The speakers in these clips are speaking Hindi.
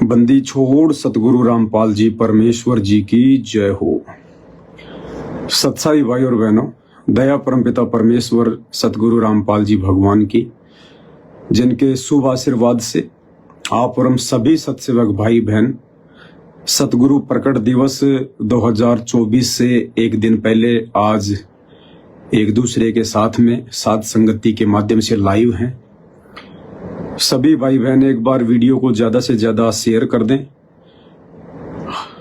बंदी छोड़ सतगुरु रामपाल जी परमेश्वर जी की जय हो। सत्साई भाई और बहनों, दया परमपिता परमेश्वर सतगुरु रामपाल जी भगवान की, जिनके शुभ आशीर्वाद से आप और हम सभी सत्सेवक भाई बहन सतगुरु प्रकट दिवस 2024 से एक दिन पहले आज एक दूसरे के साथ में साथ संगति के माध्यम से लाइव हैं। सभी भाई बहन एक बार वीडियो को ज्यादा से ज्यादा शेयर कर दें,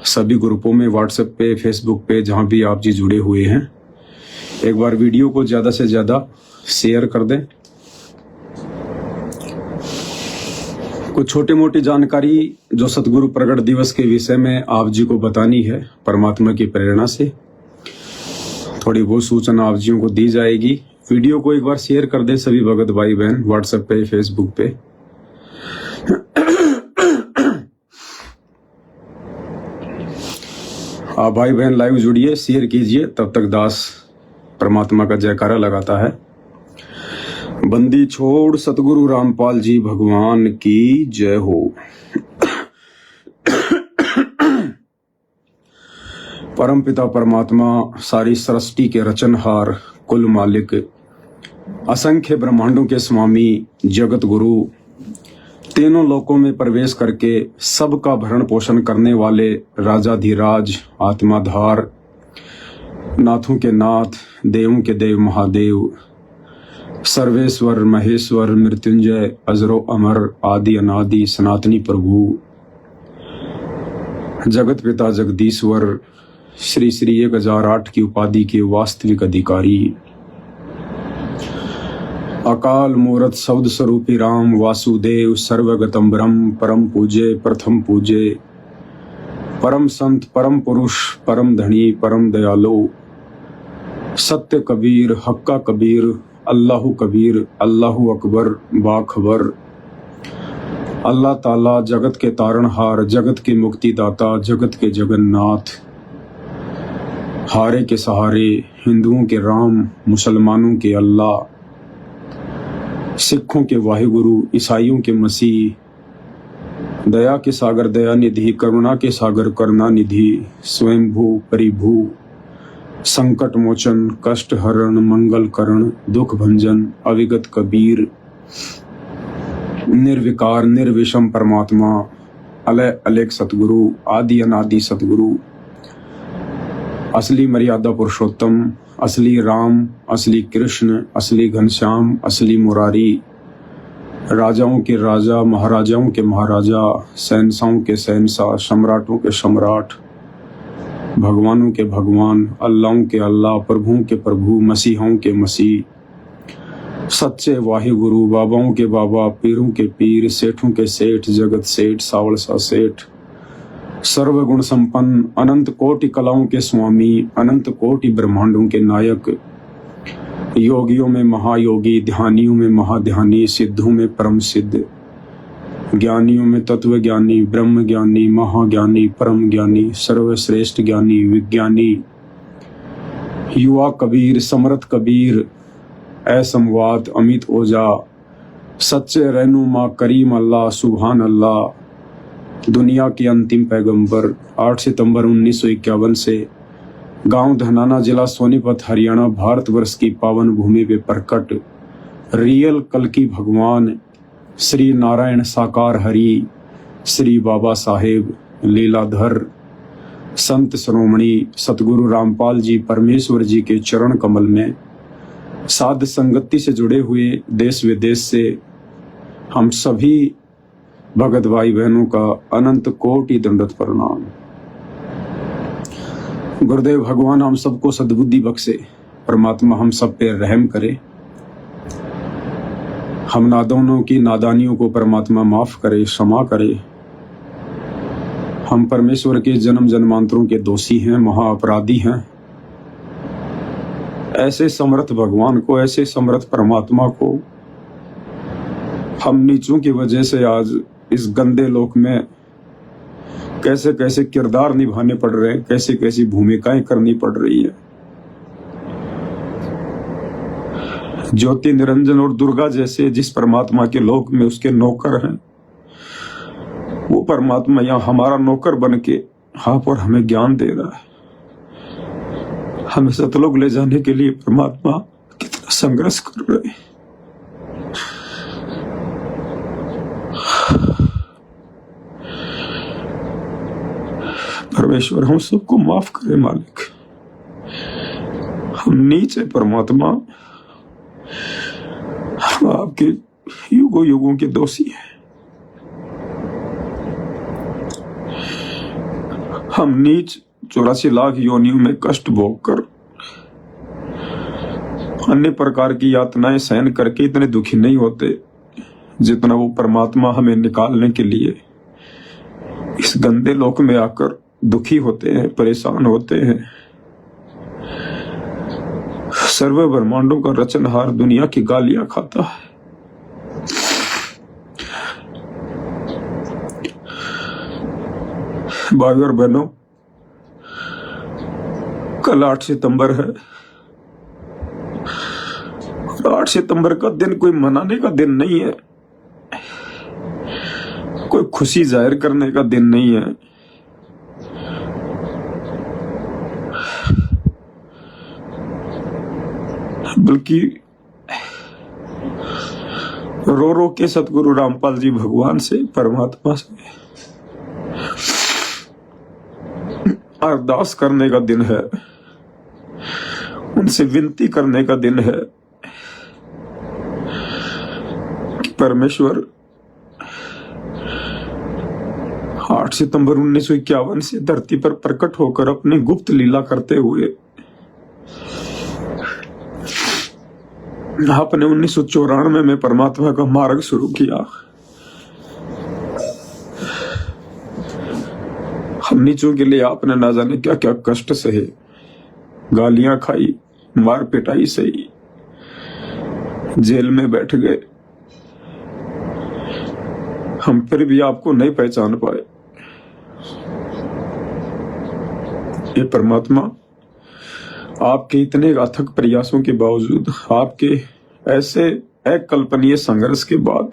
सभी ग्रुपों में, व्हाट्सएप पे, फेसबुक पे, जहां भी आप जी जुड़े हुए हैं, एक बार वीडियो को ज्यादा से ज्यादा शेयर कर दें। कुछ छोटी मोटी जानकारी जो सतगुरु प्रकट दिवस के विषय में आप जी को बतानी है, परमात्मा की प्रेरणा से थोड़ी बहुत सूचना आप जियों को दी जाएगी। वीडियो को एक बार शेयर कर दें सभी भगत भाई बहन, व्हाट्सएप पे, फेसबुक पे। आप भाई बहन लाइव जुड़िए, शेयर कीजिए, तब तक दास परमात्मा का जयकारा लगाता है। बंदी छोड़ सतगुरु रामपाल जी भगवान की जय हो। परम पिता परमात्मा, सारी सृष्टि के रचनहार, कुल मालिक, असंख्य ब्रह्मांडों के स्वामी, जगत गुरु, तीनों लोकों में प्रवेश करके सबका भरण पोषण करने वाले राजाधिराज, आत्माधार, नाथों के नाथ, देवों के देव महादेव, सर्वेश्वर महेश्वर, मृत्युंजय, अजरो अमर, आदि अनादि, सनातनी प्रभु, जगत पिता जगदीश्वर, श्री श्री 1008 की उपाधि के वास्तविक अधिकारी, अकाल मूरत शब्द स्वरूपी राम वासुदेव, सर्वगतम ब्रह्म, परम पूजे, प्रथम पूजे, परम संत, परम पुरुष, परम धनी, परम दयालु, सत्य कबीर, हक्का कबीर, अल्लाहु कबीर, अल्लाहु अकबर, बाखबर, अल्लाह ताला, जगत के तारणहार, जगत के मुक्तिदाता, जगत के जगन्नाथ, हारे के सहारे, हिंदुओं के राम, मुसलमानों के अल्लाह, सिखों के वाहिगुरु, ईसाइयों के मसीह, दया के सागर दया निधि, करुणा के सागर करुणा निधि, स्वयंभू परिभू, संकट मोचन, कष्ट हरण, मंगल करण, दुख भंजन, अविगत कबीर, निर्विकार निर्विषम परमात्मा, अलय अलेख सतगुरु, आदि अनादि सतगुरु, असली मर्यादा पुरुषोत्तम, असली राम, असली कृष्ण, असली घनश्याम, असली मुरारी, राजाओं के राजा, महाराजाओं के महाराजा, शहंशाहों के शहंशाह, सम्राटों के सम्राट, भगवानों के भगवान, अल्लाहों के अल्लाह, प्रभुओं के प्रभु, मसीहों के मसीह, सच्चे वाहिगुरु, बाबाओं के बाबा, पीरों के पीर, सेठों के सेठ, जगत सेठ, सावल सा सेठ, सर्वगुण संपन्न, अनंत कोटि कलाओं के स्वामी, अनंत कोटि ब्रह्मांडों के नायक, योगियों में महायोगी, ध्यानियों में महाध्यानी, सिद्धों में परम सिद्ध, ज्ञानियों में तत्व ज्ञानी, ब्रह्म ज्ञानी, महाज्ञानी, परम ज्ञानी, सर्वश्रेष्ठ ज्ञानी, विज्ञानी, युवा कबीर, समर्थ कबीर, असमवात, अमित ओझा, सच्चे रहनुमा, करीम अल्लाह, सुभान अल्लाह, दुनिया के अंतिम पैगंबर, 8 सितंबर 1951 से गांव धनाना, जिला सोनीपत, हरियाणा, भारतवर्ष की पावन भूमि पे प्रकट रियल कल्कि भगवान श्री नारायण साकार हरि, श्री बाबा साहेब लीलाधर, संत श्रोमणी सतगुरु रामपाल जी परमेश्वर जी के चरण कमल में साध संगति से जुड़े हुए देश विदेश से हम सभी भगत भाई बहनों का अनंत कोटि दंडवत प्रणाम। गुरुदेव भगवान हम सबको सद्बुद्धि बख्शे, परमात्मा हम सब पे रहम करे, हम नादानों की नादानियों को परमात्मा माफ करे, क्षमा करे। हम परमेश्वर के जन्म जन्मांतरों के दोषी हैं, महाअपराधी हैं। ऐसे समर्थ भगवान को, ऐसे समर्थ परमात्मा को हम नीचों की वजह से आज इस गंदे लोक में कैसे कैसे किरदार निभाने पड़ रहे हैं, कैसे कैसी भूमिकाएं करनी पड़ रही है। ज्योति निरंजन और दुर्गा जैसे जिस परमात्मा के लोक में उसके नौकर हैं, वो परमात्मा यहाँ हमारा नौकर बन के आप और हमें ज्ञान दे रहा है। हमें सतलोक ले जाने के लिए परमात्मा कितना संघर्ष कर रहे हैं। परमेश्वर हम सबको माफ करे मालिक। हम नीच है परमात्मा, हम आपके युगों युगों के दोषी हैं। हम नीच 84 लाख योनियों में कष्ट भोग कर अन्य प्रकार की यातनाएं सहन करके इतने दुखी नहीं होते जितना वो परमात्मा हमें निकालने के लिए इस गंदे लोक में आकर दुखी होते हैं, परेशान होते हैं। सर्व ब्रह्मांडों का रचनहार दुनिया की गालियां खाता है। भाई और बहनों, कल 8 सितंबर है। 8 सितंबर का दिन कोई मनाने का दिन नहीं है, कोई खुशी जाहिर करने का दिन नहीं है। बल्कि रो रो के सतगुरु रामपाल जी भगवान से, परमात्मा से अरदास करने का दिन है, उनसे विनती करने का दिन है कि परमेश्वर 8 सितंबर 1951 से धरती पर प्रकट होकर अपनी गुप्त लीला करते हुए आपने 1994 में परमात्मा का मार्ग शुरू किया। हम नीचों के लिए आपने ना जाने क्या क्या कष्ट सहे, गालियां खाई, मार पिटाई सही, जेल में बैठ गए। हम फिर भी आपको नहीं पहचान पाए। ये परमात्मा आपके इतने अथक प्रयासों के बावजूद, आपके ऐसे अकल्पनीय संघर्ष के बाद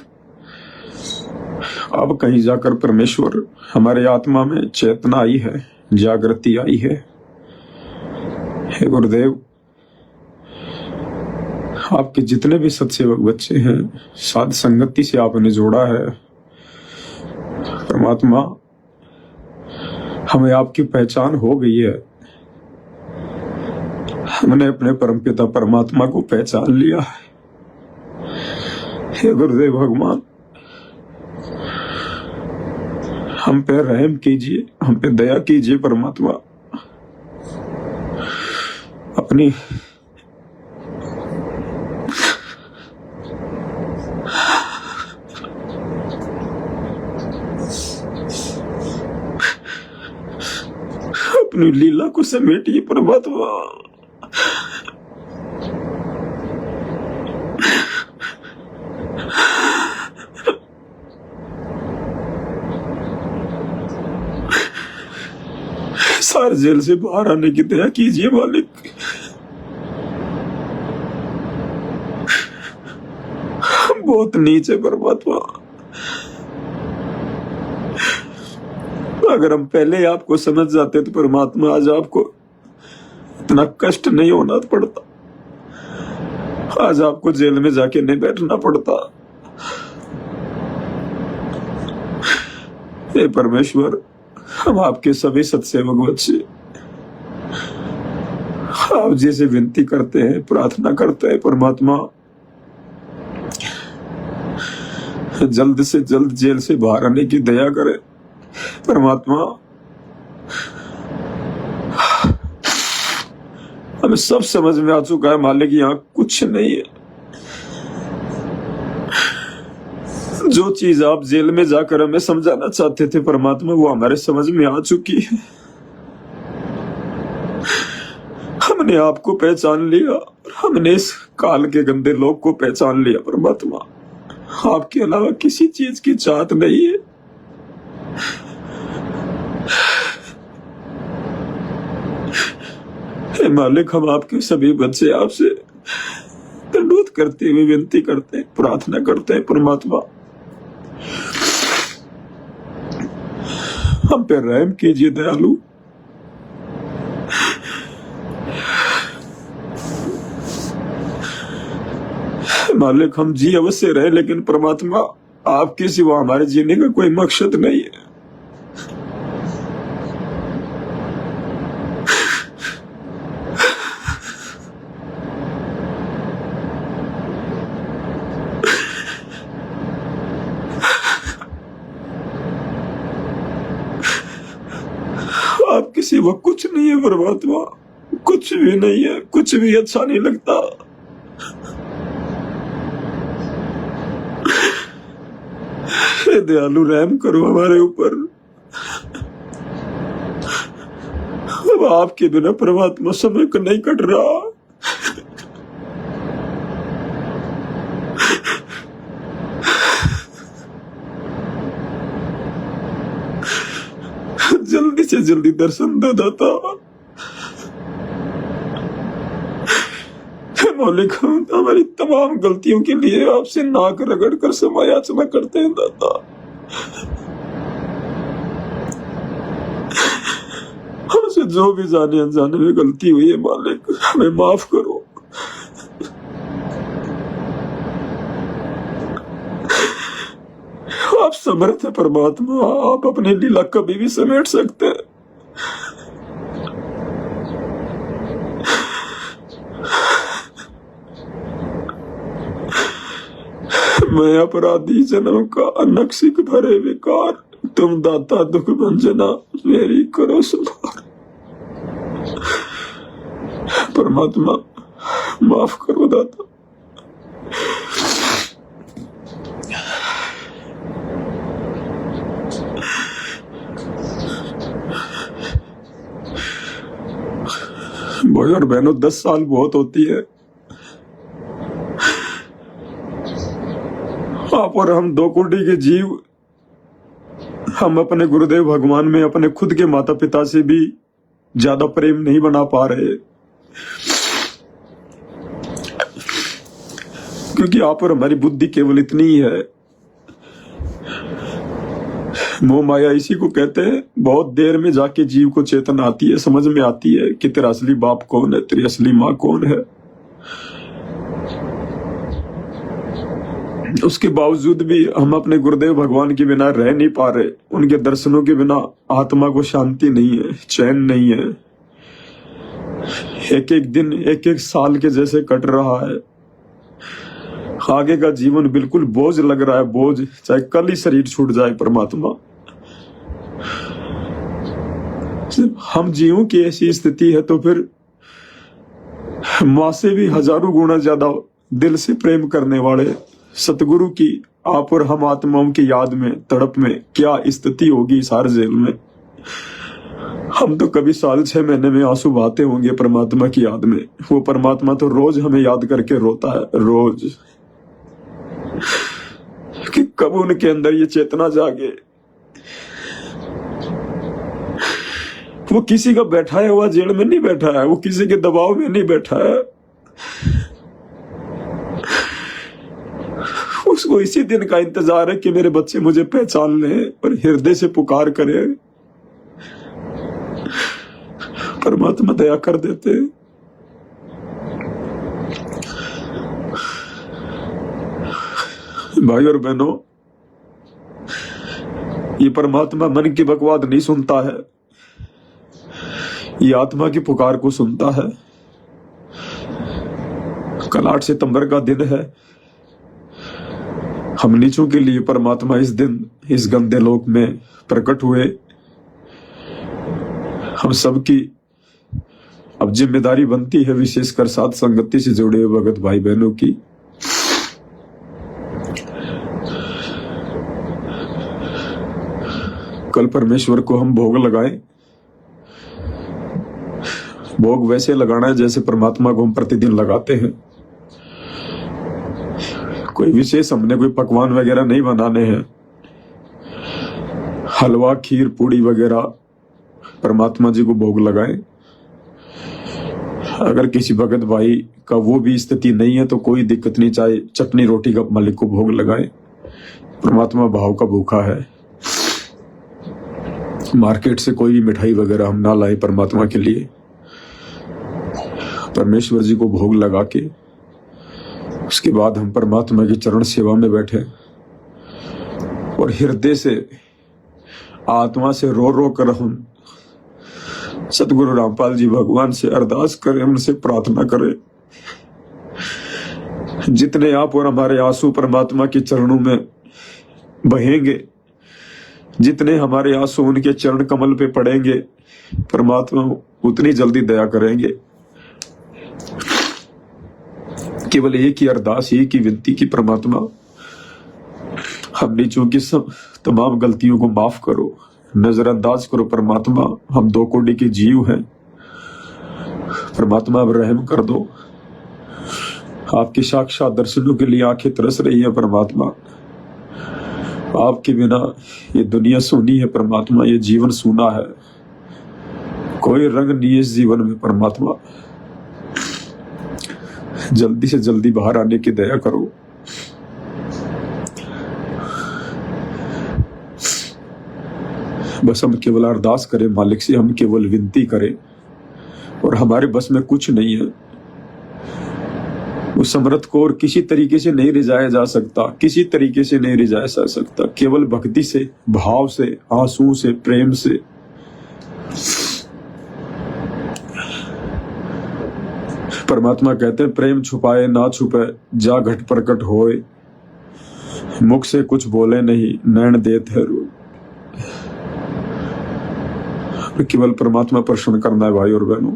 अब कहीं जाकर परमेश्वर हमारे आत्मा में चेतना आई है, जागृति आई है। हे गुरुदेव, आपके जितने भी सत्सेवक बच्चे हैं, साध संगति से आपने जोड़ा है परमात्मा, हमें आपकी पहचान हो गई है। हमने अपने परमपिता परमात्मा को पहचान लिया है। हे गुरुदेव भगवान, हम पे रहम कीजिए, हम पे दया कीजिए परमात्मा। अपनी अपनी लीला को समेटिए परमात्मा। सारे जेल से बाहर आने की दया कीजिए मालिक। बहुत नीचे परमात्मा, अगर हम पहले आपको समझ जाते तो परमात्मा आज आपको इतना कष्ट नहीं होना पड़ता, आज आपको जेल में जाके नहीं बैठना पड़ता। हे परमेश्वर, हम आपके सभी सत्सेवक बच्चे आप जैसे विनती करते हैं, प्रार्थना करते हैं परमात्मा, जल्द से जल्द जेल से बाहर आने की दया करें परमात्मा। हमें सब समझ में आ चुका है मालिक, यहाँ कुछ नहीं है। जो चीज आप जेल में जाकर हमें समझाना चाहते थे परमात्मा, वो हमारे समझ में आ चुकी है। हमने आपको पहचान लिया और हमने इस काल के गंदे लोग को पहचान लिया परमात्मा। आपके अलावा किसी चीज की चाहत नहीं है। हे मालिक, हम आपके सभी बच्चे आपसे दंडोत करते हुए विनती करते हैं, प्रार्थना करते हैं, परमात्मा हम पे रहम कीजिए दयालु। मालिक हम जी अवश्य रहे, लेकिन परमात्मा आपके सिवा हमारे जीने का कोई मकसद नहीं है। आपके सिवा कुछ नहीं है परमात्मा, कुछ भी नहीं है, कुछ भी अच्छा नहीं लगता। हे दयालु रहम करो हमारे ऊपर। अब आपके बिना परमात्मा समय का नहीं कट रहा। जल्दी से जल्दी दर्शन दो दाता। मौलिक हम हमारी तमाम गलतियों के लिए आपसे नाक रगड़ कर क्षमा याचना करते हैं दाता। हमसे जो भी जाने अनजाने में गलती हुई है मालिक हमें माफ करो। आप समर्थ है परमात्मा, आप अपनी लीला कभी भी समेट सकते हैं। मैं अपराधी जन्म का अनक्षिक भरे विकार, तुम दाता दुख भंजना मेरी करो सुधार। परमात्मा माफ करो दाता। भाई और बहनों 10 साल बहुत होती है। आप और हम दो कोटि के जीव, हम अपने गुरुदेव भगवान में अपने खुद के माता पिता से भी ज्यादा प्रेम नहीं बना पा रहे, क्योंकि आप और हमारी बुद्धि केवल इतनी ही है। मोह माया इसी को कहते हैं। बहुत देर में जाके जीव को चेतना आती है, समझ में आती है कि तेरा असली बाप कौन है, तेरी असली माँ कौन है। उसके बावजूद भी हम अपने गुरुदेव भगवान के बिना रह नहीं पा रहे। उनके दर्शनों के बिना आत्मा को शांति नहीं है, चैन नहीं है। एक एक दिन एक एक साल के जैसे कट रहा है। आगे का जीवन बिल्कुल बोझ लग रहा है, बोझ, चाहे कल ही शरीर छूट जाए। परमात्मा हम जीवों की ऐसी स्थिति है तो फिर माँ से भी हजारों गुना ज्यादा दिल से प्रेम करने वाले सतगुरु की आप और हम आत्माओं की याद में, तड़प में क्या स्थिति होगी इस हर जेल में। हम तो कभी साल 6 महीने में आंसू बहाते होंगे परमात्मा की याद में। वो परमात्मा तो रोज हमें याद करके रोता है, रोज, कि कब उनके अंदर ये चेतना जागे। वो किसी का बैठाया हुआ जेल में नहीं बैठा है, वो किसी के दबाव में नहीं बैठा है। उसको इसी दिन का इंतजार है कि मेरे बच्चे मुझे पहचान लें और हृदय से पुकार करें। परमात्मा दया कर देते। भाई और बहनों, ये परमात्मा मन की बकवाद नहीं सुनता है, ये आत्मा की पुकार को सुनता है। कल 8 सितंबर का दिन है। हम नीचों के लिए परमात्मा इस दिन इस गंदे लोक में प्रकट हुए। हम सबकी अब जिम्मेदारी बनती है, विशेषकर साथ संगति से जुड़े हुए भगत भाई बहनों की। कल परमेश्वर को हम भोग लगाएं। भोग वैसे लगाना है जैसे परमात्मा को हम प्रतिदिन लगाते हैं। कोई विशेष हमने कोई पकवान वगैरह नहीं बनाने हैं। हलवा, खीर, पूड़ी वगैरह परमात्मा जी को भोग लगाएं। अगर किसी भगत भाई का वो भी स्थिति नहीं है तो कोई दिक्कत नहीं, चाहे चटनी रोटी का मालिक को भोग लगाए। परमात्मा भाव का भूखा है। मार्केट से कोई भी मिठाई वगैरह हम ना लाए परमात्मा के लिए, परमेश्वर जी को भोग लगा के उसके बाद हम परमात्मा की चरण सेवा में बैठे और हृदय से आत्मा से रो रो कर हम सतगुरु रामपाल जी भगवान से अरदास करें, उनसे प्रार्थना करें। जितने आप और हमारे आंसू परमात्मा के चरणों में बहेंगे, जितने हमारे आंसू उनके चरण कमल पे पड़ेंगे, परमात्मा उतनी जल्दी दया करेंगे। केवल एक ही अरदास, एक ही विनती की परमात्मा हम नीचों की सब तमाम गलतियों को माफ करो, नजरअंदाज करो। परमात्मा हम दो कोटि के जीव हैं, परमात्मा अब रहम कर दो। आपके साक्षात दर्शनों के लिए आंखें तरस रही है परमात्मा। आपके बिना ये दुनिया सूनी है परमात्मा, ये जीवन सूना है, कोई रंग नहीं है इस जीवन में परमात्मा। जल्दी से जल्दी बाहर आने की दया करो। बस हम केवल अरदास करें मालिक से, हम केवल विनती करें और हमारे बस में कुछ नहीं है। उस समर्थ को और किसी तरीके से नहीं रिझाया जा सकता, किसी तरीके से नहीं रिझाया जा सकता, केवल भक्ति से, भाव से, आंसू से, प्रेम से। परमात्मा कहते हैं प्रेम छुपाए ना छुपे, जा घट प्रकट होए, मुख से कुछ बोले नहीं, नैन देते है रो। केवल परमात्मा प्रसन्न करना है भाई और बहनों।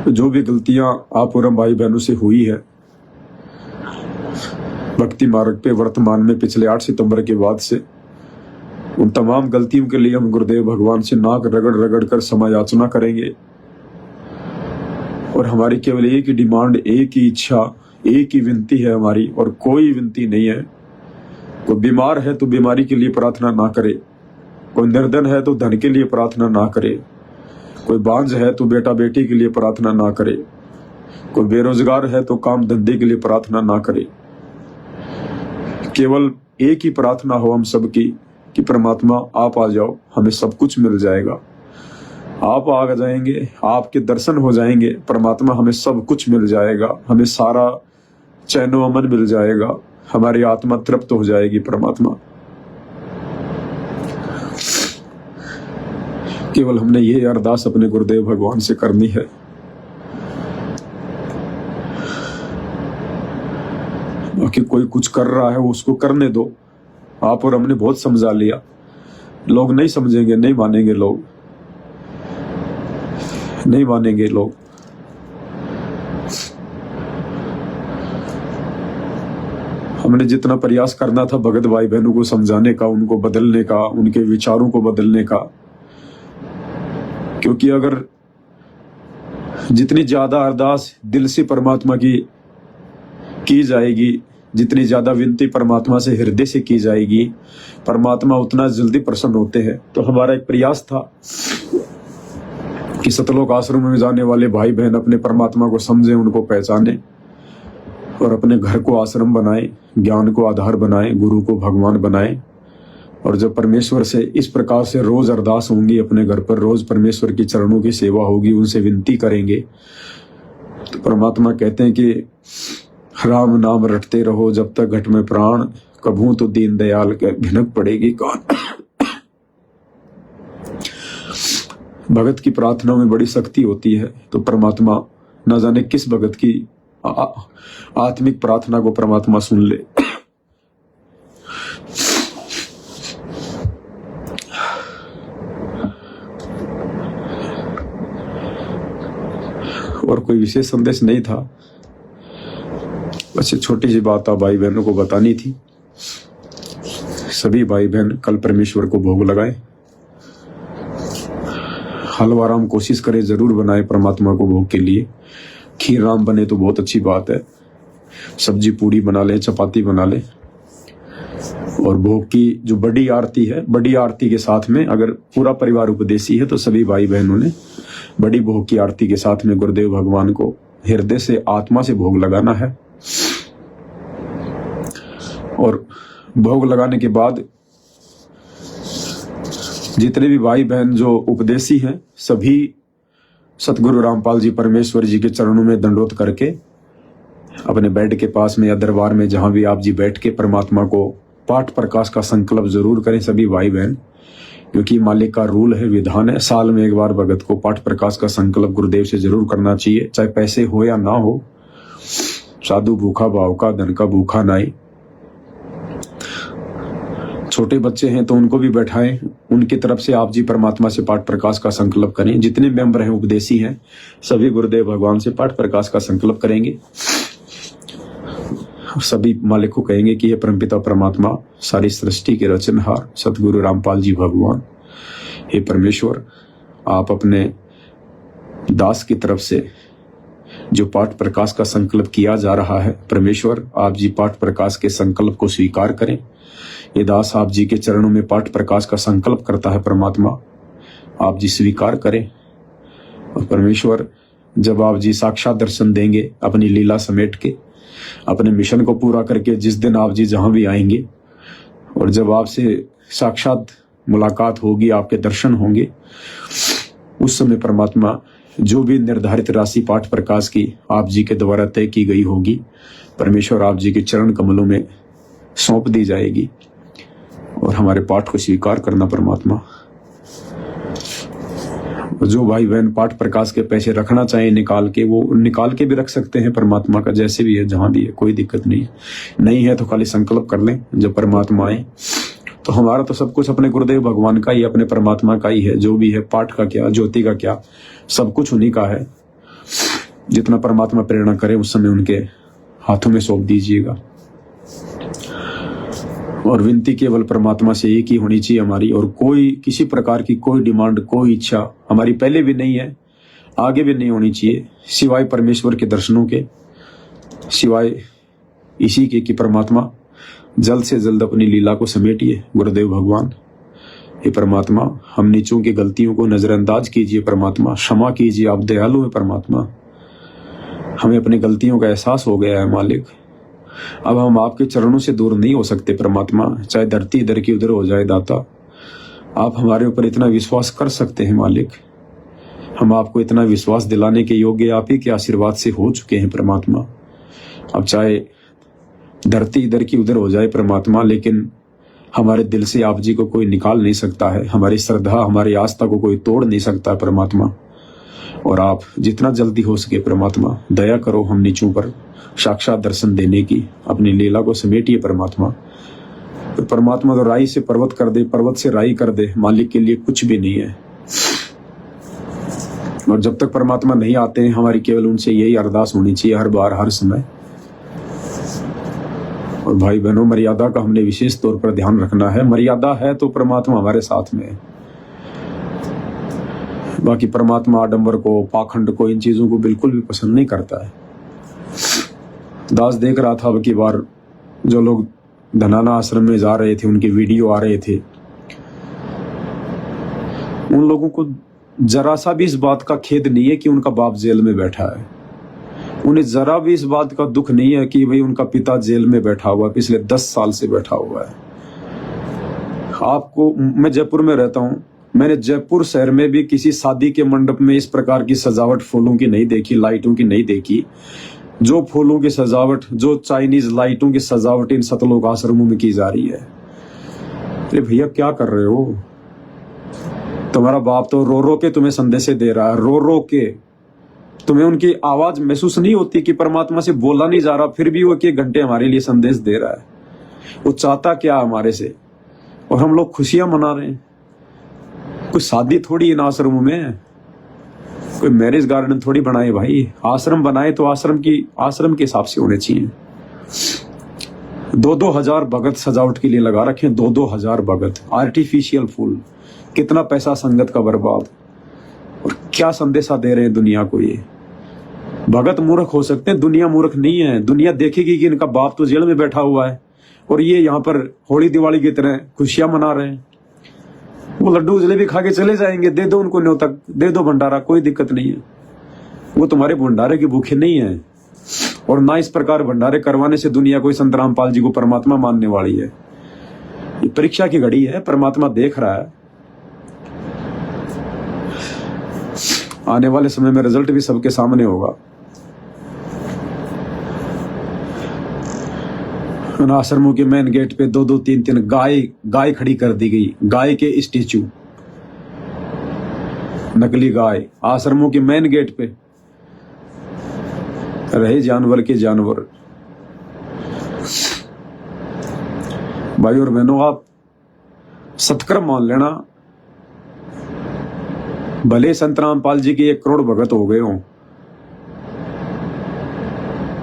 जो भी गलतियां आप और हम भाई बहनों से हुई है भक्ति मार्ग पे वर्तमान में पिछले 8 सितंबर के बाद से, उन तमाम गलतियों के लिए हम गुरुदेव भगवान से नाक रगड़ रगड़ कर समायाचना करेंगे। और हमारी केवल एक ही डिमांड, एक ही इच्छा, एक ही विनती है हमारी, और कोई विनती नहीं है। कोई बीमार है तो बीमारी के लिए प्रार्थना ना करे, कोई निर्धन है तो धन के लिए प्रार्थना ना करे, कोई बांझ है तो बेटा बेटी के लिए प्रार्थना ना करे, कोई बेरोजगार है तो काम धंधे के लिए प्रार्थना ना करे। केवल एक ही प्रार्थना हो हम सबकी कि परमात्मा आप आ जाओ, हमें सब कुछ मिल जाएगा। आप आ जाएंगे, आपके दर्शन हो जाएंगे, परमात्मा हमें सब कुछ मिल जाएगा, हमें सारा चैनो अमन मिल जाएगा, हमारी आत्मा तृप्त हो जाएगी परमात्मा। केवल हमने ये अरदास अपने गुरुदेव भगवान से करनी है। बाकी कोई कुछ कर रहा है उसको करने दो। आप और हमने बहुत समझा लिया, लोग नहीं समझेंगे, नहीं मानेंगे, लोग नहीं मानेंगे लोग। हमने जितना प्रयास करना था भगत भाई बहनों को समझाने का, उनको बदलने का, उनके विचारों को बदलने का, क्योंकि अगर जितनी ज्यादा अरदास दिल से परमात्मा की जाएगी, जितनी ज्यादा विनती परमात्मा से हृदय से की जाएगी, परमात्मा उतना जल्दी प्रसन्न होते हैं। तो हमारा एक प्रयास था कि सतलोक आश्रम में जाने वाले भाई बहन अपने परमात्मा को समझें, उनको पहचाने और अपने घर को आश्रम बनाए, ज्ञान को आधार बनाए, गुरु को भगवान बनाए। और जब परमेश्वर से इस प्रकार से रोज अरदास होंगी अपने घर पर, रोज परमेश्वर की चरणों की सेवा होगी, उनसे विनती करेंगे, तो परमात्मा कहते हैं कि राम नाम रटते रहो जब तक घट में प्राण, कभू तो दीन दयाल के भिनक पड़ेगी कौन। भगत की प्रार्थना में बड़ी शक्ति होती है। तो परमात्मा न जाने किस भगत की आत्मिक प्रार्थना को परमात्मा सुन ले। और कोई विशेष संदेश नहीं था, बस छोटी सी बात आप भाई बहनों को बतानी थी। सभी भाई बहन कल परमेश्वर को भोग लगाए, हलवा राम कोशिश करें जरूर बनाए परमात्मा को भोग के लिए। खीर राम बने तो बहुत अच्छी बात है, सब्जी पूड़ी बना ले, चपाती बना ले, और भोग की जो बड़ी आरती है, बड़ी आरती के साथ में अगर पूरा परिवार उपदेशी है तो सभी भाई बहनों ने बड़ी भोग की आरती के साथ में गुरुदेव भगवान को हृदय से, आत्मा से भोग लगाना है। और भोग लगाने के बाद जितने भी भाई बहन जो उपदेशी हैं सभी सतगुरु रामपाल जी परमेश्वर जी के चरणों में दंडोत करके अपने बेड के पास में या दरबार में जहां भी आप जी बैठ के परमात्मा को पाठ प्रकाश का संकल्प जरूर करें सभी भाई बहन, क्योंकि मालिक का रूल है, विधान है। साल में एक बार भगत को पाठ प्रकाश का संकल्प गुरुदेव से जरूर करना चाहिए, चाहे पैसे हो या ना हो। साधु भूखा भाव का, धन का भूखा नाई। छोटे बच्चे हैं तो उनको भी बैठाएं, उनकी तरफ से आप जी परमात्मा से पाठ प्रकाश का संकल्प करें। जितने मेंबर हैं उपदेशी हैं सभी गुरुदेव भगवान से पाठ प्रकाश का संकल्प करेंगे। सभी मालिक को कहेंगे कि ये परमपिता परमात्मा, सारी सृष्टि के रचनहार सतगुरु रामपाल जी भगवान, हे परमेश्वर, आप अपने दास की तरफ से जो पाठ प्रकाश का संकल्प किया जा रहा है, परमेश्वर आप जी पाठ प्रकाश के संकल्प को स्वीकार करें। ये दास आप जी के चरणों में पाठ प्रकाश का संकल्प करता है, परमात्मा आप जी स्वीकार करें। और परमेश्वर जब आप जी साक्षात दर्शन देंगे अपनी लीला समेट के, अपने मिशन को पूरा करके, जिस दिन आप जी जहां भी आएंगे और जब आपसे साक्षात मुलाकात होगी, आपके दर्शन होंगे, उस समय परमात्मा जो भी निर्धारित राशि पाठ प्रकाश की आप जी के द्वारा तय की गई होगी, परमेश्वर आप जी के चरण कमलों में सौंप दी जाएगी और हमारे पाठ को स्वीकार करना परमात्मा। जो भाई बहन पाठ प्रकाश के पैसे रखना चाहें निकाल के, वो निकाल के भी रख सकते हैं परमात्मा का, जैसे भी है जहां भी है, कोई दिक्कत नहीं है तो खाली संकल्प कर लें। जब परमात्मा आए तो हमारा तो सब कुछ अपने गुरुदेव भगवान का ही, अपने परमात्मा का ही है। जो भी है, पाठ का क्या, ज्योति का क्या, सब कुछ उन्हीं का है। जितना परमात्मा प्रेरणा करे उस समय उनके हाथों में सौंप दीजिएगा। और विनती केवल परमात्मा से एक ही होनी चाहिए हमारी, और कोई किसी प्रकार की कोई डिमांड, कोई इच्छा हमारी पहले भी नहीं है, आगे भी नहीं होनी चाहिए, सिवाय परमेश्वर के दर्शनों के, सिवाय इसी के कि परमात्मा जल्द से जल्द अपनी लीला को समेटिए। गुरुदेव भगवान, हे परमात्मा, हम नीचों की गलतियों को नजरअंदाज कीजिए परमात्मा, क्षमा कीजिए, आप दयालु है परमात्मा। हमें अपनी गलतियों का एहसास हो गया है मालिक, अब हम आपके चरणों से दूर नहीं हो सकते परमात्मा, चाहे धरती इधर की उधर हो जाए दाता। आप हमारे ऊपर इतना विश्वास कर सकते हैं मालिक, हम आपको इतना विश्वास दिलाने के योग्य आप ही के आशीर्वाद से हो चुके हैं परमात्मा। अब चाहे धरती इधर की उधर हो जाए परमात्मा, लेकिन हमारे दिल से आप जी को कोई निकाल नहीं सकता है, हमारी श्रद्धा, हमारी आस्था को कोई तोड़ नहीं सकता परमात्मा। और आप जितना जल्दी हो सके परमात्मा दया करो हम नीचों पर साक्षात दर्शन देने की, अपनी लीला को समेटिए परमात्मा। तो परमात्मा तो राई से पर्वत कर दे, पर्वत से राई कर दे, मालिक के लिए कुछ भी नहीं है। और जब तक परमात्मा नहीं आते हैं, हमारी केवल उनसे यही अरदास होनी चाहिए हर बार, हर समय। और भाई बहनों, मर्यादा का हमने विशेष तौर पर ध्यान रखना है। मर्यादा है तो परमात्मा हमारे साथ में है। बाकी परमात्मा आडंबर को, पाखंड को, इन चीजों को बिल्कुल भी पसंद नहीं करता है। दास देख रहा था अब की बार जो लोग धनाना आश्रम में जा रहे थे, उनके वीडियो आ रहे थे, उन लोगों को जरा सा भी इस बात का खेद नहीं है कि उनका बाप जेल में बैठा है। उन्हें जरा भी इस बात का दुख नहीं है कि भाई उनका पिता जेल में बैठा हुआ है, पिछले 10 साल से बैठा हुआ है। आपको, मैं जयपुर में रहता हूं, मैंने जयपुर शहर में भी किसी शादी के मंडप में इस प्रकार की सजावट फूलों की नहीं देखी, लाइटों की नहीं देखी। जो फूलों की सजावट, जो चाइनीज लाइटों की सजावट इन सतलोक आश्रमों में की जा रही है। अरे भैया क्या कर रहे हो? तुम्हारा बाप तो रो रो के तुम्हें संदेशे दे रहा है, रो रो के। तुम्हें उनकी आवाज महसूस नहीं होती कि परमात्मा से बोला नहीं जा रहा, फिर भी वो 1 घंटे हमारे लिए संदेश दे रहा है। वो चाहता क्या हमारे से, और हम लोग खुशियां मना रहे हैं। कोई शादी थोड़ी इन आश्रमों में, कोई मैरिज गार्डन थोड़ी बनाए भाई। आश्रम बनाए तो आश्रम के हिसाब से होने चाहिए। 2-2 हजार भगत सजावट के लिए लगा रखे, 2-2 हजार भगत, आर्टिफिशियल फूल। कितना पैसा संगत का बर्बाद, और क्या संदेशा दे रहे हैं दुनिया को। ये भगत मूर्ख हो सकते हैं, दुनिया मूर्ख नहीं है। दुनिया देखेगी कि इनका बाप तो जेल में बैठा हुआ है, और ये यहाँ पर होली दिवाली की तरह खुशियां मना रहे हैं। वो लड्डू जलेबी खा के चले जाएंगे, दे दो उनको न्योता, दे दो भंडारा, कोई दिक्कत नहीं है। वो तुम्हारे भंडारे के भूखे नहीं है, और ना इस प्रकार भंडारे करवाने से दुनिया कोई संत रामपाल जी को परमात्मा मानने वाली है। ये परीक्षा की घड़ी है, परमात्मा देख रहा है। आने वाले समय में रिजल्ट भी सबके सामने होगा। उन आश्रमों के मेन गेट पे 2-2, 3-3 गाय खड़ी कर दी गई, गाय के स्टेचू, नकली गाय आश्रमों के मेन गेट पे रहे, जानवर के जानवर। भाई और बहनों, आप सत्कर्म मान लेना, भले संत रामपाल जी के 1 करोड़ भगत हो गए हों,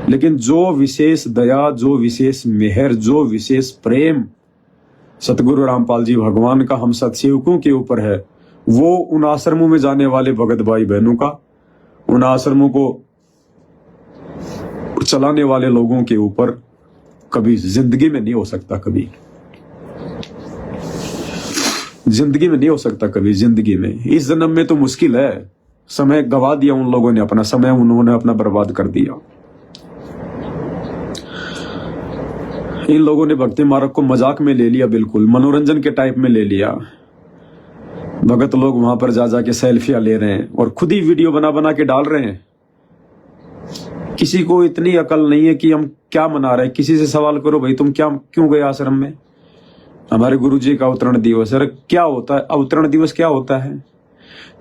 लेकिन जो विशेष दया, जो विशेष मेहर, जो विशेष प्रेम सतगुरु रामपाल जी भगवान का हम सत्सेवकों के ऊपर है, वो उन आश्रमों में जाने वाले भगत भाई बहनों का, उन आश्रमों को चलाने वाले लोगों के ऊपर कभी जिंदगी में नहीं हो सकता। कभी जिंदगी में नहीं हो सकता, कभी जिंदगी में। इस जन्म में तो मुश्किल है, समय गवा दिया उन लोगों ने, अपना समय उन्होंने अपना बर्बाद कर दिया। इन लोगों ने भक्ति मार्ग को मजाक में ले लिया, बिल्कुल मनोरंजन के टाइप में ले लिया। भगत लोग वहां पर जा जाके सेल्फियां ले रहे हैं और खुद ही वीडियो बना बना के डाल रहे हैं। किसी को इतनी अकल नहीं है कि हम क्या मना रहे हैं। किसी से सवाल करो, भाई तुम क्यों गए आश्रम में? हमारे गुरुजी का अवतरण दिवस। अरे क्या होता है अवतरण दिवस? क्या होता है?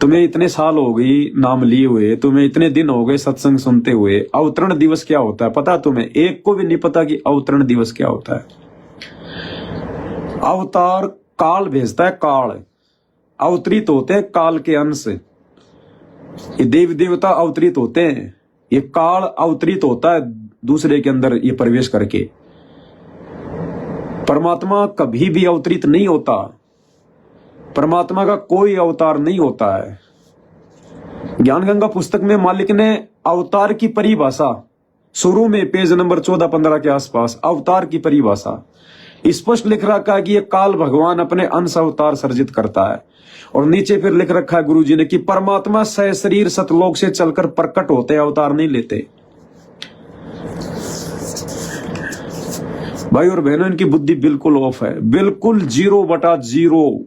तुम्हें इतने साल हो गई नाम लिए हुए, तुम्हें इतने दिन हो गए सत्संग सुनते हुए, अवतरण दिवस क्या होता है पता तुम्हें? एक को भी नहीं पता कि अवतरण दिवस क्या होता है। अवतार काल भेजता है, काल अवतरित होते हैं काल के अंश। ये देवी देवता अवतरित होते हैं, ये काल अवतरित होता है दूसरे के अंदर ये प्रवेश करके। परमात्मा कभी भी अवतरित नहीं होता, परमात्मा का कोई अवतार नहीं होता है। ज्ञान गंगा पुस्तक में मालिक ने अवतार की परिभाषा शुरू में पेज नंबर 14-15 के आसपास अवतार की परिभाषा स्पष्ट लिख रखा है कि ये काल भगवान अपने अंश अवतार सर्जित करता है। और नीचे फिर लिख रखा है गुरुजी ने कि परमात्मा सहशरीर सतलोक से चलकर प्रकट होते हैं, अवतार नहीं लेते। भाई और बहनों, इनकी बुद्धि बिल्कुल ऑफ है, बिल्कुल 0/0।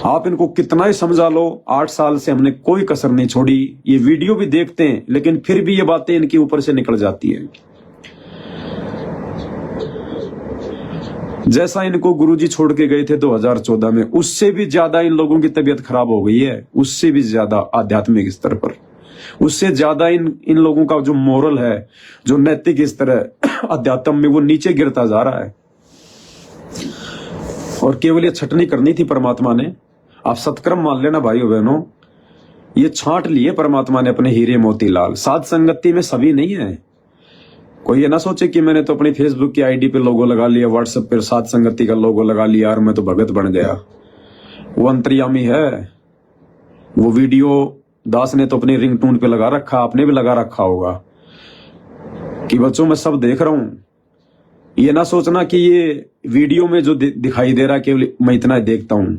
आप इनको कितना ही समझा लो, 8 साल से हमने कोई कसर नहीं छोड़ी। ये वीडियो भी देखते हैं लेकिन फिर भी ये बातें इनके ऊपर से निकल जाती हैं। जैसा इनको गुरुजी छोड़ के गए थे 2014 में, उससे भी ज्यादा इन लोगों की तबीयत खराब हो गई है, उससे भी ज्यादा आध्यात्मिक स्तर पर, उससे ज्यादा इन लोगों का जो मोरल है, जो नैतिक स्तर है अध्यात्म में, वो नीचे गिरता जा रहा है। और केवल ये छटनी करनी थी परमात्मा ने। आप सत्कर्म मान लेना भाइयों बहनों, ये छांट लिए परमात्मा ने अपने हीरे मोतीलाल। साध संगति में सभी नहीं है। कोई ये ना सोचे कि मैंने तो अपनी फेसबुक की आईडी पे लोगो लगा लिया, व्हाट्सएप पे साध संगति का लोगो लगा लिया और मैं तो भगत बन गया। वो अंतर्यामी है। वो वीडियो दास ने तो अपनी रिंगटोन पे लगा रखा, आपने भी लगा रखा होगा कि बच्चों मैं सब देख रहा हूं। ये ना सोचना कि ये वीडियो में जो दिखाई दे रहा है केवल मैं इतना ही देखता हूं।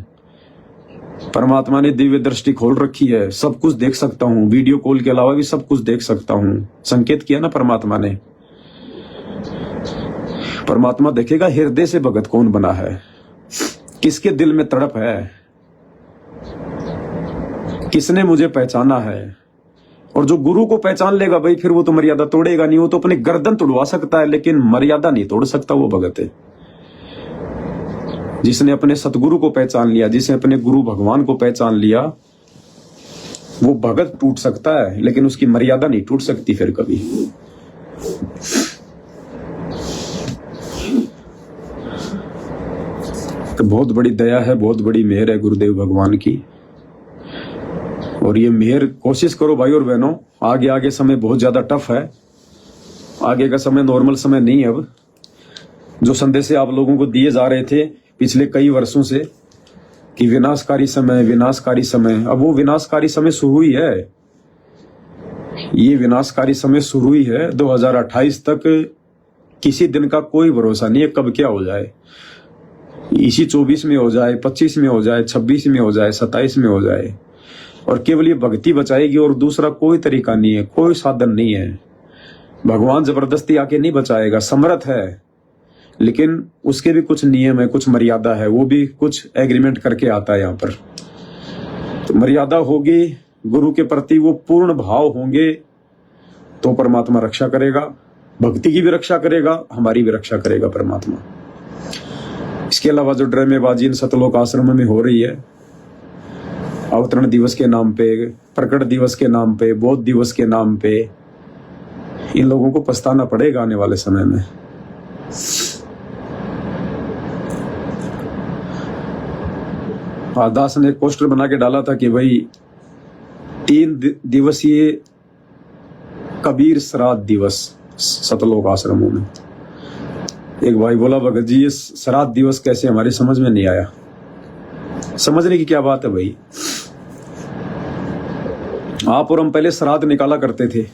परमात्मा ने दिव्य दृष्टि खोल रखी है, सब कुछ देख सकता हूं, वीडियो कॉल के अलावा भी सब कुछ देख सकता हूं। संकेत किया ना परमात्मा ने। परमात्मा देखेगा हृदय से भगत कौन बना है, किसके दिल में तड़प है, किसने मुझे पहचाना है। और जो गुरु को पहचान लेगा भाई, फिर वो तो मर्यादा तोड़ेगा नहीं। वो तो अपनी गर्दन तोड़वा सकता है लेकिन मर्यादा नहीं तोड़ सकता। वो भगत है जिसने अपने सतगुरु को पहचान लिया, जिसने अपने गुरु भगवान को पहचान लिया। वो भगत टूट सकता है लेकिन उसकी मर्यादा नहीं टूट सकती फिर कभी। तो बहुत बड़ी दया है, बहुत बड़ी मेहर है गुरुदेव भगवान की। और ये मेहर कोशिश करो भाई और बहनों, आगे समय बहुत ज्यादा टफ है। आगे का समय नॉर्मल समय नहीं है। अब जो संदेश आप लोगों को दिए जा रहे थे पिछले कई वर्षों से कि विनाशकारी समय, विनाशकारी समय, अब वो विनाशकारी समय शुरू ही है। ये विनाशकारी समय शुरू ही है। 2028 तक किसी दिन का कोई भरोसा नहीं है कब क्या हो जाए। इसी 24 में हो जाए, 25 में हो जाए, 26 में हो जाए, 27 में हो जाए। और केवल ये भक्ति बचाएगी और दूसरा कोई तरीका नहीं है, कोई साधन नहीं है। भगवान जबरदस्ती आके नहीं बचाएगा, समर्थ है, लेकिन उसके भी कुछ नियम है, कुछ मर्यादा है, वो भी कुछ एग्रीमेंट करके आता है यहाँ पर। तो मर्यादा होगी, गुरु के प्रति वो पूर्ण भाव होंगे तो परमात्मा रक्षा करेगा, भक्ति की भी रक्षा करेगा, हमारी भी रक्षा करेगा परमात्मा। इसके अलावा जो ड्रामेबाजी इन सतलोक आश्रम में हो रही है, अवतरण दिवस के नाम पे, प्रकट दिवस के नाम पे, बौद्ध दिवस के नाम पे, इन लोगों को पछताना पड़ेगा आने वाले समय में। दास ने एक पोस्टर बना के डाला था कि भाई 3 दिवसीय कबीर श्राद्ध दिवस सतलोक आश्रमों में। एक भाई बोला, भगत जी ये श्राद्ध दिवस कैसे, हमारी समझ में नहीं आया। समझने की क्या बात है भाई, आप और हम पहले श्राद्ध निकाला करते थे,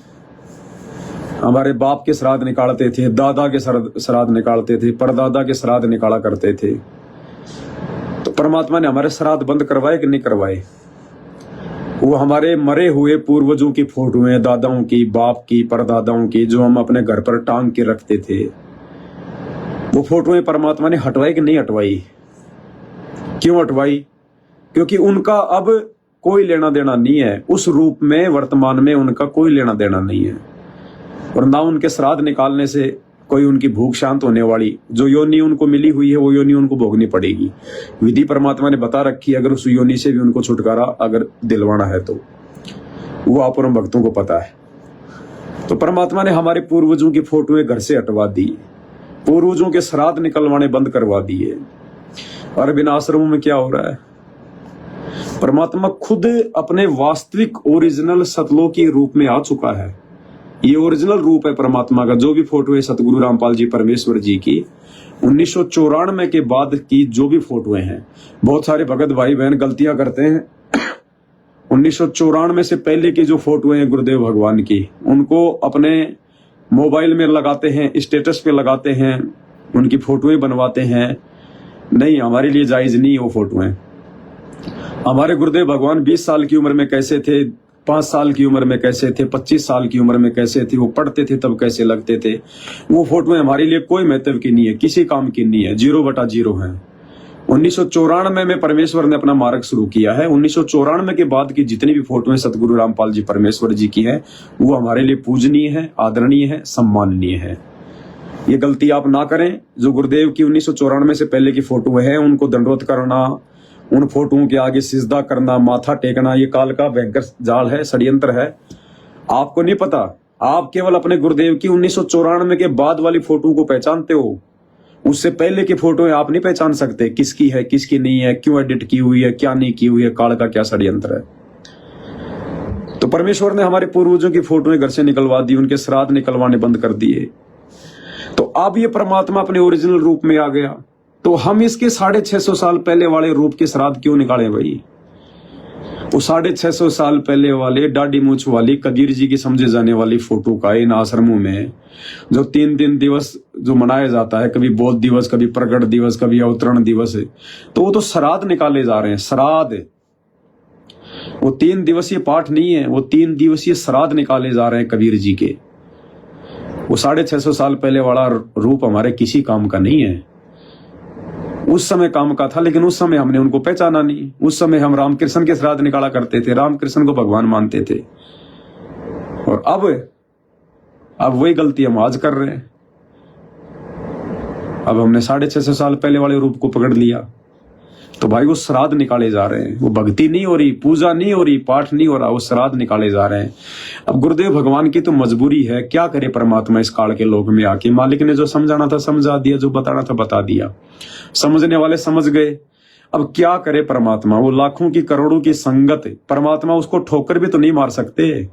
हमारे बाप के श्राद्ध निकालते थे, दादा के श्राद्ध निकालते थे, परदादा के श्राद्ध निकाला करते थे। तो परमात्मा ने हमारे श्राद्ध बंद करवाए कि नहीं करवाए? वो हमारे मरे हुए पूर्वजों की फोटोएं, दादाओं की, बाप की, परदादाओं की, जो हम अपने घर पर टांग के रखते थे, वो फोटोएं परमात्मा ने हटवाई कि नहीं हटवाई? क्यों हटवाई? क्योंकि उनका अब कोई लेना देना नहीं है, उस रूप में वर्तमान में उनका कोई लेना देना नहीं है। और ना उनके श्राद्ध निकालने से कोई उनकी भूख शांत होने वाली, जो योनि उनको मिली हुई है वो योनि उनको भोगनी पड़ेगी। विधि परमात्मा ने बता रखी है, अगर उस योनि से भी उनको छुटकारा अगर दिलवाना है तो वो आप और हम भक्तों को पता है। तो परमात्मा ने हमारे पूर्वजों की फोटोएं घर से हटवा दी, पूर्वजों के श्राद्ध निकलवाने बंद करवा दिए। और बिना आश्रमों में क्या हो रहा है? परमात्मा खुद अपने वास्तविक ओरिजिनल सतलोकी रूप में आ चुका है। ये ओरिजिनल रूप है परमात्मा का। जो भी फोटो है सतगुरु रामपाल जी परमेश्वर जी की 1994 के बाद की जो भी फोटोएं हैं, बहुत सारे भगत भाई बहन गलतियां करते हैं। 1994 से पहले की जो फोटोएं हैं गुरुदेव भगवान की, उनको अपने मोबाइल में लगाते हैं, स्टेटस पे लगाते हैं, उनकी फोटोएं बनवाते हैं। नहीं, हमारे लिए जायज नहीं वो फोटोएं। हमारे गुरुदेव भगवान 20 साल की उम्र में कैसे थे, 5 साल की उम्र में कैसे थे, 25 साल की उम्र में कैसे थे, वो पढ़ते थे तब कैसे लगते थे, वो फोटोएं हमारे लिए कोई महत्व की नहीं है, किसी काम की नहीं है, 0/0 है। 1994 में परमेश्वर ने अपना मार्ग शुरू किया है। 1994 के बाद की जितनी भी फोटोएं सतगुरु रामपाल जी परमेश्वर जी की है, वो हमारे लिए पूजनीय है, आदरणीय है, सम्माननीय है। ये गलती आप ना करें। जो गुरुदेव की 1994 से पहले की फोटो है, उनको दंडवत करना, उन फोटोओं के आगे सिजदा करना, माथा टेकना, ये काल का भयंकर जाल है, षड्यंत्र है। आपको नहीं पता, आप केवल अपने गुरुदेव की 1994 के बाद वाली फोटो को पहचानते हो, उससे पहले की फोटोएं आप नहीं पहचान सकते, किसकी है किसकी नहीं है, क्यों एडिट की हुई है, क्या नहीं की हुई है, काल का क्या षड्यंत्र है। तो परमेश्वर ने हमारे पूर्वजों की फोटोएं घर से निकलवा दी, उनके श्राद्ध निकलवाने बंद कर दिए। तो अब ये परमात्मा अपने ओरिजिनल रूप में आ गया, तो हम इसके 650 साल पहले वाले रूप के श्राद्ध क्यों निकालें भाई? वो 650 साल पहले वाले दाढ़ी मूछ वाली कबीर जी की समझे जाने वाली फोटो का इन आश्रमों में जो 3 दिवस जो मनाया जाता है, कभी बौद्ध दिवस, कभी प्रकट दिवस, कभी अवतरण दिवस है, तो वो तो श्राद्ध निकाले जा रहे हैं। श्राद्ध, वो 3 दिवसीय पाठ नहीं है, वो 3 दिवसीय श्राद्ध निकाले जा रहे हैं कबीर जी के। वो 650 साल पहले वाला रूप हमारे किसी काम का नहीं है। उस समय काम का था, लेकिन उस समय हमने उनको पहचाना नहीं। उस समय हम रामकृष्ण के श्राद्ध निकाला करते थे, रामकृष्ण को भगवान मानते थे। और अब वही गलती हम आज कर रहे हैं। अब हमने 650 साल पहले वाले रूप को पकड़ लिया, तो भाई वो श्राद्ध निकाले जा रहे हैं। वो भक्ति नहीं हो रही, पूजा नहीं हो रही, पाठ नहीं हो रहा, वो श्राद्ध निकाले जा रहे हैं। अब गुरुदेव भगवान की तो मजबूरी है, क्या करे परमात्मा इस काल के लोक में आके। मालिक ने जो समझाना था समझा दिया, जो बताना था बता दिया, समझने वाले समझ गए। अब क्या करे परमात्मा? वो लाखों की करोड़ों की संगत, परमात्मा उसको ठोकर भी तो नहीं मार सकते।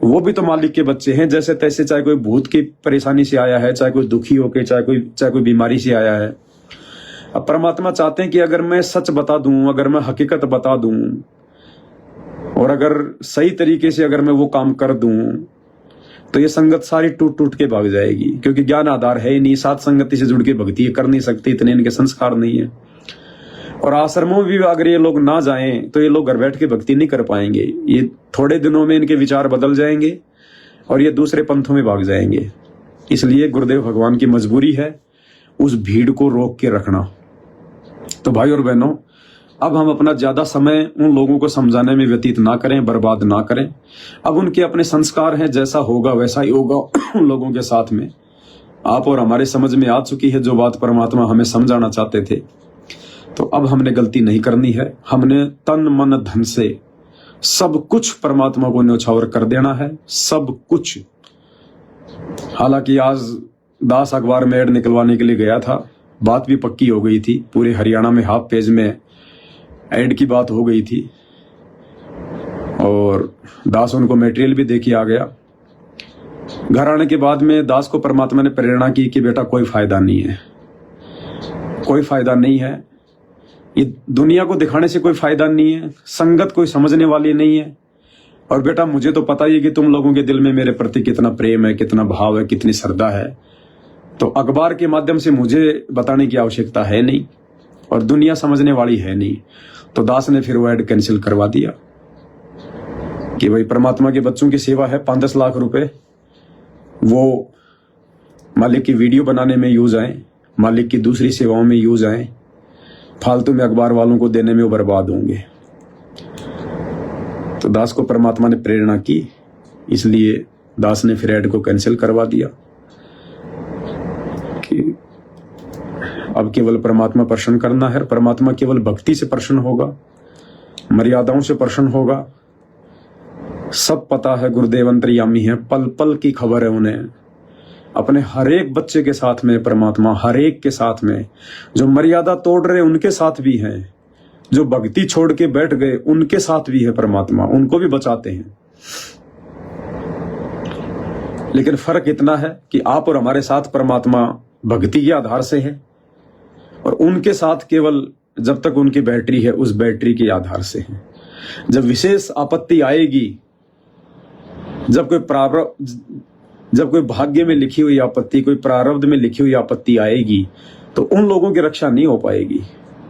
वो भी तो मालिक के बच्चे हैं जैसे तैसे, चाहे कोई भूत की परेशानी से आया है, चाहे कोई दुखी होके, चाहे कोई बीमारी से आया है। अब परमात्मा चाहते हैं कि अगर मैं सच बता दूं, अगर मैं हकीकत बता दूं, और अगर सही तरीके से अगर मैं वो काम कर दूं, तो ये संगत सारी टूट टूट के भाग जाएगी, क्योंकि ज्ञान आधार है ही नहीं, साथ संगति से जुड़ के भक्ति कर नहीं सकते, इतने इनके संस्कार नहीं है। और आश्रमों में भी अगर ये लोग ना जाएं तो ये लोग घर बैठ के भक्ति नहीं कर पाएंगे। ये थोड़े दिनों में इनके विचार बदल जाएंगे और ये दूसरे पंथों में भाग जाएंगे। इसलिए गुरुदेव भगवान की मजबूरी है उस भीड़ को रोक के रखना। तो भाई और बहनों, अब हम अपना ज्यादा समय उन लोगों को समझाने में व्यतीत ना करें, बर्बाद ना करें। अब उनके अपने संस्कार हैं, जैसा होगा वैसा ही होगा। उन लोगों के साथ में आप और हमारे समझ में आ चुकी है जो बात परमात्मा हमें समझाना चाहते थे। तो अब हमने गलती नहीं करनी है, हमने तन मन धन से सब कुछ परमात्मा को न्यौछावर कर देना है, सब कुछ। हालांकि आज दास अखबार में ऐड निकलवाने के लिए गया था, बात भी पक्की हो गई थी, पूरे हरियाणा में हाफ पेज में ऐड की बात हो गई थी और दास उनको मटेरियल भी दे के आ गया। घर आने के बाद में दास को परमात्मा ने प्रेरणा की कि बेटा कोई फायदा नहीं है, कोई फायदा नहीं है, ये दुनिया को दिखाने से कोई फायदा नहीं है, संगत कोई समझने वाली नहीं है। और बेटा मुझे तो पता ही है कि तुम लोगों के दिल में मेरे प्रति कितना प्रेम है, कितना भाव है, कितनी श्रद्धा है। तो अखबार के माध्यम से मुझे बताने की आवश्यकता है नहीं और दुनिया समझने वाली है नहीं। तो दास ने फिर वो ऐड कैंसिल करवा दिया कि भाई परमात्मा के बच्चों की सेवा है, 5-10 लाख रुपए वो मालिक की वीडियो बनाने में यूज आए, मालिक की दूसरी सेवाओं में यूज आए, फालतू में अखबार वालों को देने में वो बर्बाद होंगे। तो दास को परमात्मा ने प्रेरणा की, इसलिए दास ने फिर ऐड को कैंसिल करवा दिया कि अब केवल परमात्मा प्रसन्न करना है। परमात्मा केवल भक्ति से प्रसन्न होगा, मर्यादाओं से प्रसन्न होगा। सब पता है, गुरुदेव अंतर्यामी है, पल पल की खबर है उन्हें। अपने हर एक बच्चे के साथ में परमात्मा, हर एक के साथ में। जो मर्यादा तोड़ रहे उनके साथ भी हैं, जो भक्ति छोड़ के बैठ गए उनके साथ भी है परमात्मा, उनको भी बचाते हैं। लेकिन फर्क इतना है कि आप और हमारे साथ परमात्मा भक्ति के आधार से है और उनके साथ केवल जब तक उनकी बैटरी है उस बैटरी के आधार से है। जब विशेष आपत्ति आएगी, जब कोई भाग्य में लिखी हुई आपत्ति, कोई प्रारब्ध में लिखी हुई आपत्ति आएगी, तो उन लोगों की रक्षा नहीं हो पाएगी।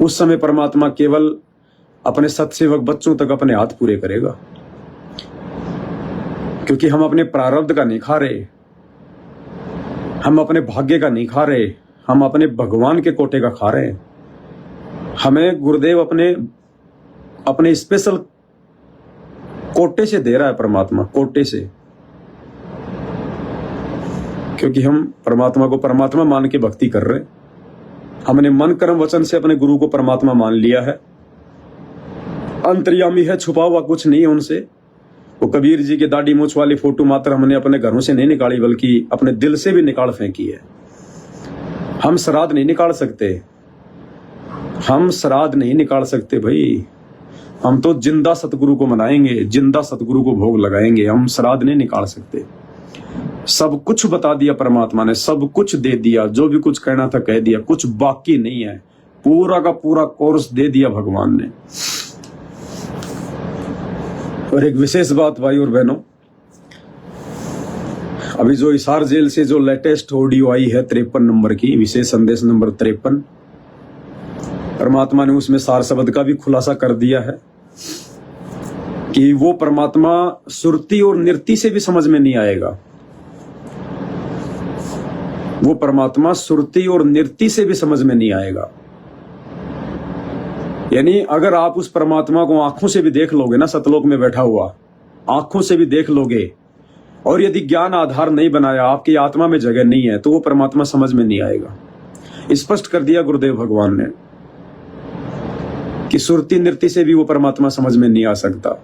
उस समय परमात्मा केवल अपने सत्सेवक बच्चों तक अपने हाथ पूरे करेगा, क्योंकि हम अपने प्रारब्ध का नहीं खा रहे, हम अपने भाग्य का नहीं खा रहे, हम अपने भगवान के कोटे का खा रहे हैं। हमें गुरुदेव अपने स्पेशल कोटे से दे रहा है परमात्मा, कोटे से, क्योंकि हम परमात्मा को परमात्मा मान के भक्ति कर रहे हैं। हमने मन कर्म वचन से अपने गुरु को परमात्मा मान लिया है। अंतर्यामी है, छुपा हुआ कुछ नहीं है उनसे। वो कबीर जी की दाढ़ी मूछ वाली फोटो मात्र हमने अपने घरों से नहीं निकाली, बल्कि अपने दिल से भी निकाल फेंकी है। हम श्राद्ध नहीं निकाल सकते, हम श्राद्ध नहीं निकाल सकते भाई। हम तो जिंदा सतगुरु को मनाएंगे, जिंदा सतगुरु को भोग लगाएंगे, हम श्राद्ध नहीं निकाल सकते। सब कुछ बता दिया परमात्मा ने, सब कुछ दे दिया, जो भी कुछ कहना था कह दिया, कुछ बाकी नहीं है, पूरा का पूरा कोर्स दे दिया भगवान ने। और एक विशेष बात भाई और बहनों, अभी जो हिसार जेल से जो लेटेस्ट ऑडियो आई है 53 नंबर की, विशेष संदेश नंबर 53, परमात्मा ने उसमें सार शब्द का भी खुलासा कर दिया है कि वो परमात्मा सुरती और नृत्य से भी समझ में नहीं आएगा। वो परमात्मा सुरती और नृत्य से भी समझ में नहीं आएगा। यानी अगर आप उस परमात्मा को आंखों से भी देख लोगे ना, सतलोक में बैठा हुआ, आंखों से भी देख लोगे, और यदि ज्ञान आधार नहीं बनाया, आपकी आत्मा में जगह नहीं है, तो वो परमात्मा समझ में नहीं आएगा। स्पष्ट कर दिया गुरुदेव भगवान ने कि सुरती नृत्य से भी वो परमात्मा समझ में नहीं आ सकता।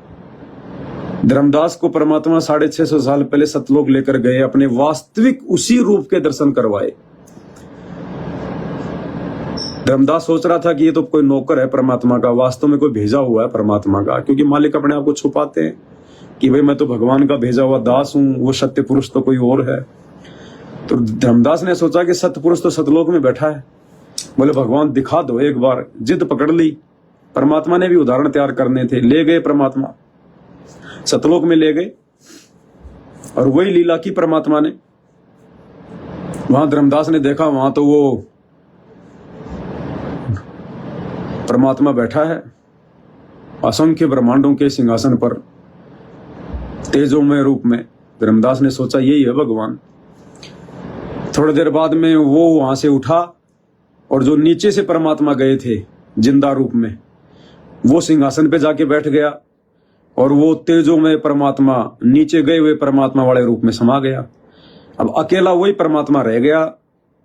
धर्मदास को परमात्मा 650 साल पहले सतलोक लेकर गए, अपने वास्तविक उसी रूप के दर्शन करवाए। धर्मदास सोच रहा था कि ये तो कोई नौकर है परमात्मा का, वास्तव में कोई भेजा हुआ है परमात्मा का, क्योंकि मालिक अपने आप को छुपाते हैं कि भाई मैं तो भगवान का भेजा हुआ दास हूं, वो सत्य पुरुष तो कोई और है। तो धर्मदास ने सोचा कि सत्य पुरुष तो सतलोक में बैठा है, बोले भगवान दिखा दो एक बार। जिद पकड़ ली, परमात्मा ने भी उदाहरण तैयार करने थे, ले गए परमात्मा, सतलोक में ले गए। और वही लीला की परमात्मा ने। वहां धर्मदास ने देखा, वहां तो वो परमात्मा बैठा है असंख्य ब्रह्मांडों के सिंहासन पर तेजोमय रूप में। धर्मदास ने सोचा यही है भगवान। थोड़ी देर बाद में वो वहां से उठा और जो नीचे से परमात्मा गए थे जिंदा रूप में, वो सिंहासन पे जाके बैठ गया और वो तेजोमय परमात्मा नीचे गए हुए परमात्मा वाले रूप में समा गया। अब अकेला वही परमात्मा रह गया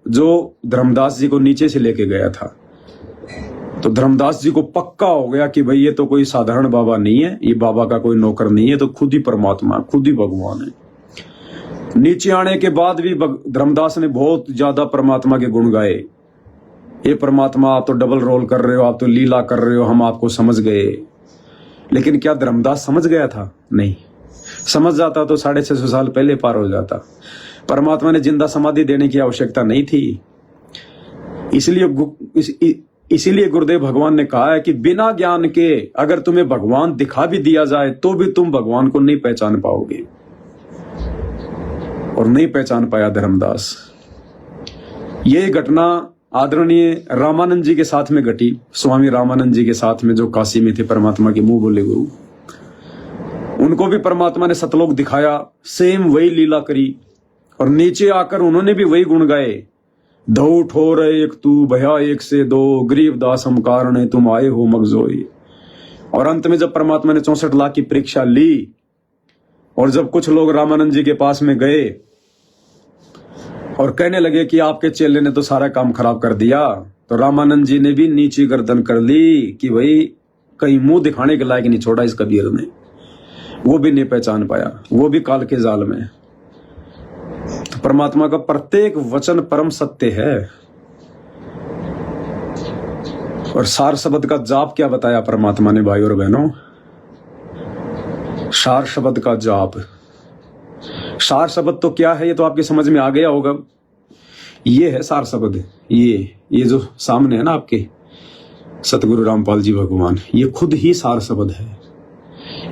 जो धर्मदास जी को नीचे से लेके गया था। तो धर्मदास जी को पक्का हो गया कि भाई ये तो कोई साधारण बाबा नहीं है, ये बाबा का कोई नौकर नहीं है, तो खुद ही परमात्मा, खुद ही भगवान है। नीचे आने के बाद भी धर्मदास ने बहुत ज्यादा परमात्मा के गुण गाए। ये परमात्मा आप तो डबल रोल कर रहे हो, आप तो लीला कर रहे हो, हम आपको समझ गए। लेकिन क्या धर्मदास समझ गया था? नहीं। समझ जाता तो 650 साल पहले पार हो जाता। परमात्मा ने जिंदा समाधि देने की आवश्यकता नहीं थी। इसीलिए गुरुदेव भगवान ने कहा है कि बिना ज्ञान के अगर तुम्हें भगवान दिखा भी दिया जाए तो भी तुम भगवान को नहीं पहचान पाओगे। और नहीं पहचान पाया धर्मदास। ये घटना आदरणीय रामानंद जी के साथ में घटी। स्वामी रामानंद जी के साथ में, जो काशी में थे, परमात्मा के मुंह बोले गुरु। उनको भी परमात्मा ने सतलोक दिखाया, सेम वही लीला करी और नीचे आकर उन्होंने भी वही गुण गाए। धो ठोर एक तू भया एक से दो, गरीब दास हम कारण तुम आए हो मगजोई। और अंत में जब परमात्मा ने 64 लाख की परीक्षा ली और जब कुछ लोग रामानंद जी के पास में गए और कहने लगे कि आपके चेले ने तो सारा काम खराब कर दिया, तो रामानंद जी ने भी नीची गर्दन कर ली कि भाई कहीं मुंह दिखाने के लायक नहीं छोड़ा इस कबीर ने। वो भी नहीं पहचान पाया, वो भी काल के जाल में। तो परमात्मा का प्रत्येक वचन परम सत्य है। और सार शब्द का जाप क्या बताया परमात्मा ने भाई और बहनों? सार शब्द का जाप। सार शब्द तो क्या है ये तो आपकी समझ में आ गया होगा। ये है सार शब्द। ये जो सामने है ना आपके सतगुरु रामपाल जी भगवान, ये खुद ही सार शब्द है।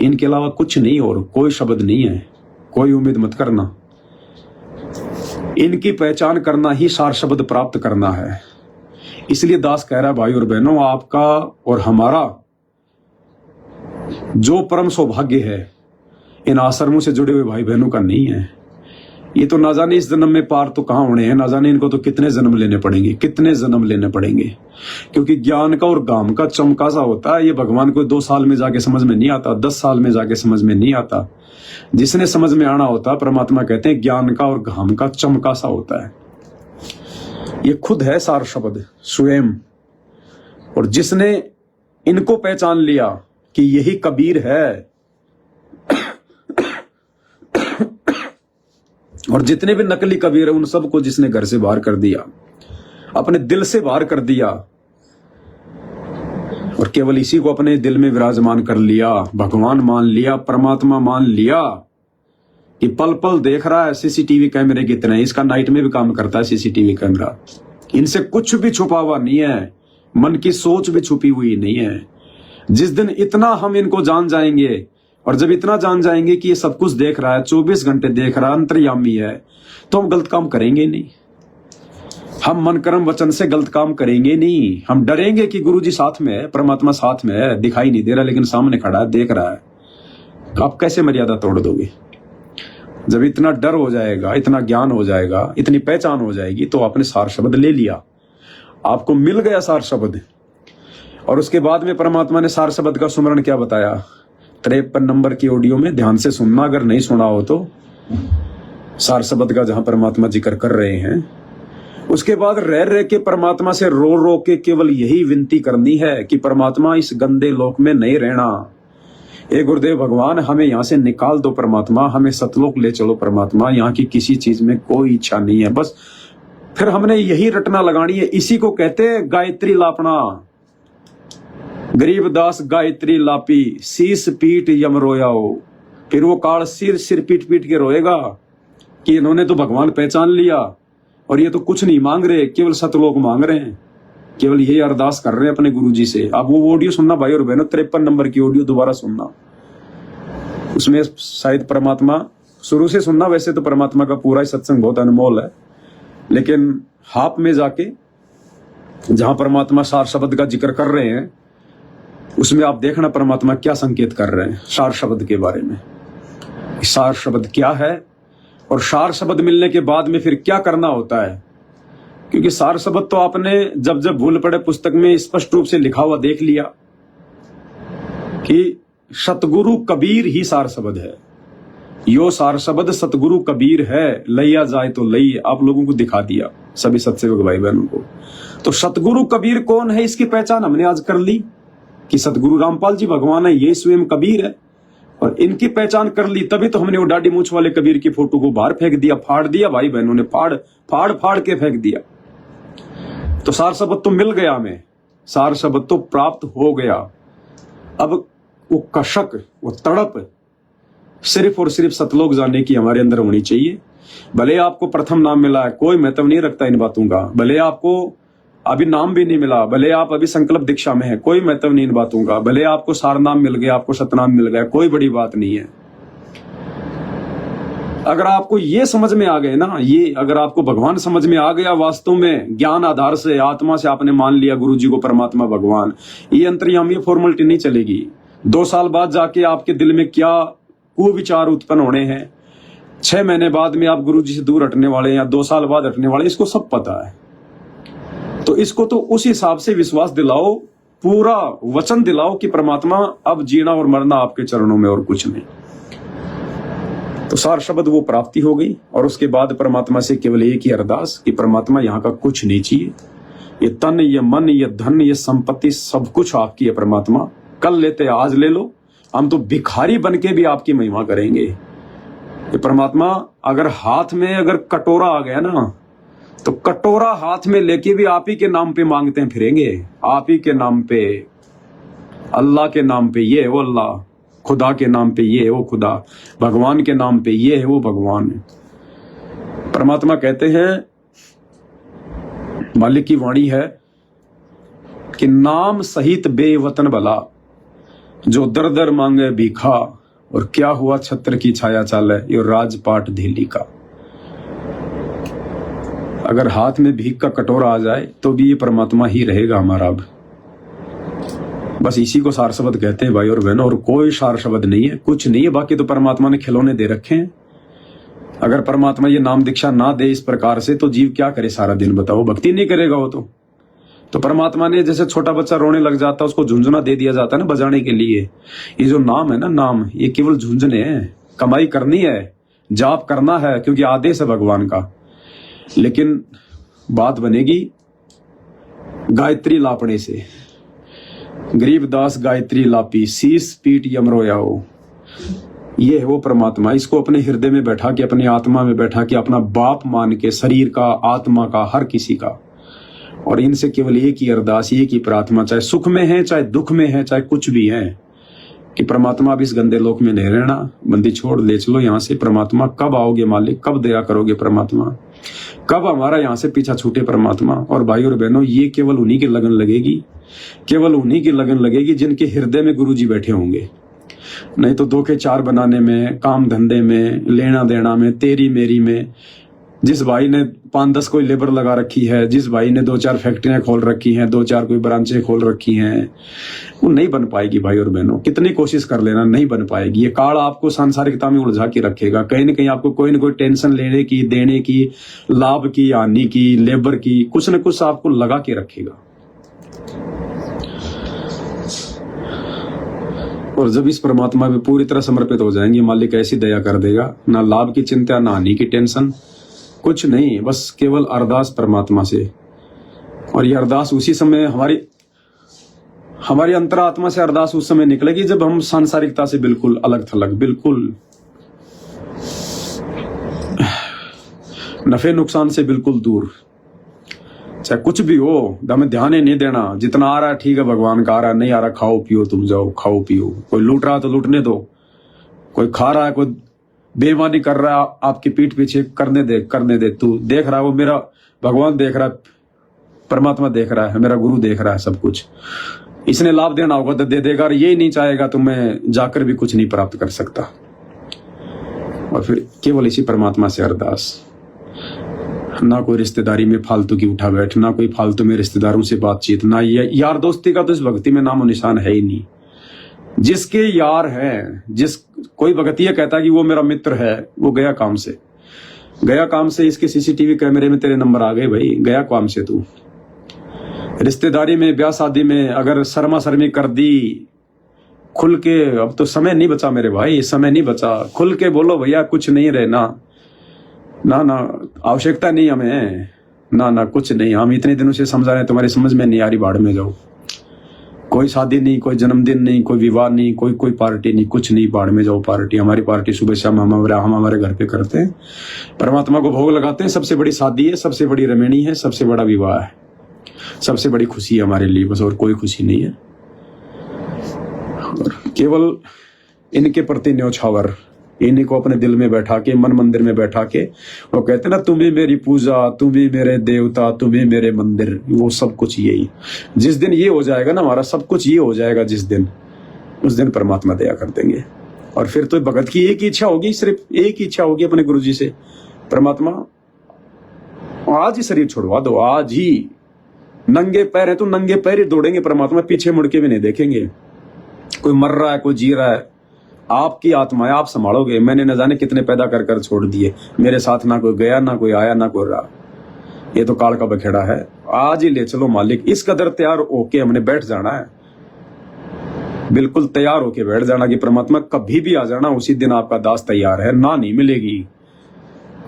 इनके अलावा कुछ नहीं और कोई शब्द नहीं है। कोई उम्मीद मत करना। इनकी पहचान करना ही सार शब्द प्राप्त करना है। इसलिए दास कह रहा है भाई और बहनों, आपका और हमारा जो परम सौभाग्य है इन आश्रमों से जुड़े हुए भाई बहनों का नहीं है। ये तो ना जाने इस जन्म में पार तो कहां होने हैं, ना जाने इनको तो कितने जन्म लेने पड़ेंगे, कितने जन्म लेने पड़ेंगे। क्योंकि ज्ञान का और गाम का चमका सा होता है। ये भगवान को 2 साल में जाके समझ में नहीं आता, 10 साल में जाके समझ में नहीं आता। जिसने समझ में आना होता, परमात्मा कहते हैं ज्ञान का और घाम का चमका सा होता है। ये खुद है सार शब्द स्वयं। और जिसने इनको पहचान लिया कि यही कबीर है, और जितने भी नकली कबीर है उन सबको जिसने घर से बाहर कर दिया, अपने दिल से बाहर कर दिया, और केवल इसी को अपने दिल में विराजमान कर लिया, भगवान मान लिया, परमात्मा मान लिया, कि पल पल देख रहा है। सीसीटीवी कैमरे कितने हैं, इसका नाइट में भी काम करता है सीसीटीवी कैमरा। इनसे कुछ भी छुपा हुआ नहीं है, मन की सोच भी छुपी हुई नहीं है। जिस दिन इतना हम इनको जान जाएंगे, और जब इतना जान जाएंगे कि ये सब कुछ देख रहा है, 24 घंटे देख रहा है, अंतर्यामी है, तो हम गलत काम करेंगे नहीं। हम मन कर्म वचन से गलत काम करेंगे नहीं। हम डरेंगे कि गुरु जी साथ में है, परमात्मा साथ में है, दिखाई नहीं दे रहा लेकिन सामने खड़ा है, देख रहा है। आप कैसे मर्यादा तोड़ दोगे? जब इतना डर हो जाएगा, इतना ज्ञान हो जाएगा, इतनी पहचान हो जाएगी, तो आपने सार शब्द ले लिया, आपको मिल गया सार शब्द। और उसके बाद में परमात्मा ने सार शब्द का सुमरण क्या बताया? 53 नंबर की ऑडियो में ध्यान से सुनना, अगर नहीं सुना हो तो। सार शब्द का जहां परमात्मा जिक्र कर रहे हैं, उसके बाद रह रह के परमात्मा से रो रो के केवल यही विनती करनी है कि परमात्मा इस गंदे लोक में नहीं रहना। ए गुरुदेव भगवान, हमें यहाँ से निकाल दो परमात्मा, हमें सतलोक ले चलो परमात्मा। यहाँ की किसी चीज में कोई इच्छा नहीं है, बस फिर हमने यही रटना लगानी है। इसी को कहते हैं गायत्री लापना। गरीबदास गायत्री लापी, शीस पीट यम रोयाओ। फिर वो काल सिर पीट पीट के रोएगा कि इन्होंने तो भगवान पहचान लिया और ये तो कुछ नहीं मांग रहे, केवल सतलोक मांग रहे हैं, केवल यही अरदास कर रहे हैं अपने गुरु जी से। आप वो ऑडियो सुनना भाई और बहनों, 53 नंबर की ऑडियो दोबारा सुनना। उसमें शायद परमात्मा शुरू से सुनना। वैसे तो परमात्मा का पूरा ही सत्संग बहुत अनमोल है, लेकिन हाप में जाके जहां परमात्मा सार शब्द का जिक्र कर रहे हैं उसमें आप देखना परमात्मा क्या संकेत कर रहे हैं सार शब्द के बारे में। सार शब्द क्या है और सार शब्द मिलने के बाद में फिर क्या करना होता है, क्योंकि सार शब्द तो आपने जब जब भूल पड़े पुस्तक में स्पष्ट रूप से लिखा हुआ देख लिया कि सतगुरु कबीर ही सार शब्द है। यो सार शब्द सतगुरु कबीर है, लैया जाए तो लई, आप लोगों को दिखा दिया सभी सत्सेवक भाई बहनों को। तो सतगुरु कबीर कौन है इसकी पहचान हमने आज कर ली कि सतगुरु रामपाल जी भगवान है, ये स्वयं कबीर है। और इनकी पहचान कर ली तभी तो हमने वो दाढ़ी मूछ वाले कबीर की फोटो को बाहर फेंक दिया, फाड़ दिया भाई बहनों ने, फाड़ के फेंक दिया। तो सार शब्द तो मिल गया हमें, सार शब्द तो प्राप्त हो गया। अब वो कशक, वो तड़प सिर्फ और सिर्फ सतलोक जाने की हमारे अंदर होनी चाहिए। भले आपको प्रथम नाम मिला है, कोई महत्व नहीं रखता इन बातों का। भले आपको अभी नाम भी नहीं मिला, भले आप अभी संकल्प दीक्षा में है, कोई महत्व नहीं इन बातों का। भले आपको सार नाम मिल गया, आपको सतनाम मिल गया, कोई बड़ी बात नहीं है। अगर आपको ये समझ में आ गए ना, ये अगर आपको भगवान समझ में आ गया वास्तव में, ज्ञान आधार से आत्मा से आपने मान लिया गुरु जी को परमात्मा भगवान, ये अंतर्यामी फॉर्मेलिटी नहीं चलेगी। 2 साल बाद जाके आपके दिल में क्या कुविचार उत्पन्न होने हैं, 6 महीने बाद में आप गुरु जी से दूर हटने वाले या 2 साल बाद हटने वाले, इसको सब पता है। तो इसको तो उस हिसाब से विश्वास दिलाओ, पूरा वचन दिलाओ कि परमात्मा अब जीना और मरना आपके चरणों में और कुछ नहीं। तो सार शब्द वो प्राप्ति हो गई और उसके बाद परमात्मा से केवल एक ही अरदास कि परमात्मा यहाँ का कुछ नहीं चाहिए, ये तन, ये मन, ये धन, ये संपत्ति सब कुछ आपकी है परमात्मा, कल लेते आज ले लो, हम तो भिखारी बन के भी आपकी महिमा करेंगे। ये परमात्मा अगर हाथ में अगर कटोरा आ गया ना, तो कटोरा हाथ में लेके भी आप ही के नाम पे मांगते हैं फिरेंगे, आप ही के नाम पे, अल्लाह के नाम पे ये है वो अल्लाह, खुदा के नाम पे ये है वो खुदा, भगवान के नाम पे ये है वो भगवान। परमात्मा कहते हैं, मालिक की वाणी है कि नाम सहित बेवतन भला, जो दर दर मांगे भीखा, और क्या हुआ छत्र की छाया चाले, ये राजपाट धेली का। अगर हाथ में भीख का कटोरा आ जाए तो भी ये परमात्मा ही रहेगा हमारा। अब बस इसी को सार शब्द कहते हैं भाई और बहनों, और कोई सार शब्द नहीं है, कुछ नहीं है। बाकी तो परमात्मा ने खिलौने दे रखे हैं। अगर परमात्मा ये नाम दीक्षा ना दे इस प्रकार से तो जीव क्या करे सारा दिन, बताओ, भक्ति नहीं करेगा वो तो परमात्मा ने जैसे छोटा बच्चा रोने लग जाता है उसको झुंझुना दे दिया जाता है ना बजाने के लिए। ये जो नाम है ना, नाम ये केवल झुंझुने हैं, कमाई करनी है, जाप करना है क्योंकि आदेश है भगवान का। लेकिन बात बनेगी गायत्री लापने से। गरीबदास गायत्री लापी, शीस पीट यमरोयाओ, ये है वो परमात्मा। इसको अपने हृदय में बैठा के, अपनी आत्मा में बैठा के, अपना बाप मान के, शरीर का, आत्मा का, हर किसी का, और इनसे केवल एक ही अरदास, एक ही प्रार्थना, चाहे सुख में है, चाहे दुख में है, चाहे कुछ भी है, कि परमात्मा अब इस गंदे लोक में नहीं रहना, बंदी छोड़ ले चलो यहाँ से। परमात्मा कब आओगे मालिक, कब दया करोगे परमात्मा, कब हमारा यहाँ से पीछा छूटे परमात्मा। और भाई और बहनों, ये केवल उन्हीं की लगन लगेगी, केवल उन्हीं की लगन लगेगी जिनके हृदय में गुरु जी बैठे होंगे। नहीं तो 2 के 4 बनाने में, काम धंधे में, लेना देना में, तेरी मेरी में, जिस भाई ने 5-10 कोई लेबर लगा रखी है, जिस भाई ने 2-4 फैक्ट्रियां खोल रखी हैं, 2-4 कोई ब्रांचें खोल रखी हैं, वो नहीं बन पाएगी भाई और बहनों। कितनी कोशिश कर लेना, नहीं बन पाएगी। ये काल आपको सांसारिकता में उलझा के रखेगा। कहीं ना कहीं आपको कोई ना कोई टेंशन लेने की, देने की, लाभ की, हानि की, लेबर की, कुछ न कुछ आपको लगा के रखेगा। और जब इस परमात्मा में पूरी तरह समर्पित हो जाएंगे, मालिक ऐसी दया कर देगा, ना लाभ की चिंता, ना हानि की टेंशन, कुछ नहीं, बस केवल अरदास परमात्मा से। और ये अरदास उसी समय हमारी अंतरात्मा से अरदास उस समय निकलेगी जब हम सांसारिकता से बिल्कुल अलग थलग, बिल्कुल नफे नुकसान से बिल्कुल दूर, चाहे कुछ भी हो, हमें ध्यान ही नहीं देना। जितना आ रहा है ठीक है, भगवान का आ रहा है, नहीं आ रहा खाओ पियो, तुम जाओ खाओ पियो। कोई लूट रहा है तो लूटने दो, कोई खा रहा है, कोई बेईमानी कर रहा है आपकी पीठ पीछे, करने दे। तू देख रहा है, वो मेरा भगवान देख रहा है, परमात्मा देख रहा है, मेरा गुरु देख रहा है सब कुछ। इसने लाभ देना होगा तो दे देगा, और ये नहीं चाहेगा तो मैं जाकर भी कुछ नहीं प्राप्त कर सकता। और फिर केवल इसी परमात्मा से अरदास। ना कोई रिश्तेदारी में फालतू की उठा बैठ, ना कोई फालतू में रिश्तेदारों से बातचीत, ना ये यार दोस्ती का तो इस भक्ति में नामो निशान है ही नहीं। जिसके यार हैं, जिस कोई भगतिया कहता है कि वो मेरा मित्र है, वो गया काम से, गया काम से। इसके सीसीटीवी कैमरे में तेरे नंबर आ गए भाई, गया काम से तू। रिश्तेदारी में, ब्याह शादी में अगर शर्मा शर्मी कर दी, खुल के, अब तो समय नहीं बचा मेरे भाई, समय नहीं बचा, खुल के बोलो भैया कुछ नहीं रहना, ना ना आवश्यकता नहीं हमें, ना ना कुछ नहीं, हम इतने दिनों से समझा रहे हैं, तुम्हारी समझ में नहीं आ रही, भाड़ में जाओ। कोई शादी नहीं, कोई जन्मदिन नहीं, कोई विवाह नहीं, कोई पार्टी नहीं, कुछ नहीं, भाड़ में जाओ पार्टी। हमारी पार्टी सुबह शाम हम हमारे घर पे करते हैं, परमात्मा को भोग लगाते हैं। सबसे बड़ी शादी है, सबसे बड़ी रमणी है, सबसे बड़ा विवाह है, सबसे बड़ी खुशी है हमारे लिए, बस और कोई खुशी नहीं है। और केवल इनके प्रति न्योछावर, इन्हीं को अपने दिल में बैठा के, मन मंदिर में बैठा के, वो कहते ना तुम ही मेरी पूजा, तुम ही मेरे देवता, तुम ही मेरे मंदिर, वो सब कुछ यही। जिस दिन ये हो जाएगा ना, हमारा सब कुछ ये हो जाएगा जिस दिन, उस दिन परमात्मा दया कर देंगे। और फिर तो भगत की एक ही इच्छा होगी, सिर्फ एक ही इच्छा होगी अपने गुरुजी से, परमात्मा आज ही शरीर छुड़वा दो, आज ही। नंगे पैर है तो नंगे पैर ही दौड़ेंगे परमात्मा, पीछे मुड़ के भी नहीं देखेंगे। कोई मर रहा है, कोई जी रहा है, आपकी आत्मा है, आप संभालोगे। मैंने न जाने कितने पैदा कर कर छोड़ दिए, मेरे साथ ना कोई गया, ना कोई आया, ना कोई रहा। ये तो काल का बखेड़ा है, आज ही ले चलो मालिक। इस कदर तैयार होके हमने बैठ जाना है, बिल्कुल तैयार होके बैठ जाना कि परमात्मा कभी भी आ जाना, उसी दिन आपका दास तैयार है, ना नहीं मिलेगी।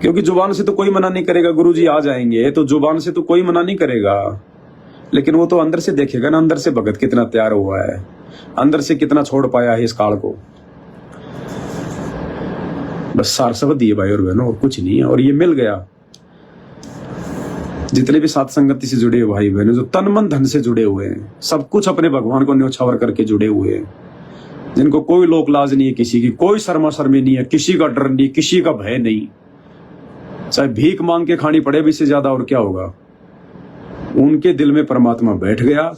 क्योंकि जुबान से तो कोई मना नहीं करेगा, गुरुजी आ जाएंगे, तो जुबान से तो कोई मना नहीं करेगा, लेकिन वो तो अंदर से देखेगा ना, अंदर से भगत कितना तैयार हुआ है, अंदर से कितना छोड़ पाया है इस काल को। बस सार शब्द दिए भाई और बहनों, और कुछ नहीं है। और ये मिल गया। जितने भी साथ संगति से जुड़े हुए भाई बहनों, जो तन मन धन से जुड़े हुए हैं, सब कुछ अपने भगवान को न्योछावर करके जुड़े हुए हैं, जिनको कोई लोक लाज नहीं है, किसी की कोई शर्मा शर्मी नहीं है, किसी का डर नहीं, किसी का भय नहीं, चाहे भीख मांग के खानी पड़े भी से ज्यादा और क्या होगा। उनके दिल में परमात्मा बैठ गया।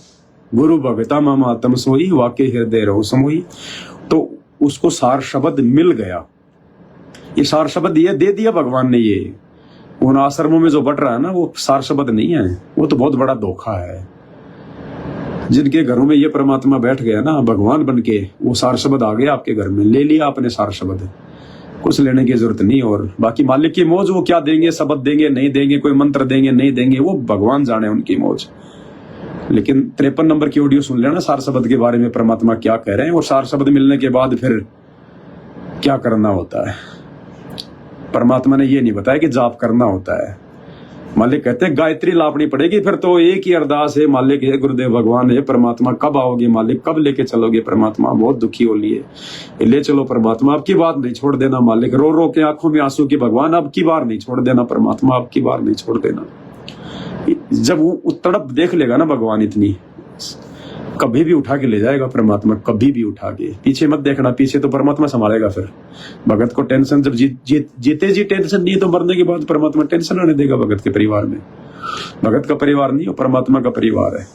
गुरु भगता मामा तम सोई, वाके हृदय रहो समोई। तो उसको सार शब्द मिल गया। ये सार शब्द ये दे दिया भगवान ने। ये उन आश्रमों में जो बट रहा है ना, वो सार शब्द नहीं है, वो तो बहुत बड़ा धोखा है। जिनके घरों में ये परमात्मा बैठ गया ना भगवान बन के, वो सार शब्द आ गया आपके घर में, ले लिया आपने सार शब्द, कुछ लेने की जरूरत नहीं। और बाकी मालिक की मौज, वो क्या देंगे, शब्द देंगे नहीं देंगे, कोई मंत्र देंगे नहीं देंगे, वो भगवान जाने उनकी मौज। लेकिन 53 नंबर की ऑडियो सुन लेना सार शब्द के बारे में, परमात्मा क्या कह रहे हैं, और सार शब्द मिलने के बाद फिर क्या करना होता है। परमात्मा ने ये नहीं बताया कि जाप करना होता है। मालिक कहते हैं गायत्री लापनी पड़ेगी, फिर तो एक ही अरदास है, मालिक है गुरुदेव भगवान है, परमात्मा कब आओगे मालिक, कब लेके चलोगे परमात्मा, बहुत दुखी हो लिए, ले चलो परमात्मा, अब की बार नहीं छोड़ देना मालिक, रो रो के आंखों में आंसू की भगवान, अब की बार नहीं छोड़ देना परमात्मा, अब की बार नहीं छोड़ देना। जब वो तड़प देख लेगा ना भगवान इतनी, कभी भी उठा के ले जाएगा परमात्मा, कभी भी उठा के। पीछे मत देखना, पीछे तो परमात्मा संभालेगा। फिर भगत को टेंशन, जब जीते जी टेंशन नहीं, तो मरने के बाद परमात्मा टेंशन आने देगा भगत के परिवार में। भगत का परिवार नहीं, वो परमात्मा का परिवार है।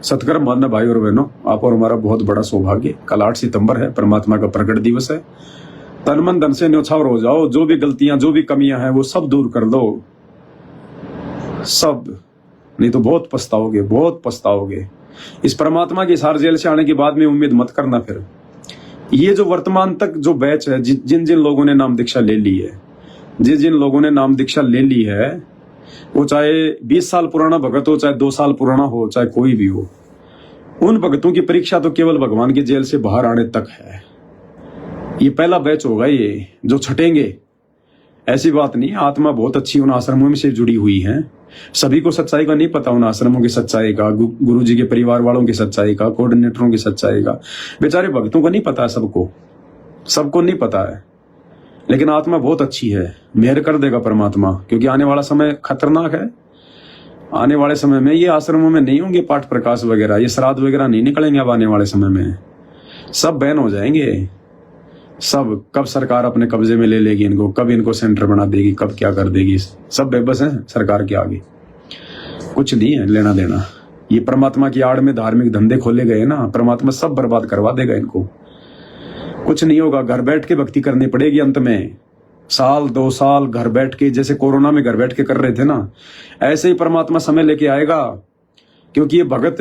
सत्कर्म मानना भाई और बहनों, आप और हमारा बहुत बड़ा सौभाग्य। कल 8 सितंबर है, परमात्मा का प्रकट दिवस है। तन मन धन से न्योछावर हो जाओ, जो भी गलतियां, जो भी कमियां हैं, वो सब दूर कर दो, सब, नहीं तो बहुत पछताओगे, बहुत पछताओगे। इस परमात्मा की सार जेल से आने के बाद में उम्मीद मत करना। फिर ये जो वर्तमान तक जो बैच है, जिन जिन लोगों ने नाम दीक्षा ले ली है, जिन जिन लोगों ने नाम दीक्षा ले ली है, वो चाहे 20 साल पुराना भगत हो, चाहे 2 साल पुराना हो, चाहे कोई भी हो, उन भगतों की परीक्षा तो केवल भगवान की जेल से बाहर आने तक है। ये पहला बैच होगा ये जो छटेंगे। ऐसी बात नहीं, आत्मा बहुत अच्छी उन आश्रमों में से जुड़ी हुई है। सभी को सच्चाई का नहीं पता, उन आश्रमों की सच्चाई का, गुरु जी के परिवार वालों की सच्चाई का, कोऑर्डिनेटरों की सच्चाई का, बेचारे भक्तों को नहीं पता है, सबको नहीं पता है। लेकिन आत्मा बहुत अच्छी है, मेहर कर देगा परमात्मा, क्योंकि आने वाला समय खतरनाक है। आने वाले समय में ये आश्रमों में नहीं होंगे पाठ प्रकाश वगैरह, ये श्राद्ध वगैरह नहीं निकलेंगे। अब आने वाले समय में सब बैन हो जाएंगे। सब कब सरकार अपने कब्जे में ले लेगी इनको, कब इनको सेंटर बना देगी, कब क्या कर देगी, सब बेबस है सरकार के आगे, कुछ नहीं है लेना देना। ये परमात्मा की आड़ में धार्मिक धंधे खोले गए ना, परमात्मा सब बर्बाद करवा देगा इनको। कुछ नहीं होगा, घर बैठ के भक्ति करनी पड़ेगी अंत में। साल 2 साल घर बैठ के, जैसे कोरोना में घर बैठ के कर रहे थे ना, ऐसे ही परमात्मा समय लेके आएगा। क्योंकि ये भगत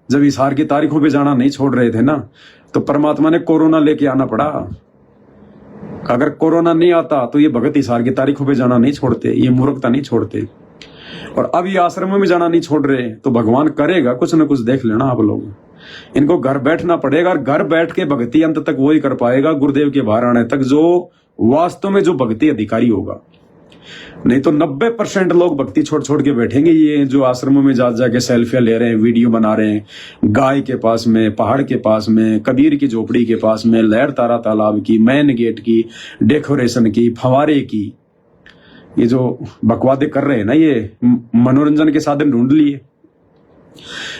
जब इशार की तारीखों पे जाना नहीं छोड़ रहे थे ना, तो परमात्मा ने कोरोना लेके आना पड़ा। अगर कोरोना नहीं आता तो ये भगत इशार की तारीखों पे जाना नहीं छोड़ते, ये मूर्खता नहीं छोड़ते। और अब ये आश्रमों में जाना नहीं छोड़ रहे, तो भगवान करेगा कुछ न कुछ, देख लेना आप लोग। इनको घर बैठना पड़ेगा, और घर बैठ के भक्ति अंत तक वही कर पाएगा गुरुदेव के बाहर आने तक, जो वास्तव में जो भक्ति अधिकारी होगा। नहीं तो 90% लोग भक्ति छोड़ छोड़ के बैठेंगे। ये जो आश्रमों में जा जाके सेल्फियां ले रहे हैं, वीडियो बना रहे हैं, गाय के पास में, पहाड़ के पास में, कबीर की झोपड़ी के पास में, लहर तारा तालाब की, मैन गेट की, डेकोरेशन की, फवारे की, ये जो बकवादे कर रहे हैं ना, ये मनोरंजन के साधन ढूंढ लिए।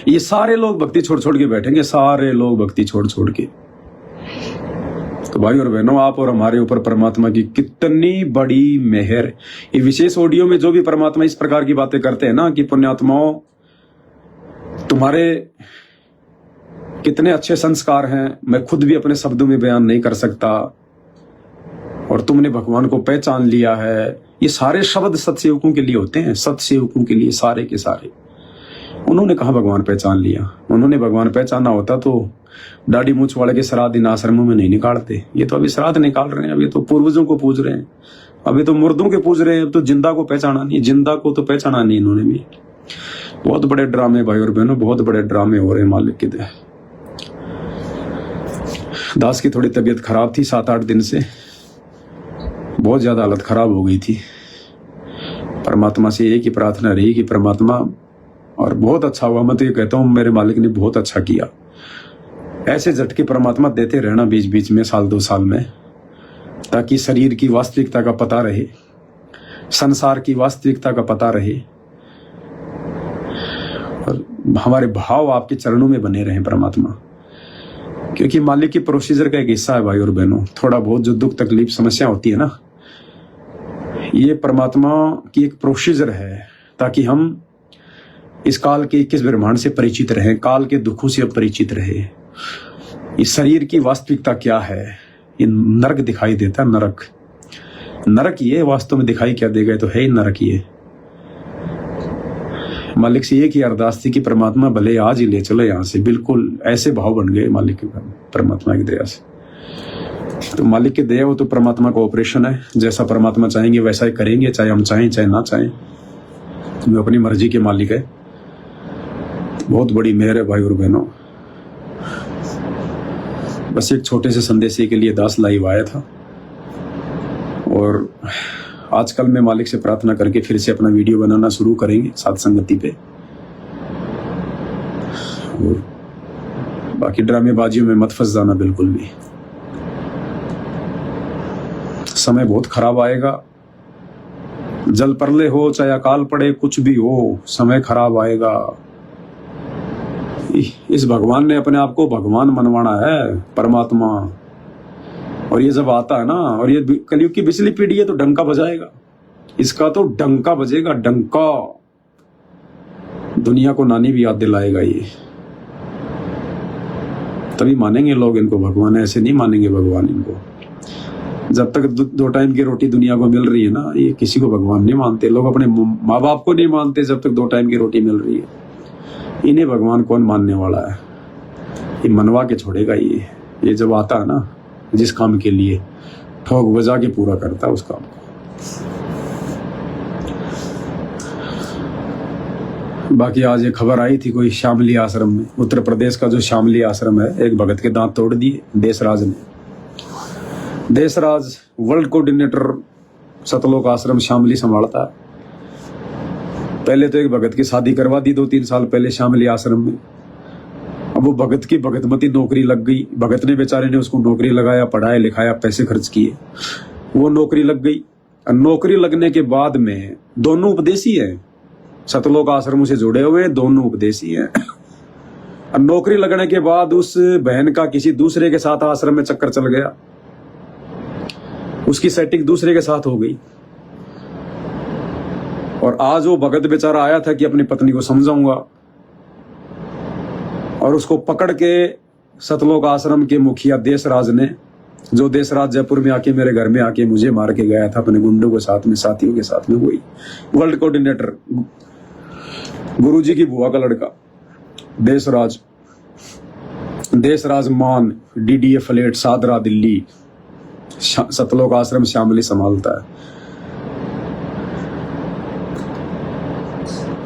ये सारे लोग भक्ति छोड़ छोड़ के बैठेंगे, सारे लोग भक्ति छोड़ छोड़ के। तो भाई और बहनों, आप और हमारे ऊपर परमात्मा की कितनी बड़ी मेहर। ये विशेष ऑडियो में जो भी परमात्मा इस प्रकार की बातें करते हैं ना कि पुण्यात्माओं, तुम्हारे कितने अच्छे संस्कार हैं, मैं खुद भी अपने शब्दों में बयान नहीं कर सकता, और तुमने भगवान को पहचान लिया है। ये सारे शब्द सत्सेवकों के लिए होते हैं, सत्सेवकों के लिए, सारे के सारे। उन्होंने कहा भगवान पहचान लिया। उन्होंने भगवान पहचाना होता तो दाढ़ी मूछ वाले के श्राद्ध इन आश्रमों में नहीं निकालते। ये तो अभी श्राद्ध निकाल रहे हैं, अभी तो पूर्वजों को पूज रहे हैं, अभी तो मुर्दों के पूज रहे हैं, अब तो जिंदा को पहचाना नहीं, जिंदा को तो पहचाना नहीं इन्होंने भी। बहुत बड़े ड्रामे भाई और बहनों, बहुत बड़े ड्रामे हो रहे हैं मालिक के दया। दास की थोड़ी तबीयत खराब थी 7-8 दिन से, बहुत ज्यादा हालत खराब हो गई थी। परमात्मा से एक ही प्रार्थना रही कि परमात्मा, और बहुत अच्छा हुआ, मैं तो ये कहता हूँ मेरे मालिक ने बहुत अच्छा किया। ऐसे झटके परमात्मा देते रहना बीच बीच में, साल 2 साल में, ताकि शरीर की वास्तविकता का पता रहे, संसार की वास्तविकता का पता रहे, और हमारे भाव आपके चरणों में बने रहे परमात्मा। क्योंकि मालिक की प्रोसीजर का एक हिस्सा है भाई और बहनों, थोड़ा बहुत जो दुख तकलीफ समस्या होती है ना, ये परमात्मा की एक प्रोसीजर है, ताकि हम इस काल के 21 ब्रह्मांड से परिचित रहे, काल के दुखों से परिचित रहे। इस शरीर की वास्तविकता क्या है, ये नरक दिखाई देता है, नरक। नरक ये वास्तव में दिखाई क्या देगा, तो है ही नरक ये। मालिक से एक ही अरदास थी कि परमात्मा भले आज ही ले चलो यहाँ से, बिल्कुल ऐसे भाव बन गए मालिक के, परमात्मा की दया से। तो मालिक की दया हो तो परमात्मा का ऑपरेशन है, जैसा परमात्मा चाहेंगे वैसा ही करेंगे, चाहे हम चाहें चाहे ना चाहें। वो अपनी मर्जी के मालिक है। बहुत बड़ी मेहर है भाई और बहनों। बस एक छोटे से संदेश के लिए दास लाइव आया था, और आजकल मैं मालिक से प्रार्थना करके फिर से अपना वीडियो बनाना शुरू करेंगे साथ संगति पे। और बाकी ड्रामेबाजियों में मत फंस जाना बिल्कुल भी। समय बहुत खराब आएगा, जल प्रलय हो चाहे अकाल पड़े, कुछ भी हो, समय खराब आएगा। इस भगवान ने अपने आप को भगवान मनवाना है, परमात्मा। और ये जब आता है ना, और ये कलयुग की पिछली पीढ़ी है, तो डंका बजाएगा, इसका तो डंका बजेगा, डंका। दुनिया को नानी भी याद दिलाएगा ये, तभी मानेंगे लोग इनको भगवान, ऐसे नहीं मानेंगे भगवान इनको। जब तक 2 टाइम की रोटी दुनिया को मिल रही है ना, ये किसी को भगवान नहीं मानते लोग, अपने माँ बाप को नहीं मानते जब तक 2 टाइम की रोटी मिल रही है। इन्हें भगवान कौन मानने वाला है, ये मनवा के छोड़ेगा ये जब आता है ना, जिस काम के लिए ठोक बजा के पूरा करता है उस काम को। बाकी आज एक खबर आई थी कोई शामली आश्रम में, उत्तर प्रदेश का जो शामली आश्रम है, एक भगत के दांत तोड़ दिए देशराज ने। देशराज वर्ल्ड कोऑर्डिनेटर सतलोक आश्रम शामली संभालता है। पहले तो एक भगत की शादी करवा दी 2-3 साल पहले शामली आश्रम में। अब वो भगत की भगतमती नौकरी लग गई, भगत ने बेचारे ने उसको नौकरी लगाया, पढ़ाया लिखाया, पैसे खर्च किए, वो नौकरी लग गई। नौकरी लगने के बाद में दोनों उपदेशी हैं, सतलोक आश्रमों से जुड़े हुए दोनों उपदेशी हैं। नौकरी लगने के बाद उस बहन का किसी दूसरे के साथ आश्रम में चक्कर चल गया, उसकी सेटिंग दूसरे के साथ हो गई। और आज वो भगत बेचारा आया था कि अपनी पत्नी को समझाऊंगा, और उसको पकड़ के सतलोक आश्रम के मुखिया देशराज ने जो देश राज जयपुर में आके मेरे घर में आके मुझे मार के गया था अपने गुंडों के साथ में, साथियों के साथ में, वही वर्ल्ड कोऑर्डिनेटर, गुरुजी की बुआ का लड़का, देशराज मान, डीडीए फ्लेट, सादरा दिल्ली, सतलोक आश्रम श्यामली संभालता है।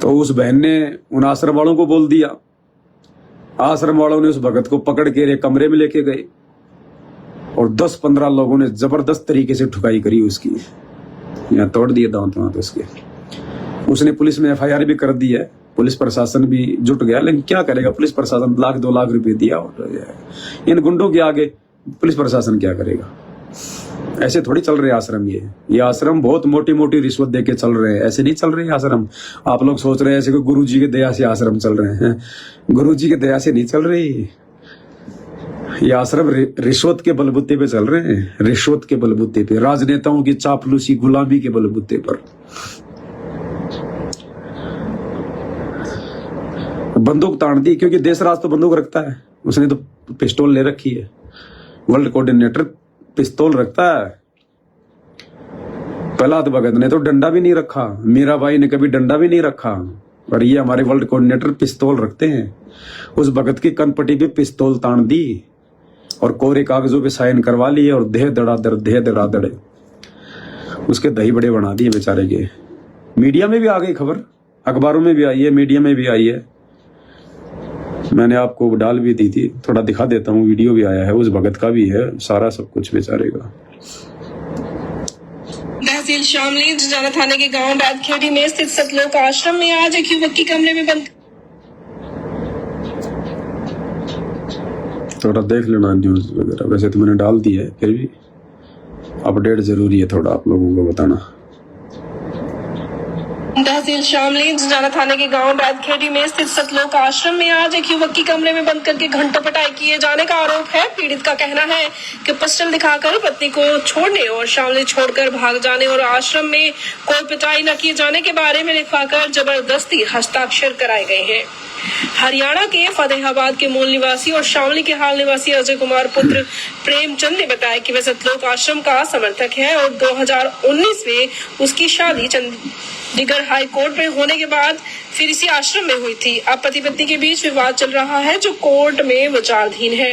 तो उस बहन ने उन आश्रम वालों को बोल दिया, आश्रम वालों ने उस भगत को पकड़ के एक कमरे में लेके गए और 10-15 लोगों ने जबरदस्त तरीके से ठुकाई करी उसकी, यहाँ तोड़ दिए दांत वांत उसके। उसने पुलिस में एफआईआर भी कर दी है, पुलिस प्रशासन भी जुट गया, लेकिन क्या करेगा पुलिस प्रशासन, 1-2 लाख रुपए दिया और इन गुंडों के आगे पुलिस प्रशासन क्या करेगा। ऐसे थोड़ी चल रहे आश्रम, ये आश्रम बहुत मोटी मोटी रिश्वत देके चल रहे हैं, ऐसे नहीं चल रहे आश्रम। आप लोग सोच रहे हैं ऐसे कि गुरुजी की दया से आश्रम चल रहे हैं, गुरुजी की दया से नहीं चल रही। ये आश्रम रिश्वत के बलबूते पे चल रहे हैं, रिश्वत के बलबूते पे, राजनेताओं की चापलूसी गुलामी के बलबूते पर। बंदूक तान दी, क्योंकि देशराज तो बंदूक रखता है, उसने तो पिस्टल ले रखी है। वर्ल्ड कोऑर्डिनेटर पिस्तौल रखता है, प्रहलाद भगत ने तो डंडा भी नहीं रखा, मीरा बाई ने कभी डंडा भी नहीं रखा, और ये हमारे वर्ल्ड कोऑर्डिनेटर पिस्तौल रखते हैं। उस भगत की कनपट्टी पे पिस्तौल तान दी और कोरे कागजों पे साइन करवा लिए और देह धड़ाधड़ उसके दही बड़े बना दिए बेचारे के। मीडिया में भी आ गई खबर, अखबारों में भी आई है, मीडिया में भी आई है, मैंने आपको डाल भी दी थी, थोड़ा दिखा देता हूँ, वीडियो भी आया है, उस भगत का भी है, सारा सब कुछ बेचारे का। तहसील शामली जजाना थाने के गांव बैदखेड़ी में स्थित सतलोक आश्रम में आज एक युवक की कमरे में बंद। थोड़ा देख लेना न्यूज वगैरह, वैसे तो मैंने डाल दी है, फिर भी अपडेट जरूरी है थोड़ा आप लोगों को बताना। तहसील शामली जजाना थाने के गांव बैदखेड़ी में स्थित सतलोक आश्रम में आज एक युवक की कमरे में बंद करके घंटों पिटाई किए जाने का आरोप है। पीड़ित का कहना है कि पिस्टल दिखाकर पत्नी को छोड़ने और शामली छोड़कर भाग जाने और आश्रम में कोई पिटाई न किए जाने के बारे में लिखवाकर जबरदस्ती हस्ताक्षर कराए गए हैं। हरियाणा के फतेहाबाद के मूल निवासी और शामली के हाल निवासी अजय कुमार पुत्र प्रेमचंद ने बताया कि वह सतलोक आश्रम का समर्थक है और 2019 में उसकी शादी चंडीगढ़ हाई कोर्ट में होने के बाद फिर इसी आश्रम में हुई थी। अब पति पत्नी के बीच विवाद चल रहा है जो कोर्ट में विचाराधीन है।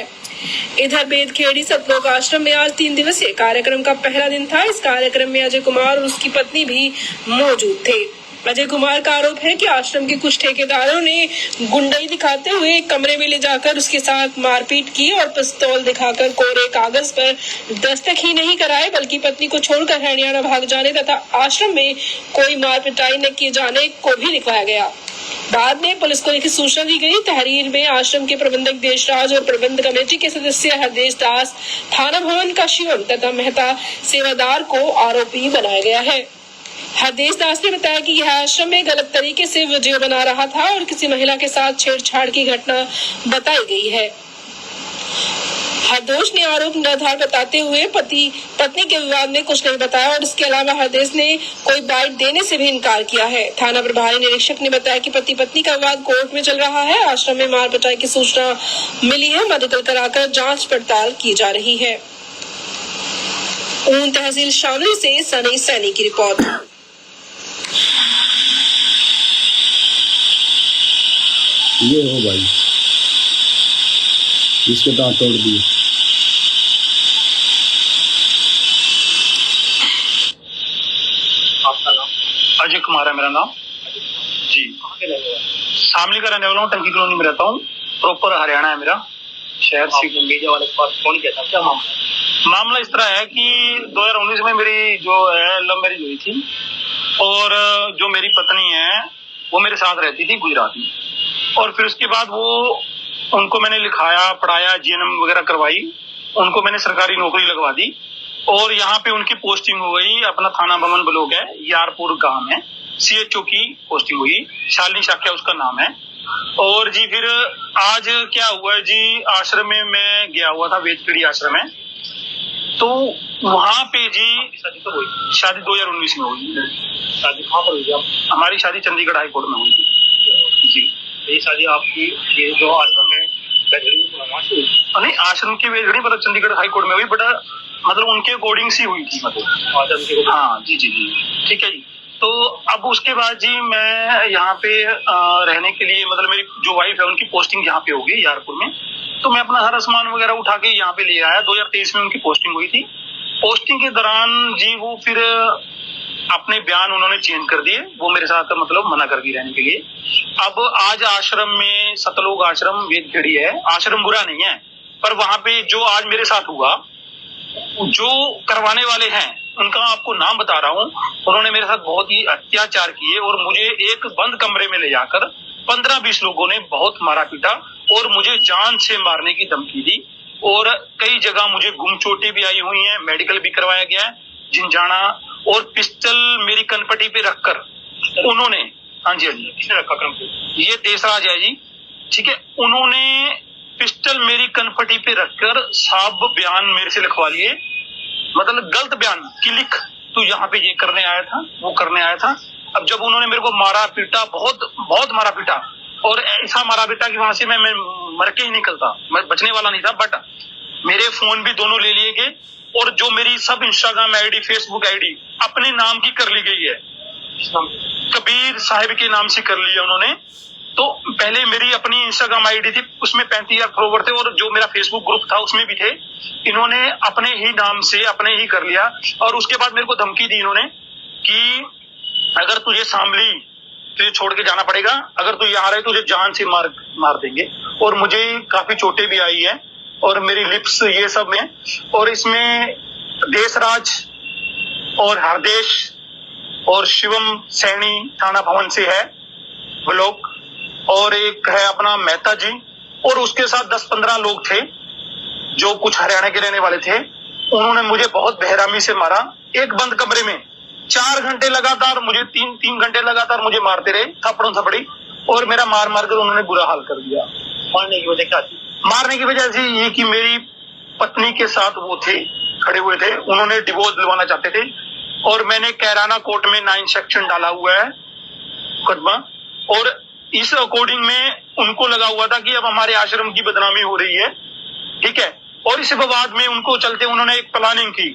इधर बेदखेड़ी सतलोक आश्रम में आज 3 दिवसीय कार्यक्रम का पहला दिन था। इस कार्यक्रम में अजय कुमार और उसकी पत्नी भी मौजूद थे। अजय कुमार का आरोप है कि आश्रम के कुछ ठेकेदारों ने गुंडाई दिखाते हुए कमरे में ले जाकर उसके साथ मारपीट की और पिस्तौल दिखाकर कोरे कागज पर दस्तखत ही नहीं कराए बल्कि पत्नी को छोड़कर हरियाणा भाग जाने तथा आश्रम में कोई मार पिटाई न किए जाने को भी लिखवाया गया। बाद में पुलिस को लिखित सूचना दी गई। तहरीर में आश्रम के प्रबंधक देशराज और प्रबंध कमेटी के सदस्य हरदेश दास, थाना भवन का शिवम तथा मेहता सेवादार को आरोपी बनाया गया है। हरदेश दास ने बताया कि यह आश्रम में गलत तरीके से वीडियो बना रहा था और किसी महिला के साथ छेड़छाड़ की घटना बताई गई है। हरदोष ने आरोप निराधार बताते हुए पति पत्नी के विवाद में कुछ नहीं बताया और इसके अलावा हरदेश ने कोई बाइट देने से भी इनकार किया है। थाना प्रभारी निरीक्षक ने बताया कि पति पत्नी का विवाद कोर्ट में चल रहा है। आश्रम में मार पिटाई की सूचना मिली है, मेडिकल कराकर जांच पड़ताल की जा रही है। ऊन तहसील शामली से सनी सैनी की रिपोर्ट। ये हो भाई, इसके दांत तोड़ दिए। आपका नाम? अजय कुमार है मेरा नाम जी। कहाँ के रहने वाले? शामली का रहने वाला हूँ, टंकी कॉलोनी में रहता हूँ, प्रॉपर हरियाणा है मेरा शहर। मीडिया वाले के पास फोन किया था, क्या मामला इस तरह है कि 2019 में मेरी जो है लव मैरिज हुई थी और जो मेरी पत्नी है वो मेरे साथ रहती थी गुजरात में, और फिर उसके बाद उनको मैंने लिखाया, पढ़ाया, जीएनएम वगैरह करवाई, उनको मैंने सरकारी नौकरी लगवा दी और यहाँ पे उनकी पोस्टिंग हो गई। अपना थाना भवन ब्लॉक है, यारपुर गांव है, CHO की पोस्टिंग हुई, शालिनी शाक्या उसका नाम है। और जी फिर आज क्या हुआ जी, आश्रम में मैं गया हुआ था, बेदखेड़ी आश्रम है, तो वहाँ पे जी शादी 2019 में हुई। शादी कहाँ पर हुई? हमारी शादी चंडीगढ़ हाई कोर्ट में हुई थी जी। ये शादी आपकी, ये जो आश्रम है नहीं, आश्रम की वेजगढ़ी मतलब चंडीगढ़ हाई कोर्ट में हुई, बट मतलब उनके अकॉर्डिंग सी हुई थी, मतलब हाँ जी जी जी, ठीक है जी। तो अब उसके बाद जी मैं यहाँ पे रहने के लिए, मतलब मेरी जो वाइफ है उनकी पोस्टिंग यहाँ पे होगी यारपुर में, तो मैं अपना सारा सामान वगैरह उठा के यहाँ पे ले आया। 2023 में उनकी पोस्टिंग हुई थी। पोस्टिंग के दौरान जी वो फिर अपने बयान उन्होंने चेंज कर दिए, वो मेरे साथ मतलब मना कर दी रहने के लिए। अब आज आश्रम में, सतलोक आश्रम वेदखेड़ी है, आश्रम बुरा नहीं है, पर वहां पे जो आज मेरे साथ हुआ, जो करवाने वाले हैं उनका आपको नाम बता रहा हूँ, उन्होंने मेरे साथ बहुत ही अत्याचार किए और मुझे एक बंद कमरे में ले जाकर 15-20 लोगों ने बहुत मारा पीटा और मुझे जान से मारने की धमकी दी। और कई जगह मुझे गुम चोटें भी आई हुई हैं, मेडिकल भी करवाया गया है, झिंझाना, और पिस्टल मेरी कनपटी पे रखकर उन्होंने, हाँ जी हाँ जी, किसने रखा कनपटी? ये देशराज है जी, ठीक है। उन्होंने पिस्टल मेरी कनपटी पे रखकर साहब बयान मेरे से लिखवा लिए, मतलब गलत बयान कि लिख तू यहाँ पे ये करने आया था, वो करने आया था। अब जब उन्होंने मेरे को मारा पीटा, बहुत बहुत मारा पीटा, और ऐसा मारा पीटा कि वहां से मैं मर के ही निकलता, मैं बचने वाला नहीं था। बट मेरे फोन भी दोनों ले लिए गए और जो मेरी सब इंस्टाग्राम आईडी, फेसबुक आईडी अपने नाम की कर ली गई है, कबीर साहिब के नाम से कर लिया उन्होंने। तो पहले मेरी अपनी इंस्टाग्राम आईडी थी, उसमें 35,000 फॉलोवर थे, और जो मेरा फेसबुक ग्रुप था उसमें भी थे। इन्होंने अपने ही नाम से अपने ही कर लिया। और उसके बाद मेरे को धमकी दी इन्होंने कि अगर तुझे शामली, तुझे छोड़ के जाना पड़ेगा, अगर तू यहाँ रहे तुझे जान से मार देंगे। और मुझे काफी चोटें भी आई है और मेरी लिप्स ये सब में, और इसमें देशराज और हरदेश और शिवम सैनी थाना भवन से है ब्लॉक, और एक है अपना मेहता जी, और उसके साथ 10-15 लोग थे जो कुछ हरियाणा के रहने वाले थे। उन्होंने मुझे बहुत बेहरामी से मारा, एक बंद कमरे में 4 घंटे लगातार, मुझे 3 घंटे लगातार मुझे मारते रहे, थप्पड़ों थपड़ी, और मेरा मार मार कर उन्होंने बुरा हाल कर दिया। मारने की वजह क्या थी? मारने की वजह से ये कि मेरी पत्नी के साथ वो थे, खड़े हुए थे, उन्होंने डिवोर्स दिलवाना चाहते थे, और मैंने कैराना कोर्ट में 9 सेक्शन डाला हुआ है मुकदमा, और इस अकॉर्डिंग में उनको लगा हुआ था कि अब हमारे आश्रम की बदनामी हो रही है, ठीक है। और इस विवाद में उनको चलते उन्होंने एक प्लानिंग की,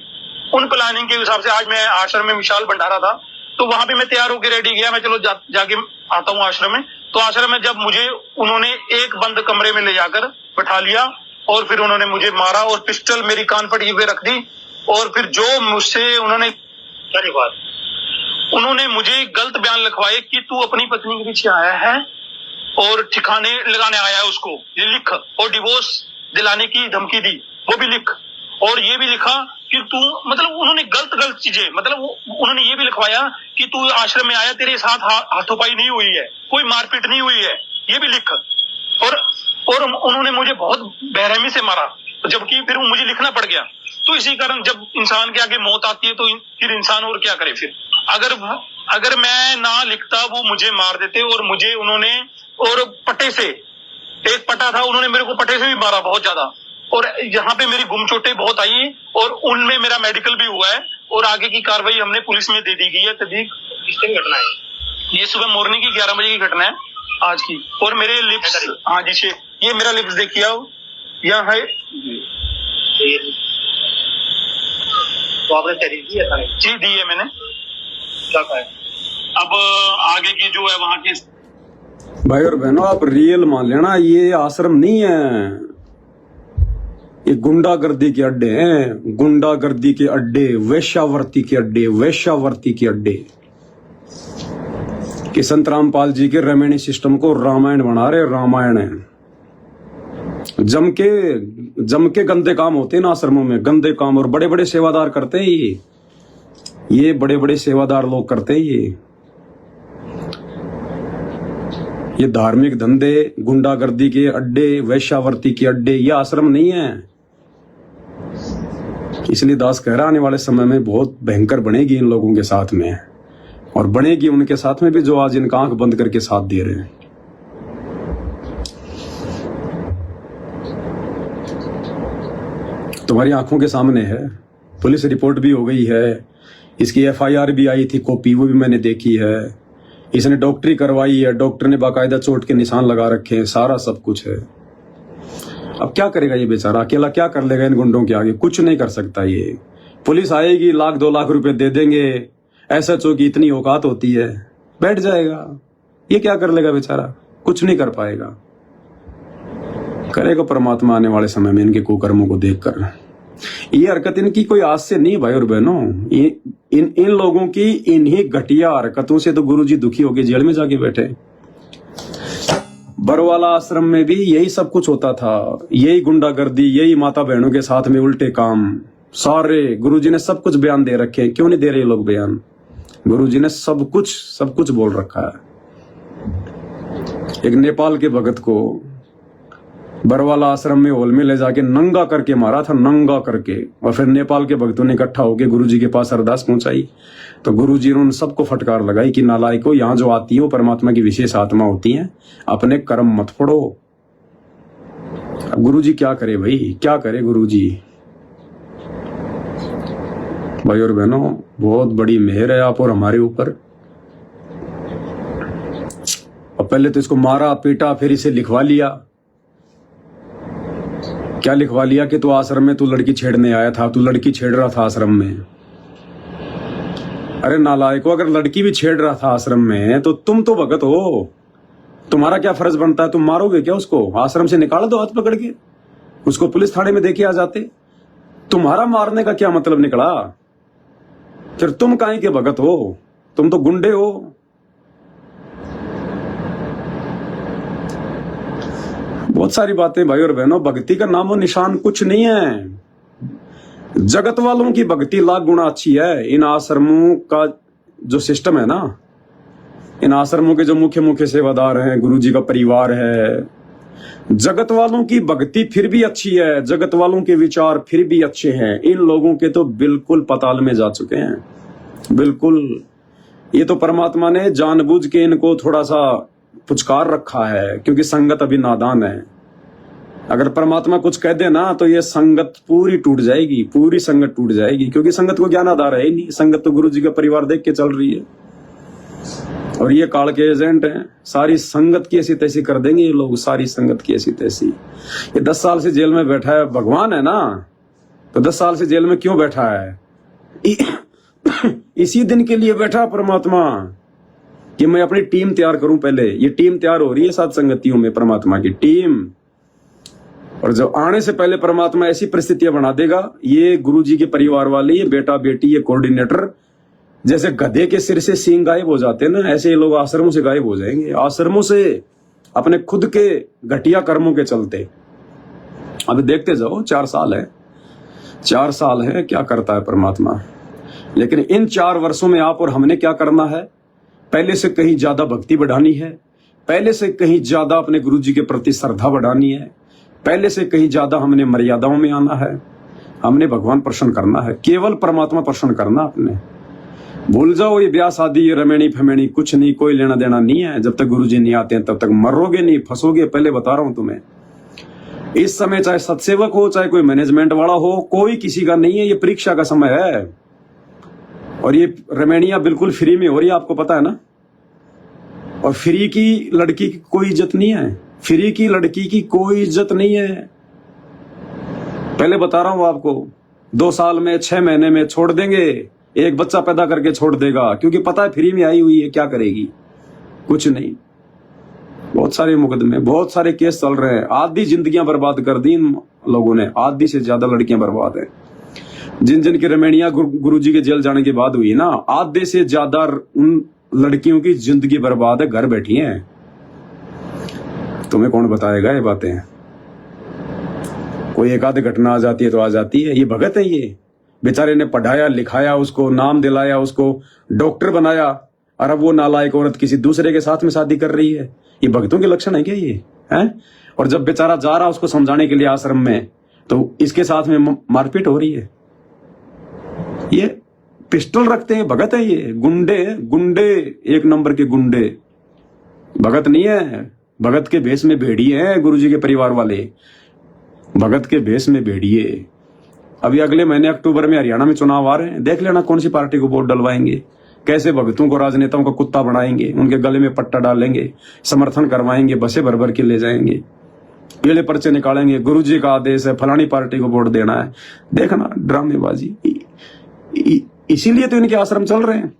उन प्लानिंग के हिसाब से आज मैं आश्रम में विशाल भंडारा था, तो वहां पे मैं तैयार होकर रेडी गया, मैं चलो जाके आता हूँ आश्रम में। तो आश्रम में जब मुझे उन्होंने एक बंद कमरे में ले जाकर बैठा लिया, और फिर उन्होंने मुझे मारा और पिस्टल मेरी कान पट्टी पे रख दी, और फिर जो मुझसे उन्होंने मुझे गलत बयान लिखवाए कि तू अपनी पत्नी के पीछे आया है और ठिकाने लगाने आया है उसको, ये लिख, और डिवोर्स दिलाने की धमकी दी, वो भी लिख, और ये भी लिखा कि तू, मतलब उन्होंने गलत चीजें, मतलब उन्होंने ये भी लिखवाया कि तू आश्रम में आया, तेरे साथ हाथोपाई नहीं हुई है, कोई मारपीट नहीं हुई है, ये भी लिख। और उन्होंने मुझे बहुत बेरहमी से मारा, जबकि फिर मुझे लिखना पड़ गया। तो इसी कारण जब इंसान के आगे मौत आती है तो फिर इंसान और क्या करे। फिर अगर मैं ना लिखता वो मुझे मार देते, और मुझे उन्होंने, और पट्टे से, एक पट्टा था, उन्होंने मेरे को पट्टे से भी मारा बहुत ज्यादा, और यहाँ पे मेरी गुम चोटें बहुत आई, और उनमें मेरा मेडिकल भी हुआ है, और आगे की कार्रवाई हमने पुलिस में दे दी गई है। तभी किस दिन घटना है? ये सुबह मॉर्निंग की 11 बजे की घटना है आज की। और मेरे लिप्स, हाँ जी, ये मेरा लिप्स देखिए, यहाँ है तो आपने तहरीर दी है? जी दी है मैंने। क्या कहा है? अब आगे की जो है वहां की, भाई और बहनों, आप रियल मान लेना, ये आश्रम नहीं है, ये गुंडागर्दी के अड्डे हैं, गुंडागर्दी के अड्डे, वेश्यावर्ती के अड्डे, वेश्यावर्ती के अड्डे। कि संत रामपाल जी के रेमेनी सिस्टम को रामायण बना रहे, रामायण है। जम के गंदे काम होते हैं ना आश्रमों में, गंदे काम, और बड़े बड़े सेवादार करते हैं ये बड़े बड़े सेवादार लोग करते हैं ये धार्मिक धंधे, गुंडागर्दी के अड्डे, वैश्यावर्ती के अड्डे, ये आश्रम नहीं है। इसलिए दास कह रहा, आने वाले समय में बहुत भयंकर बनेगी इन लोगों के साथ में, और बनेगी उनके साथ में भी जो आज इनका आंख बंद करके साथ दे रहे हैं। तुम्हारी आंखों के सामने है, पुलिस रिपोर्ट भी हो गई है, इसकी FIR भी आई थी कॉपी, वो भी मैंने देखी है। इसने डॉक्टरी करवाई है, डॉक्टर ने बाकायदा चोट के निशान लगा रखे हैं, सारा सब कुछ है। अब क्या करेगा ये बेचारा, अकेला क्या कर लेगा इन गुंडों के आगे? कुछ नहीं कर सकता ये। पुलिस आएगी, 1-2 लाख रुपए दे देंगे, एसएचओ की इतनी औकात होती है, बैठ जाएगा। ये क्या कर लेगा बेचारा? कुछ नहीं कर पाएगा। करेगा परमात्मा आने वाले समय में इनके कुकर्मों को देखकर। ये हरकत इनकी कोई आज से नहीं भाई और बहनों, इन लोगों की इन्हीं घटिया हरकतों से तो गुरुजी दुखी होकर जेल में जाके बैठे। बरवाला आश्रम में भी यही सब कुछ होता था, यही गुंडागर्दी, यही माता बहनों के साथ में उल्टे काम सारे। गुरुजी ने सब कुछ बयान दे रखे। क्यों नहीं दे रहे लोग बयान? गुरुजी ने सब कुछ बोल रखा है। एक नेपाल के भगत को बरवाला आश्रम में हॉल में ले जाके नंगा करके मारा था, नंगा करके। और फिर नेपाल के भक्तों ने इकट्ठा होकर गुरुजी के पास अरदास पहुंचाई, तो गुरुजी ने उन सबको फटकार लगाई कि नालायकों, यहाँ जो आती है वो परमात्मा की विशेष आत्मा होती हैं, अपने कर्म मत फोड़ो। अब गुरुजी क्या करे भाई, क्या करे गुरुजी? भाई और बहनों, बहुत बड़ी मेहर है आप और हमारे ऊपर। और पहले तो इसको मारा पीटा, फिर इसे लिखवा लिया। क्या लिखवा लिया कि तू आश्रम में तू लड़की छेड़ने आया था, तू लड़की छेड़ रहा था आश्रम में। अरे नालायको, अगर लड़की भी छेड़ रहा था आश्रम में तो तुम तो भगत हो, तुम्हारा क्या फर्ज बनता है? तुम मारोगे क्या उसको? आश्रम से निकाल दो हाथ पकड़ के, उसको पुलिस थाने में देके आ जाते। तुम्हारा मारने का क्या मतलब निकला? फिर तुम काहे के भगत हो? तुम तो गुंडे हो। बहुत सारी बातें भाई और बहनों, भक्ति का नामो निशान कुछ नहीं है। जगत वालों की भक्ति लाख गुना अच्छी है। इन आश्रमों का जो सिस्टम है ना, इन आश्रमों के जो मुख्य सेवादार हैं, गुरुजी का परिवार है, जगत वालों की भक्ति फिर भी अच्छी है, जगत वालों के विचार फिर भी अच्छे हैं। इन लोगों के तो बिल्कुल पाताल में जा चुके हैं, बिल्कुल। ये तो परमात्मा ने जानबूझ के इनको थोड़ा सा पुचकार रखा है, क्योंकि संगत अभी नादान है। अगर परमात्मा कुछ कह दे ना तो ये संगत पूरी टूट जाएगी, पूरी संगत टूट जाएगी, क्योंकि संगत को ज्ञान आधार है ही नहीं। संगत तो गुरुजी का परिवार देख के चल रही है, और ये काल के एजेंट हैं। सारी संगत की ऐसी तैसी कर देंगे ये लोग, सारी संगत की ऐसी तैसी। ये 10 साल से जेल में बैठा है, भगवान है ना, तो 10 साल से जेल में क्यों बैठा है? इसी दिन के लिए बैठा परमात्मा कि मैं अपनी टीम तैयार करूं। पहले ये टीम तैयार हो रही है 7 संगतियों में, परमात्मा की टीम। और जब आने से पहले परमात्मा ऐसी परिस्थितियां बना देगा, ये गुरुजी के परिवार वाले, ये बेटा बेटी, ये कोऑर्डिनेटर, जैसे गधे के सिर से सींग गायब हो जाते हैं ना, ऐसे ये लोग आश्रमों से गायब हो जाएंगे। आश्रमों से अपने खुद के घटिया कर्मों के चलते। अभी देखते जाओ, 4 साल है, 4 साल है, क्या करता है परमात्मा। लेकिन इन 4 वर्षों में आप और हमने क्या करना है? पहले से कहीं ज्यादा भक्ति बढ़ानी है, पहले से कहीं ज्यादा अपने गुरुजी के प्रति श्रद्धा बढ़ानी है, पहले से कहीं ज्यादा हमने मर्यादाओं में आना है, हमने भगवान प्रसन्न करना है, केवल परमात्मा प्रसन्न करना अपने। भूल जाओ ये ब्याह शादी, ये रमेणी फमेणी, कुछ नहीं, कोई लेना देना नहीं है। जब तक गुरुजी नहीं आते हैं तब तक मरोगे नहीं, फंसोगे। पहले बता रहा हूं तुम्हें, इस समय चाहे सत्सेवक हो, चाहे कोई मैनेजमेंट वाला हो, कोई किसी का नहीं है। ये परीक्षा का समय है, और ये रमेणियां बिल्कुल फ्री में हो रही है, आपको पता है ना। और फ्री की लड़की की कोई इज्जत नहीं है, फ्री की लड़की की कोई इज्जत नहीं है। पहले बता रहा हूं आपको, 2 साल में, 6 महीने में छोड़ देंगे, एक बच्चा पैदा करके छोड़ देगा, क्योंकि पता है फ्री में आई हुई है, क्या करेगी? कुछ नहीं। बहुत सारे मुकदमे, बहुत सारे केस चल रहे हैं। आधी जिंदगियां बर्बाद कर दी इन लोगों ने, आधी से ज्यादा लड़कियां बर्बाद है। जिन जिन की रमेणियां गुरुजी के जेल जाने के बाद हुई ना, आधे से ज्यादा उन लड़कियों की जिंदगी बर्बाद है, घर बैठी हैं। तुम्हें कौन बताएगा ये बातें? कोई एक आधी घटना आ जाती है तो आ जाती है। ये भगत है, ये बेचारे ने पढ़ाया लिखाया, उसको नाम दिलाया, उसको डॉक्टर बनाया, और अब वो नालायक औरत किसी दूसरे के साथ में शादी कर रही है। ये भक्तों के लक्षण है क्या ये? हैं? और जब बेचारा जा रहा उसको समझाने के लिए आश्रम में, तो इसके साथ में मारपीट हो रही है। ये पिस्टल रखते हैं, भगत है ये, गुंडे, 1 नंबर के गुंडे। भगत नहीं है, भगत के भेष में भेड़िए हैं गुरुजी के परिवार वाले, भगत के भेष में भेड़िए। अभी अगले महीने अक्टूबर में हरियाणा में चुनाव आ रहे हैं, देख लेना कौन सी पार्टी को वोट डलवाएंगे, कैसे भगतों को राजनेताओं का कुत्ता बनाएंगे, उनके गले में पट्टा डालेंगे, समर्थन करवाएंगे, बसें भर भर के ले जाएंगे। पीले पर्चे निकालेंगे, गुरुजी का आदेश है, फलानी पार्टी को वोट देना है। देखना ड्रामेबाजी। इसीलिए तो इनके आश्रम चल रहे हैं।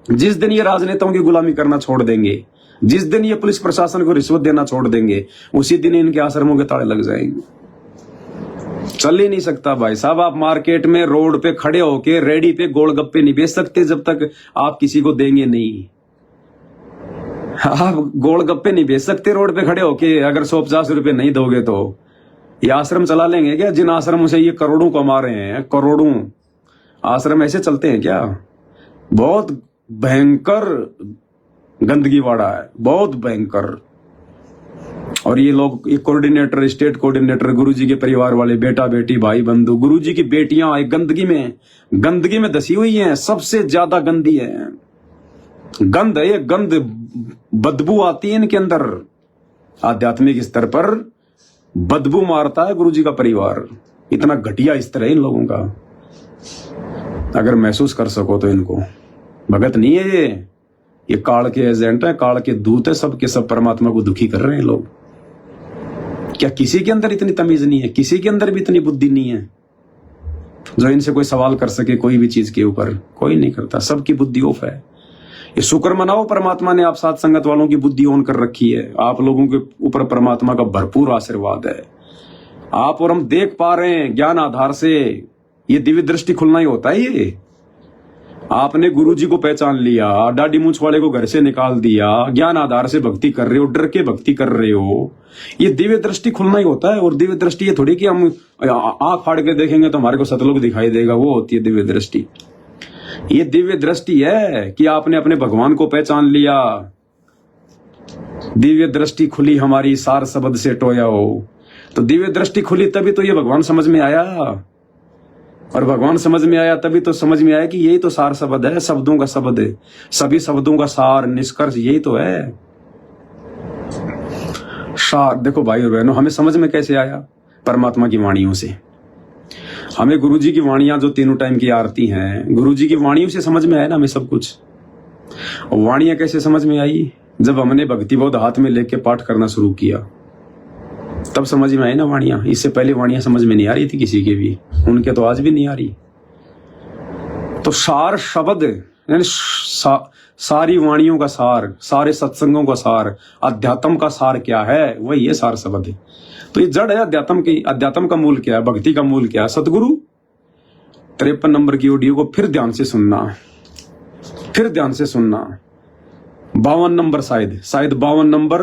जिस दिन ये राजनेताओं की गुलामी करना छोड़ देंगे, जिस दिन ये पुलिस प्रशासन को रिश्वत देना छोड़ देंगे, उसी दिन इनके आश्रमों के ताले लग जाएंगे। चल ही नहीं सकता भाई साहब। आप मार्केट में रोड पे खड़े होके रेडी पे गोलगप्पे नहीं बेच सकते जब तक आप किसी को देंगे नहीं। आप गोलगप्पे नहीं बेच सकते रोड पे खड़े होके, अगर 150 रुपए नहीं दोगे तो। ये आश्रम चला लेंगे क्या? जिन आश्रमों से ये करोड़ों कमा रहे हैं, करोड़ों आश्रम ऐसे चलते हैं क्या? बहुत भयंकर गंदगी वाड़ा है, बहुत भयंकर। और ये लोग, ये कोऑर्डिनेटर, स्टेट कोऑर्डिनेटर, गुरुजी के परिवार वाले, बेटा बेटी भाई बंधु, गुरुजी की बेटियां एक गंदगी में धसी हुई हैं। सबसे ज्यादा गंदी है, गंद है ये, गंद, बदबू आती है इनके अंदर। आध्यात्मिक स्तर पर बदबू मारता है गुरुजी का परिवार। इतना घटिया स्तर है इन लोगों का। अगर महसूस कर सको तो इनको, भगत नहीं है ये काल के एजेंट है, काल के दूत है, सबके सब परमात्मा को दुखी कर रहे हैं लोग। क्या किसी के अंदर इतनी तमीज नहीं है? किसी के अंदर भी इतनी बुद्धि नहीं है जो इनसे कोई सवाल कर सके कोई भी चीज के ऊपर? कोई नहीं करता, सबकी बुद्धि ऑफ है। ये शुक्र मनाओ, परमात्मा ने आप साथ संगत वालों की बुद्धि ऑन कर रखी है। आप लोगों के ऊपर परमात्मा का भरपूर आशीर्वाद है। आप और हम देख पा रहे हैं ज्ञान आधार से। ये दिव्य दृष्टि खुलना ही होता है। ये आपने गुरुजी को पहचान लिया, दाढ़ी मूंछ वाले को घर से निकाल दिया, ज्ञान आधार से भक्ति कर रहे हो, डर के भक्ति कर रहे हो। ये दिव्य दृष्टि खुलना ही होता है। और दिव्य दृष्टि ये थोड़ी कि हम आंख फाड़ के देखेंगे तो हमारे को सतलोक दिखाई देगा, वो होती है दिव्य दृष्टि। ये दिव्य दृष्टि है कि आपने अपने भगवान को पहचान लिया। दिव्य दृष्टि खुली हमारी, सार शब्द से टोया हो। तो दिव्य दृष्टि खुली तभी तो ये भगवान समझ में आया। और भगवान समझ में आया तभी तो समझ में आया कि यही तो सार शब्द है, शब्दों का शब्द है, सभी शब्दों का सार निष्कर्ष यही तो है। सार देखो भाई और बहनों, हमें समझ में कैसे आया? परमात्मा की वाणियों से। हमें गुरुजी की वाणियां जो तीनों टाइम की आरती हैं, गुरुजी की वाणियों से समझ में आया ना हमें सब कुछ। और वाणियां कैसे समझ में आई? जब हमने भक्ति बोध हाथ में लेके पाठ करना शुरू किया तब समझ में आई ना वाणियां। इससे पहले वाणियां समझ में नहीं आ रही थी किसी के भी, उनके तो आज भी नहीं आ रही। तो सार शब्द यानी सारी वाणियों का सार, सारे सत्संगों का सार, अध्यात्म का सार क्या है? वही ये सार शब्द है। तो ये जड़ है अध्यात्म की। अध्यात्म का मूल क्या है? भक्ति का मूल क्या है? सतगुरु। 53 नंबर की ऑडियो को फिर ध्यान से सुनना, फिर ध्यान से सुनना। 52 नंबर, शायद 52 नंबर,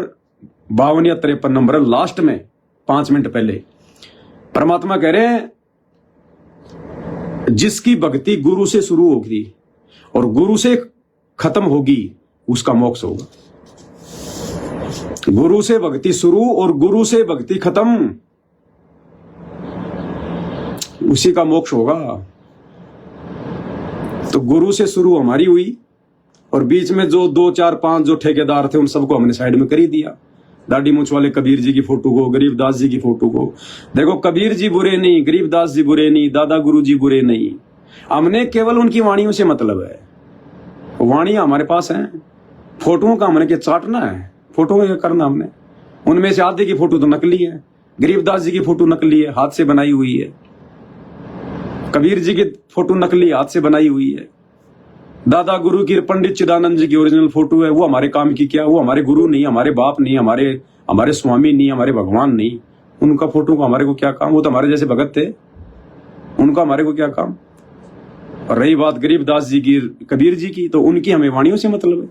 52 या 53 नंबर लास्ट में 5 मिनट पहले परमात्मा कह रहे हैं, जिसकी भक्ति गुरु से शुरू होगी और गुरु से खत्म होगी उसका मोक्ष होगा। गुरु से भक्ति शुरू और गुरु से भक्ति खत्म, उसी का मोक्ष होगा। तो गुरु से शुरू हमारी हुई और बीच में जो 2 4 5 जो ठेकेदार थे उन सबको हमने साइड में कर ही दिया। दाढ़ी मूंछ वाले कबीर जी की फोटो को, गरीबदास जी की फोटो को। देखो, कबीर जी बुरे नहीं, गरीबदास जी बुरे नहीं, दादा गुरु जी बुरे नहीं। हमने केवल उनकी वाणियों से मतलब है। वाणियां हमारे पास हैं, फोटोओं का हमने क्या चाटना है? फोटो क्या करना हमने? उनमें से आधे की फोटो तो नकली है। गरीबदास जी की फोटो नकली है, हाथ से बनाई हुई है। कबीर जी की फोटो नकली, हाथ से बनाई हुई है। दादा गुरु की, पंडित चिदानंद जी की ओरिजिनल फोटो है। वो हमारे काम की क्या? वो हमारे गुरु नहीं, हमारे बाप नहीं, हमारे स्वामी नहीं, हमारे भगवान नहीं। उनका फोटो का हमारे को क्या काम? वो तो हमारे जैसे भगत थे, उनका हमारे को क्या काम? और रही बात गरीबदास जी की, कबीर जी की, तो उनकी हमें वाणियों से मतलब है,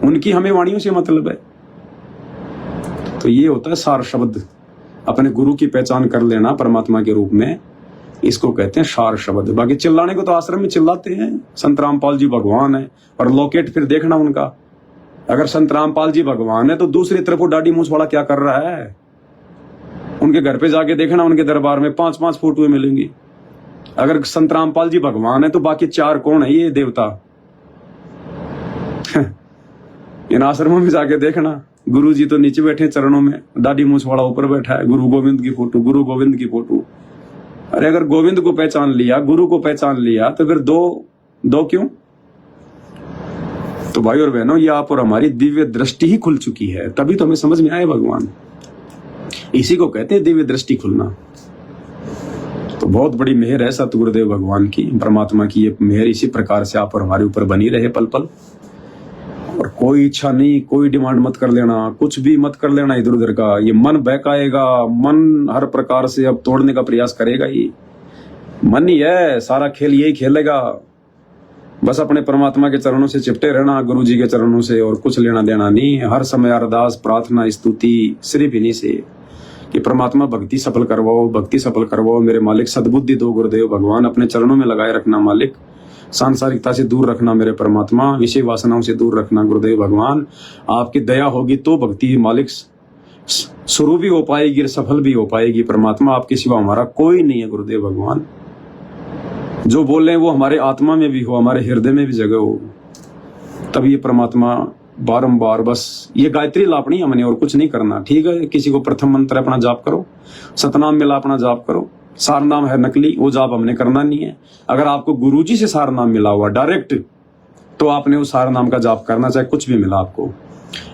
उनकी हमें वाणियों से मतलब है। तो ये होता है सार शब्द। अपने गुरु की पहचान कर लेना परमात्मा के रूप में, इसको कहते हैं सार शब्द। बाकी चिल्लाने को तो आश्रम में चिल्लाते हैं, संत रामपाल जी भगवान है। और लोकेट फिर देखना उनका, अगर संत रामपाल जी भगवान है तो दूसरी तरफ वो दाढ़ी मूंछ वाला क्या कर रहा है? उनके घर पे जाके देखना, उनके दरबार में 5-5 फोटोएं मिलेंगी। अगर संत रामपाल जी भगवान है तो बाकी 4 कौन है? ये देवता। इन आश्रमों में जाके देखना, गुरु जी तो नीचे बैठे चरणों में, दाढ़ी मूंछ वाला ऊपर बैठा है। गुरु गोविंद की फोटो, गुरु गोविंद की फोटो। अरे अगर गोविंद को पहचान लिया, गुरु को पहचान लिया, तो फिर दो क्यों? तो भाई और बहनों, ये आप और हमारी दिव्य दृष्टि ही खुल चुकी है, तभी तो हमें समझ में आए भगवान। इसी को कहते हैं दिव्य दृष्टि खुलना। तो बहुत बड़ी मेहर है सतगुरुदेव भगवान की, परमात्मा की ये मेहर इसी प्रकार से आप और हमारे ऊपर बनी रहे पल पल। और कोई इच्छा नहीं, कोई डिमांड मत कर लेना, कुछ भी मत कर लेना इधर उधर का। ये मन बहकाएगा, मन हर प्रकार से अब तोड़ने का प्रयास करेगा। ये मन ही है, सारा खेल यही खेलेगा। बस अपने परमात्मा के चरणों से चिपटे रहना, गुरु जी के चरणों से, और कुछ लेना देना नहीं। हर समय अरदास प्रार्थना स्तुति सिर्फ इन्हीं से कि परमात्मा भक्ति सफल करवाओ, भक्ति सफल करवाओ मेरे मालिक, सद्बुद्धि दो गुरुदेव भगवान, अपने चरणों में लगाए रखना मालिक, सांसारिकता से दूर रखना मेरे परमात्मा, विषय वासनाओं से दूर रखना गुरुदेव भगवान। आपकी दया होगी तो भक्ति मालिक शुरू भी हो पाएगी, सफल भी हो पाएगी परमात्मा। आपके सिवा हमारा कोई नहीं है गुरुदेव भगवान। जो बोल रहे हैं वो हमारे आत्मा में भी हो, हमारे हृदय में भी जगह हो, तब ये परमात्मा बारंबार बस ये गायत्री लापनी हमने, और कुछ नहीं करना। ठीक है, किसी को प्रथम मंत्र अपना जाप करो, सतनाम मिला अपना जाप करो, सार नाम है नकली, वो जाप हमने करना नहीं है। अगर आपको गुरुजी से सार नाम मिला हुआ डायरेक्ट, तो आपने उस सार नाम का जाप करना, चाहे कुछ भी मिला आपको।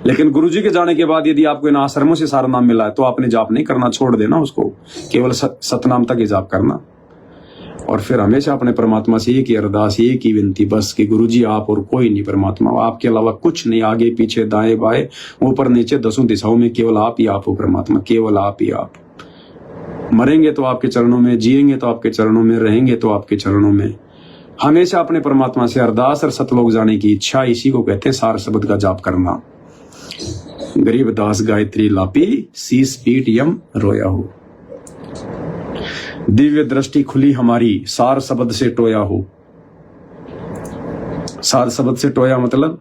लेकिन गुरुजी के जाने के बाद यदि आपको इन आश्रमों से सार नाम मिला है तो आपने जाप नहीं करना, छोड़ देना उसको, केवल सतनाम तक ही जाप करना। और फिर हमेशा अपने परमात्मा से एक ही अरदास, एक ही विनती बस कि गुरुजी आप और कोई नहीं, परमात्मा आपके अलावा कुछ नहीं, आगे पीछे दाएं बाएं ऊपर नीचे दसों दिशाओं में केवल आप ही आप हो परमात्मा, केवल आप ही आप। मरेंगे तो आपके चरणों में, जिएंगे तो आपके चरणों में, रहेंगे तो आपके चरणों में। हमेशा अपने परमात्मा से अरदास और सतलोक जाने की इच्छा, इसी को कहते हैं सार शब्द का जाप करना। गरीब दास गायत्री लापी, शीस पीठ यम रोया हो। दिव्य दृष्टि खुली हमारी, सार शब्द से टोया हो। सार शब्द से टोया मतलब,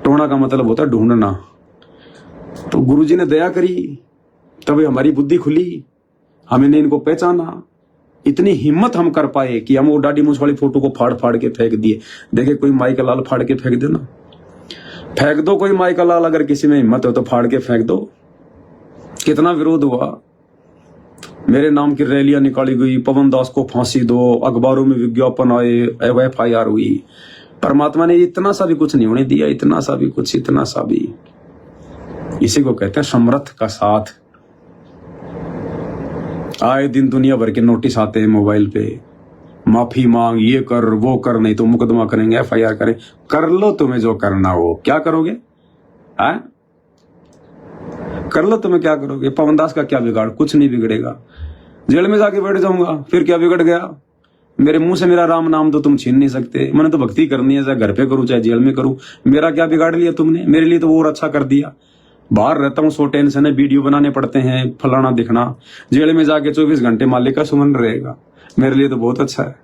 टोना का मतलब होता है ढूंढना। तो गुरुजी ने दया करी, तभी हमारी बुद्धि खुली, हमने इनको पहचाना। इतनी हिम्मत हम कर पाए कि हम वो डाडी मूछ वाली फोटो को फाड़ फाड़ के फेंक दिए। देखे कोई माई का लाल फाड़ के फेंक देना, फेंक दो कोई माई का लाल, अगर किसी में हिम्मत हो तो फाड़ के फेंक दो। कितना विरोध हुआ, मेरे नाम की रैलियां निकाली गई, पवन दास को फांसी दो, अखबारों में विज्ञापन आए, FIR हुई। परमात्मा ने इतना सा भी कुछ नहीं होने दिया, इतना सा भी कुछ, इतना सा भी। इसी को कहते हैं समर्थ का साथ। आए दिन दुनिया भर के नोटिस आते हैं मोबाइल पे, माफी मांग, ये कर वो कर, नहीं तो मुकदमा करेंगे, FIR करें। कर लो तुम्हें जो करना हो, क्या करोगे? कर लो तुम्हें, क्या करोगे? पवन दास का क्या बिगाड़? कुछ नहीं बिगड़ेगा। जेल में जाके बैठ जाऊंगा, फिर क्या बिगड़ गया? मेरे मुंह से मेरा राम नाम तो तुम छीन नहीं सकते। मैंने तो भक्ति करनी है, चाहे घर पे करूं चाहे जेल में करूं। मेरा क्या बिगाड़ लिया तुमने? मेरे लिए तो वो और अच्छा कर दिया। बाहर रहता हूँ, सो टेंशन है, वीडियो बनाने पड़ते हैं, फलाना दिखना। जेल में जाके 24 घंटे मालिक का सुमन रहेगा, मेरे लिए तो बहुत अच्छा है।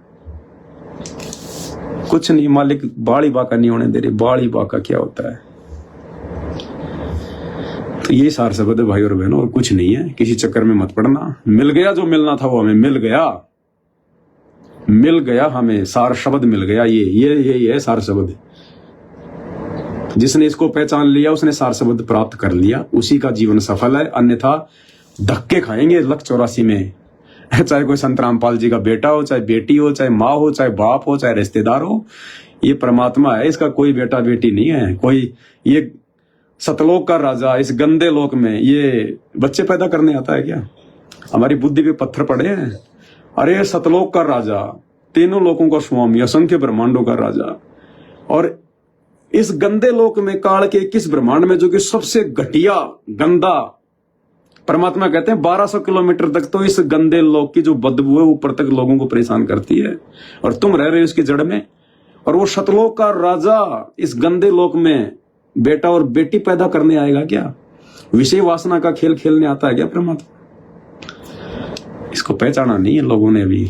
कुछ नहीं, मालिक बाड़ी बाका नहीं होने दे रही। बाड़ी बाका क्या होता है? तो ये सार शब्द है भाई और बहनों, और कुछ नहीं है। किसी चक्कर में मत पड़ना। मिल गया जो मिलना था, वो हमें मिल गया, मिल गया, हमें सार शब्द मिल गया। ये है सार शब्द। जिसने इसको पहचान लिया उसने सार शब्द प्राप्त कर लिया, उसी का जीवन सफल है। अन्यथा धक्के खाएंगे लख 84 में। चाहे कोई संत रामपाल जी का बेटा हो, चाहे बेटी हो, चाहे माँ हो, चाहे बाप हो, चाहे रिश्तेदार हो, ये परमात्मा है, इसका कोई बेटा बेटी नहीं है। कोई ये सतलोक का राजा इस गंदे लोक में ये बच्चे पैदा करने आता है क्या? हमारी बुद्धि पे पत्थर पड़े हैं। अरे सतलोक का राजा, तीनों लोकों का स्वामी, असंख्य ब्रह्मांडों का राजा, और इस गंदे लोक में काल के 21 ब्रह्मांड में जो कि सबसे घटिया गंदा, परमात्मा कहते हैं 1200 किलोमीटर तक तो इस गंदे लोक की जो बदबू है ऊपर तक लोगों को परेशान करती है, और तुम रह रहे हो इसकी जड़ में। और वो सतलोक का राजा इस गंदे लोक में बेटा और बेटी पैदा करने आएगा क्या? विषय वासना का खेल खेलने आता है क्या परमात्मा? इसको पहचाना नहीं है लोगों ने अभी।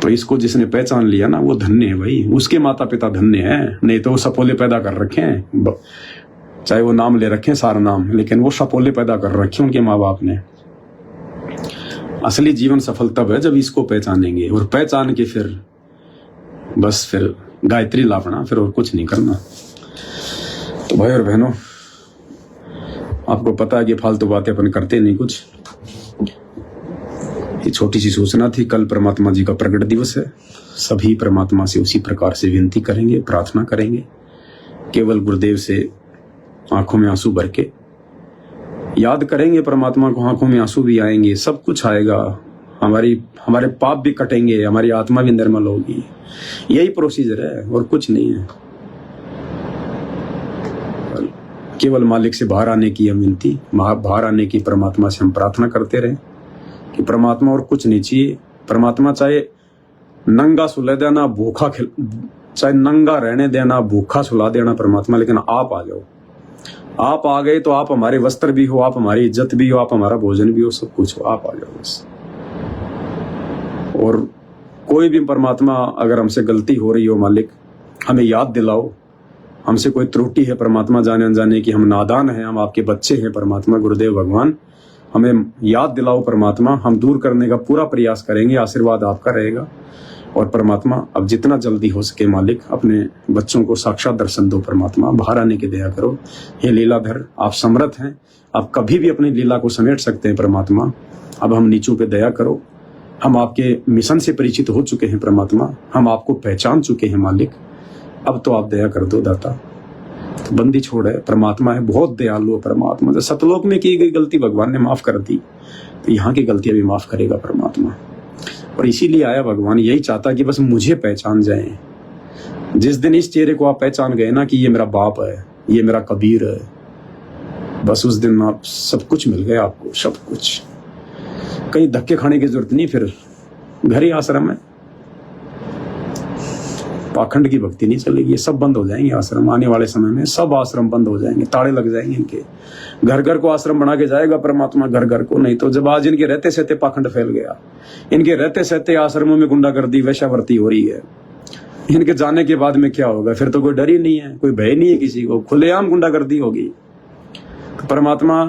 तो इसको जिसने पहचान लिया ना, वो धन्य है भाई, उसके माता पिता धन्य हैं। नहीं तो वो सपोले पैदा कर रखे हैं, चाहे वो नाम ले रखे सारा नाम, लेकिन वो सपोले पैदा कर रखे उनके माँ बाप ने। असली जीवन सफल तब है जब इसको पहचानेंगे, और पहचान के फिर बस फिर गायत्री लापना, फिर और कुछ नहीं करना। तो भाई और बहनों, आपको पता है कि फालतू बातें अपन करते नहीं कुछ। ये छोटी सी सूचना थी। कल परमात्मा जी का प्रकट दिवस है। सभी परमात्मा से उसी प्रकार से विनती करेंगे, प्रार्थना करेंगे, केवल गुरुदेव से आंखों में आंसू भर के। याद करेंगे परमात्मा को, आंखों में आंसू भी आएंगे, सब कुछ आएगा, हमारे पाप भी कटेंगे, हमारी आत्मा भी निर्मल होगी। यही प्रोसीजर है और कुछ नहीं है। केवल मालिक से बाहर आने की हम विनती, बाहर आने की परमात्मा से हम प्रार्थना करते रहे कि परमात्मा और कुछ नहीं चाहिए। परमात्मा चाहे नंगा सुला देना, भूखा चाहे नंगा रहने देना, भूखा सुला देना परमात्मा, लेकिन आप आ जाओ। आप आ गए तो आप हमारे वस्त्र भी हो, आप हमारी इज्जत भी हो, आप हमारा भोजन भी हो, सब कुछ हो, आप आ जाओ बस। और कोई भी परमात्मा अगर हमसे गलती हो रही हो मालिक, हमें याद दिलाओ। हमसे कोई त्रुटि है परमात्मा, जाने अनजाने की, हम नादान हैं, हम आपके बच्चे हैं परमात्मा, गुरुदेव भगवान, हमें याद दिलाओ परमात्मा। हम दूर करने का पूरा प्रयास करेंगे, आशीर्वाद आपका रहेगा। और परमात्मा अब जितना जल्दी हो सके मालिक, अपने बच्चों को साक्षात दर्शन दो परमात्मा, बाहर आने की दया करो। हे लीलाधर, आप समर्थ हैं, आप कभी भी अपनी लीला को समेट सकते हैं परमात्मा। अब हम नीचों पे दया करो। हम आपके मिशन से परिचित हो चुके हैं परमात्मा, हम आपको पहचान चुके हैं मालिक, अब तो आप दया कर दो दाता। तो बंदी छोड़ है, परमात्मा है, बहुत दयालु है परमात्मा। जो सतलोक में की गई गलती भगवान ने माफ कर दी, तो यहाँ की गलतियां भी माफ करेगा परमात्मा। और इसीलिए आया भगवान, यही चाहता कि बस मुझे पहचान जाए। जिस दिन इस चेहरे को आप पहचान गए ना कि ये मेरा बाप है, ये मेरा कबीर है, बस उस दिन आप सब कुछ मिल गया आपको, सब कुछ। कहीं धक्के खाने की जरूरत नहीं, फिर घर ही आश्रम है, पाखंड की भक्ति नहीं चलेगी, सब बंद हो जाएंगे आश्रम। आने वाले समय में सब आश्रम बंद हो जाएंगे, ताड़े लग जाएंगे इनके। घर घर को आश्रम बना के जाएगा परमात्मा, घर घर को। नहीं तो जब आज इनके रहते सहते पाखंड फैल गया, इनके रहते सहते आश्रमों में गुंडागर्दी वैश्यावृत्ति हो रही है, इनके जाने के बाद में क्या होगा? फिर तो कोई डर ही नहीं है, कोई भय नहीं है किसी को, खुलेआम गुंडागर्दी होगी। तो परमात्मा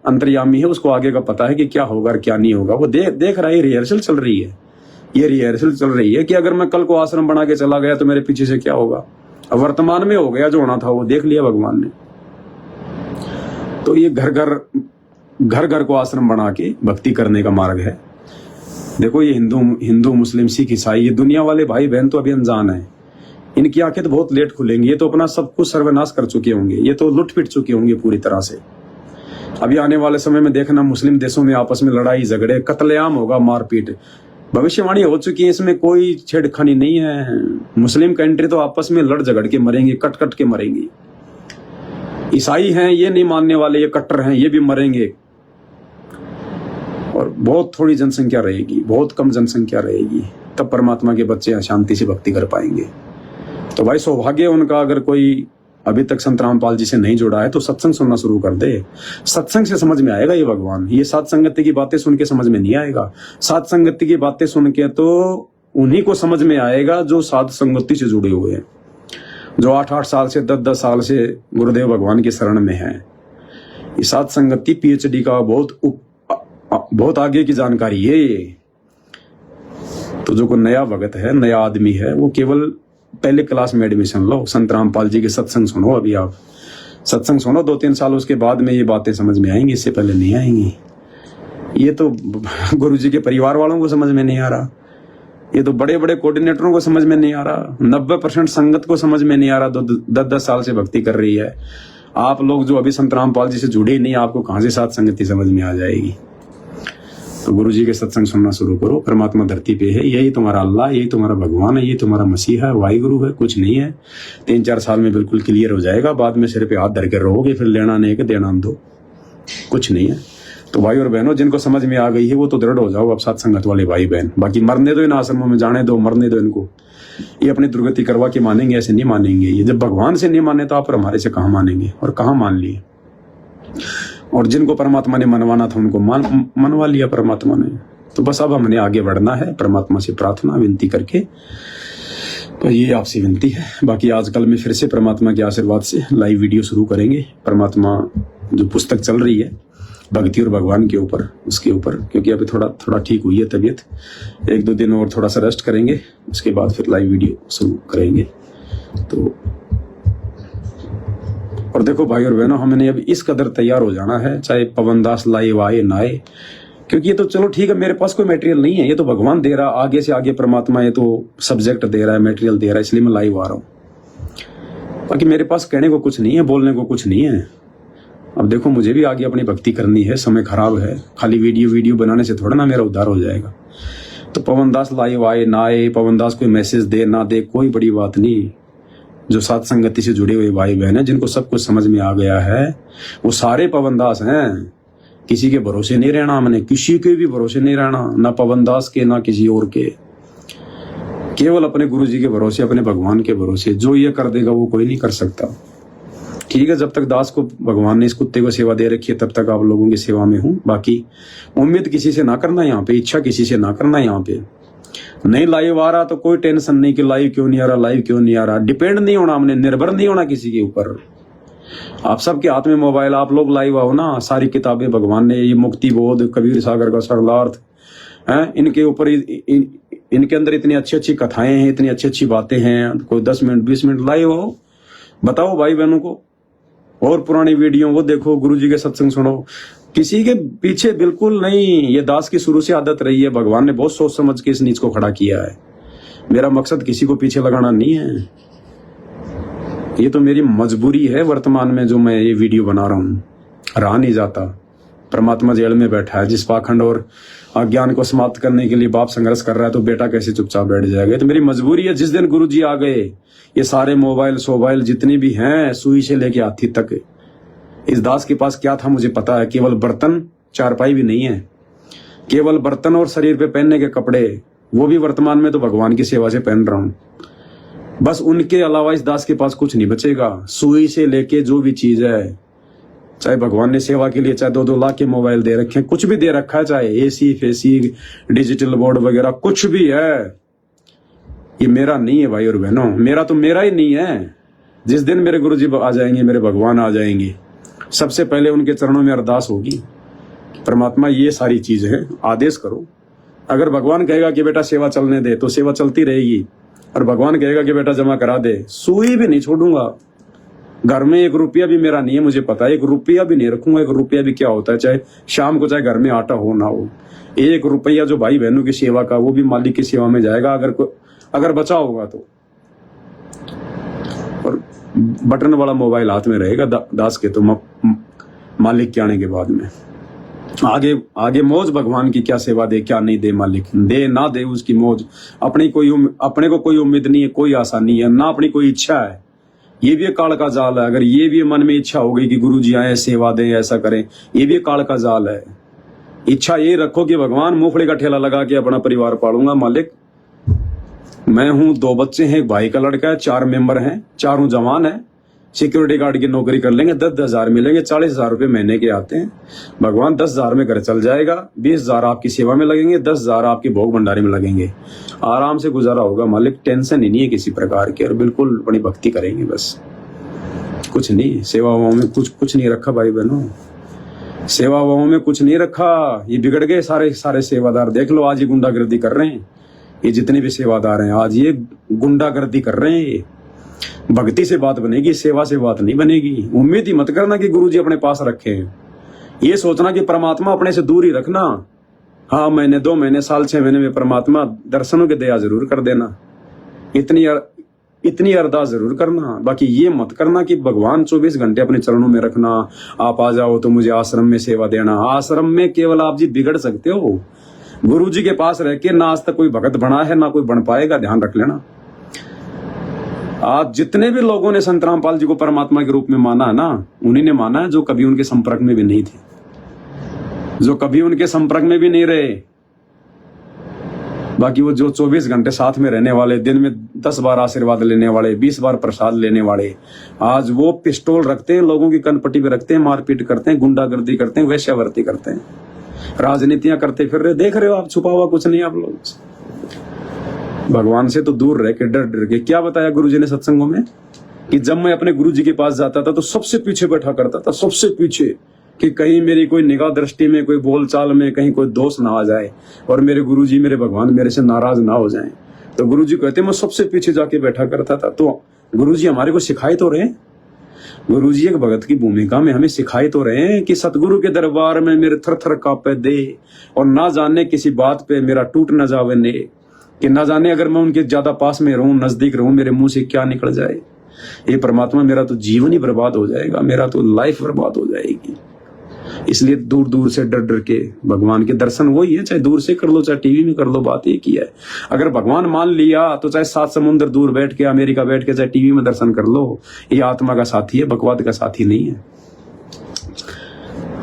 अंतर्यामी है, उसको आगे का पता है कि क्या होगा और क्या नहीं होगा। वो देख रहा है, रिहर्सल चल रही है, ये रिहर्सल चल रही है कि अगर मैं कल को आश्रम बना के चला गया तो मेरे पीछे से क्या होगा। अब वर्तमान में हो गया, जो होना था वो देख लिया भगवान ने। तो ये घर घर को आश्रम बना के भक्ति करने का मार्ग है। देखो, ये हिंदू मुस्लिम सिख ईसाई, ये दुनिया वाले भाई बहन तो अभी अनजान है, इनकी आंखें तो बहुत लेट खुलेंगी। ये तो अपना सब कुछ सर्वनाश कर चुके होंगे, ये तो लुट पिट चुके होंगे पूरी तरह से। अभी आने वाले समय में देखना, मुस्लिम देशों में आपस में लड़ाई झगड़े, कत्लेआम होगा, मारपीट, भविष्यवाणी हो चुकी है, इसमें कोई छेड़खानी नहीं है। मुस्लिम कंट्री तो आपस में लड़ झगड़ के मरेंगे, कट कट के मरेंगे। ईसाई हैं, ये नहीं मानने वाले, ये कट्टर हैं, ये भी मरेंगे। और बहुत थोड़ी जनसंख्या रहेगी, बहुत कम जनसंख्या रहेगी, तब परमात्मा के बच्चे शांति से भक्ति कर पाएंगे। तो भाई सौभाग्य उनका, अगर कोई अभी तक संत रामपाल जी से नहीं जुड़ा है तो सत्संग सुनना शुरू कर दे। सत्संग से समझ में आएगा ये भगवान। ये सात संगति की बातें सुन के समझ में नहीं आएगा। सात संगति की बातें सुन के तो उन्हीं को समझ में आएगा जो सात संगति से जुड़े हुए हैं, जो 8-8 साल से 10-10 साल से गुरुदेव भगवान की शरण में है। ये सात संगति PhD का बहुत आगे की जानकारी है ये। तो जो कोई नया भगत है, नया आदमी है, वो केवल पहले क्लास में एडमिशन लो, संत रामपाल जी के सत्संग सुनो। अभी आप सत्संग सुनो 2-3 साल, उसके बाद में ये बातें समझ में आएंगी, इससे पहले नहीं आएंगी। ये तो गुरु जी के परिवार वालों को समझ में नहीं आ रहा, ये तो बड़े बड़े कोऑर्डिनेटरों को समझ में नहीं आ रहा, 90% संगत को समझ में नहीं आ रहा, 10-10 साल से भक्ति कर रही है। आप लोग जो अभी संत रामपाल जी से जुड़े ही नहीं, आपको कहां से सात संगति समझ में आ जाएगी। तो गुरु जी के सत्संग सुनना शुरू करो। परमात्मा धरती पे है, यही तुम्हारा अल्लाह, यही तुम्हारा भगवान है, यही तुम्हारा मसीहा है, वाहिगुरु है, कुछ नहीं है। 3-4 साल में बिल्कुल क्लियर हो जाएगा, बाद में सिर पे हाथ धर कर रहोगे, फिर लेना नहीं कि देना दो, कुछ नहीं है। तो भाई और बहनों, जिनको समझ में आ गई है वो तो दृढ़ हो जाओ अब सत्संगत वाले भाई बहन। बाकी मरने दो इन आश्रमों में, जाने दो, मरने दो इनको। ये अपनी दुर्गति करवा के मानेंगे, ऐसे नहीं मानेंगे। ये जब भगवान से नहीं माने तो आप हमारे से कहाँ मानेंगे, और कहाँ मान लिए। और जिनको परमात्मा ने मनवाना था उनको मनवा लिया परमात्मा ने। तो बस अब हमने आगे बढ़ना है, परमात्मा से प्रार्थना विनती करके। तो ये आपसे विनती है। बाकी आजकल में फिर से परमात्मा के आशीर्वाद से लाइव वीडियो शुरू करेंगे। परमात्मा जो पुस्तक चल रही है भक्ति और भगवान के ऊपर, उसके ऊपर, क्योंकि अभी थोड़ा ठीक हुई है तबीयत, 1-2 दिन और थोड़ा सा रेस्ट करेंगे, उसके बाद फिर लाइव वीडियो शुरू करेंगे। तो और देखो भाई और बहनों, हमने अब इस कदर तैयार हो जाना है, चाहे पवन दास लाए आए ना आए, क्योंकि ये तो चलो ठीक है, मेरे पास कोई मटेरियल नहीं है, ये तो भगवान दे रहा, आगे से आगे परमात्मा ये तो सब्जेक्ट दे रहा है, मटेरियल दे रहा है, इसलिए मैं लाइव आ रहा हूँ। बाकी मेरे पास कहने को कुछ नहीं है, बोलने को कुछ नहीं है। अब देखो मुझे भी आगे अपनी भक्ति करनी है, समय खराब है, खाली वीडियो बनाने से थोड़ा ना मेरा उद्धार हो जाएगा। तो पवन दास लाइव आए ना आए, पवन दास कोई मैसेज दे ना दे, कोई बड़ी बात नहीं। जो साथ संगति से जुड़े हुए भाई बहन हैं, जिनको सब कुछ समझ में आ गया है, वो सारे पवन दास हैं। किसी के भरोसे नहीं रहना, हमने किसी के भी भरोसे नहीं रहना, ना पवन दास के ना किसी और के, केवल अपने गुरु जी के भरोसे, अपने भगवान के भरोसे। जो ये कर देगा वो कोई नहीं कर सकता। ठीक है, जब तक दास को भगवान ने इस कुत्ते को सेवा दे रखी है तब तक आप लोगों की सेवा में हूं। बाकी उम्मीद किसी से ना करना, यहाँ पे इच्छा किसी से ना करना। यहाँ पे नहीं लाइव आ रहा तो कोई टेंशन नहीं कि लाइव क्यों नहीं आ रहा, लाइव क्यों नहीं आ रहा। डिपेंड नहीं होना, हमने निर्भर नहीं होना किसी के ऊपर। आप सबके हाथ में मोबाइल, आप लोग लाइव आओ ना। सारी किताबें भगवान ने, ये मुक्ति बोध, कबीर सागर का सरलार्थ है, इनके ऊपर इनके अंदर इतनी अच्छी अच्छी कथाएं हैं, इतनी अच्छी अच्छी बातें हैं। कोई 10 मिनट 20 मिनट लाइव आओ, बताओ भाई बहनों को, और पुरानी वीडियो वो देखो, गुरुजी के सत्संग सुनो। किसी के पीछे बिल्कुल नहीं। ये दास की शुरू से आदत रही है, भगवान ने बहुत सोच समझ के इस नीच को खड़ा किया है। मेरा मकसद किसी को पीछे लगाना नहीं है, ये तो मेरी मजबूरी है वर्तमान में जो मैं ये वीडियो बना रहा हूं। रहा नहीं जाता, परमात्मा जेल में बैठा है। जिस पाखंड और अज्ञान को समाप्त करने के लिए बाप संघर्ष कर रहा है, तो बेटा कैसे चुपचाप बैठ जाएगा। तो मेरी मजबूरी है। जिस दिन गुरुजी आ गए, ये सारे मोबाइल सोबाइल जितने भी हैं, सुई से लेके हाथी तक, इस दास के पास क्या था मुझे पता है। केवल बर्तन, चारपाई भी नहीं है, केवल बर्तन और शरीर पे पहनने के कपड़े, वो भी वर्तमान में तो भगवान की सेवा से पहन रहा हूं। बस उनके अलावा इस दास के पास कुछ नहीं बचेगा। सुई से लेके जो भी चीज है, चाहे भगवान ने सेवा के लिए चाहे 2-2 लाख के मोबाइल दे रखे हैं, कुछ भी दे रखा है, चाहे एसी फेसी डिजिटल बोर्ड वगैरह कुछ भी है, ये मेरा नहीं है भाई और बहनों। मेरा तो मेरा ही नहीं है। जिस दिन मेरे गुरुजी आ जाएंगे, मेरे भगवान आ जाएंगे, सबसे पहले उनके चरणों में अरदास होगी, परमात्मा ये सारी चीज है, आदेश करो। अगर भगवान कहेगा कि बेटा सेवा चलने दे तो सेवा चलती रहेगी, और भगवान कहेगा कि बेटा जमा करा दे, सुई भी नहीं छोड़ूंगा। घर में 1 रुपया भी मेरा नहीं है, मुझे पता है। 1 रुपया भी नहीं रखूंगा। 1 रुपया भी क्या होता है, चाहे शाम को चाहे घर में आटा हो ना हो। 1 रुपया जो भाई बहनों की सेवा का, वो भी मालिक की सेवा में जाएगा, अगर बचा होगा तो। और बटन वाला मोबाइल हाथ में रहेगा दास के, तो मालिक के आने के बाद में आगे मौज भगवान की, क्या सेवा दे क्या नहीं दे, मालिक दे ना दे उसकी मौज। अपने को कोई उम्मीद नहीं है, कोई आशा नहीं है, ना अपनी कोई इच्छा है। ये भी एक काल का जाल है। अगर ये भी मन में इच्छा हो गई कि गुरुजी आए सेवा दें, ऐसा करें, ये भी एक काल का जाल है। इच्छा ये रखो कि भगवान मूंगफली का ठेला लगा के अपना परिवार पालूंगा। मालिक मैं हूं, 2 बच्चे हैं, एक भाई का लड़का है, 4 मेंबर हैं, चारों जवान हैं, सिक्योरिटी गार्ड की नौकरी कर लेंगे, 10-10 हजार मिलेंगे, 40,000 रुपए महीने के आते हैं। भगवान 10,000 में घर चल जाएगा, 20,000 आपकी सेवा में लगेंगे, 10,000 आपके भोग भंडारी में लगेंगे। आराम से गुजारा होगा मालिक, टेंशन ही नहीं है किसी प्रकार की, और बिल्कुल अपनी भक्ति करेंगे बस, कुछ नहीं। सेवाओं में कुछ नहीं रखा भाई बहनों, सेवाओं में कुछ नहीं रखा। ये बिगड़ गए सारे सेवादार। देख लो आज ये गुंडागर्दी कर रहे हैं, ये जितने भी सेवादार हैं आज ये गुंडागर्दी कर रहे हैं। भक्ति से बात बनेगी, सेवा से बात नहीं बनेगी। उम्मीद ही मत करना कि गुरुजी अपने पास रखे हैं। ये सोचना कि परमात्मा अपने से दूर ही रखना। हाँ, महीने 2 महीने साल 6 महीने में परमात्मा दर्शनों के दया जरूर कर देना, इतनी अरदास जरूर करना। बाकी ये मत करना कि भगवान 24 घंटे अपने चरणों में रखना, आप आ जाओ तो मुझे आश्रम में सेवा देना। आश्रम में केवल आप जी बिगड़ सकते हो। गुरुजी के पास रह के ना आज तक कोई भगत बना है, ना कोई बन पाएगा, ध्यान रख लेना। आज जितने भी लोगों ने संत रामपाल जी को परमात्मा के रूप में माना है ना, उन्हीं ने माना है जो कभी उनके संपर्क में भी नहीं थे, जो कभी उनके संपर्क में भी नहीं रहे। बाकी वो जो 24 घंटे साथ में रहने वाले, दिन में 10 बार आशीर्वाद लेने वाले, 20 बार प्रसाद लेने वाले, आज वो पिस्टल रखते हैं, लोगों की कनपट्टी पे रखते हैं, मारपीट करते हैं, गुंडागर्दी करते हैं, वेश्यावृत्ति करते हैं, राजनीतियां करते फिर रहे। देख रहे हो आप, छुपा हुआ कुछ नहीं आप लोग। भगवान से तो दूर रह के डर के। क्या बताया गुरुजी ने सत्संगों में कि जब मैं अपने गुरुजी के पास जाता था तो सबसे पीछे बैठा करता था, सबसे पीछे, कि कहीं मेरी कोई निगाह दृष्टि में, कोई बोलचाल में कहीं कोई दोष ना आ जाए और मेरे गुरुजी, मेरे भगवान मेरे से नाराज ना हो जाएं। तो गुरुजी कहते मैं सबसे पीछे जाके बैठा करता था। तो गुरुजी हमारे को सिखाए तो रहे, गुरुजी एक भगत की भूमिका में हमें सिखाए तो रहे हैं कि सतगुरु के दरबार में मेरे थर-थर कांपे दे, और ना जाने किसी बात पे मेरा टूट न जावे ने, कि ना जाने अगर मैं उनके ज्यादा पास में रहूं, नजदीक रहूं, मेरे मुंह से क्या निकल जाए। ये परमात्मा मेरा तो जीवन ही बर्बाद हो जाएगा, मेरा तो लाइफ बर्बाद हो जाएगी। इसलिए दूर दूर से डर डर के भगवान के दर्शन वही है, चाहे दूर से कर लो चाहे टीवी में कर लो, बात एक ही है। अगर भगवान मान लिया तो चाहे 7 समुद्र दूर बैठ के, अमेरिका बैठ के, चाहे टीवी में दर्शन कर लो, ये आत्मा का साथी है, भगवत का साथी नहीं है।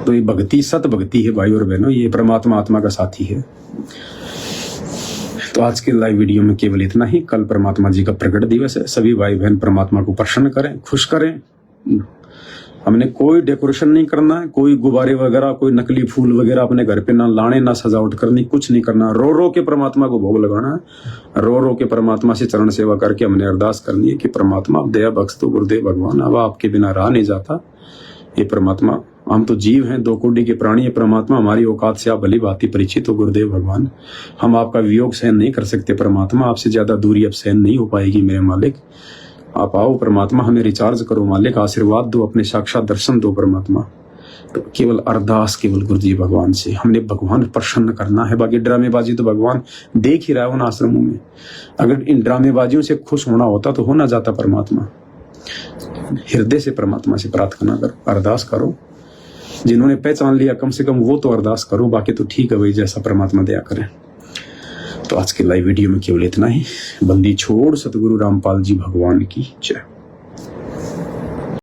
तो ये भक्ति सत भक्ति है भाई और बहनों, ये परमात्मा आत्मा का साथी है। तो आज के लाइव वीडियो में केवल इतना ही। कल परमात्मा जी का प्रकट दिवस है, सभी भाई बहन परमात्मा को प्रसन्न करें, खुश करें। हमने कोई डेकोरेशन नहीं करना है, कोई गुब्बारे वगैरह, कोई नकली फूल वगैरह अपने घर पे ना लाने, ना सजावट करनी, कुछ नहीं करना। रो रो के परमात्मा को भोग लगाना है, रो रो के परमात्मा से चरण सेवा करके हमने अरदास करनी है कि परमात्मा आप दया बख्श दो गुरुदेव भगवान, अब आपके बिना रहा नहीं जाता। ये परमात्मा, हम तो जीव हैं, 2 कोटि के प्राणी है परमात्मा, हमारी औकात से आप भली भांति परिचित हो गुरुदेव भगवान। हम आपका वियोग सहन नहीं कर सकते परमात्मा, आपसे ज्यादा दूरी अब सहन नहीं हो पाएगी मेरे मालिक। आप आओ परमात्मा, हमें रिचार्ज करो मालिक, आशीर्वाद दो, अपने साक्षात दर्शन दो परमात्मा। तो केवल अरदास केवल गुरु जी भगवान से, हमने भगवान प्रसन्न करना है। बाकी ड्रामेबाजी तो भगवान देख ही रहा है उन आश्रमों में। अगर इन ड्रामेबाजियों से खुश होना होता तो हो ना जाता परमात्मा। हृदय से परमात्मा से प्रार्थना करो, अरदास करो। जिन्होंने पहचान लिया कम से कम वो तो अरदास करो, बाकी तो ठीक है भाई, जैसा परमात्मा दया करे। तो आज के लाइव वीडियो में केवल इतना ही। बंदी छोड़ सतगुरु रामपाल जी भगवान की जय।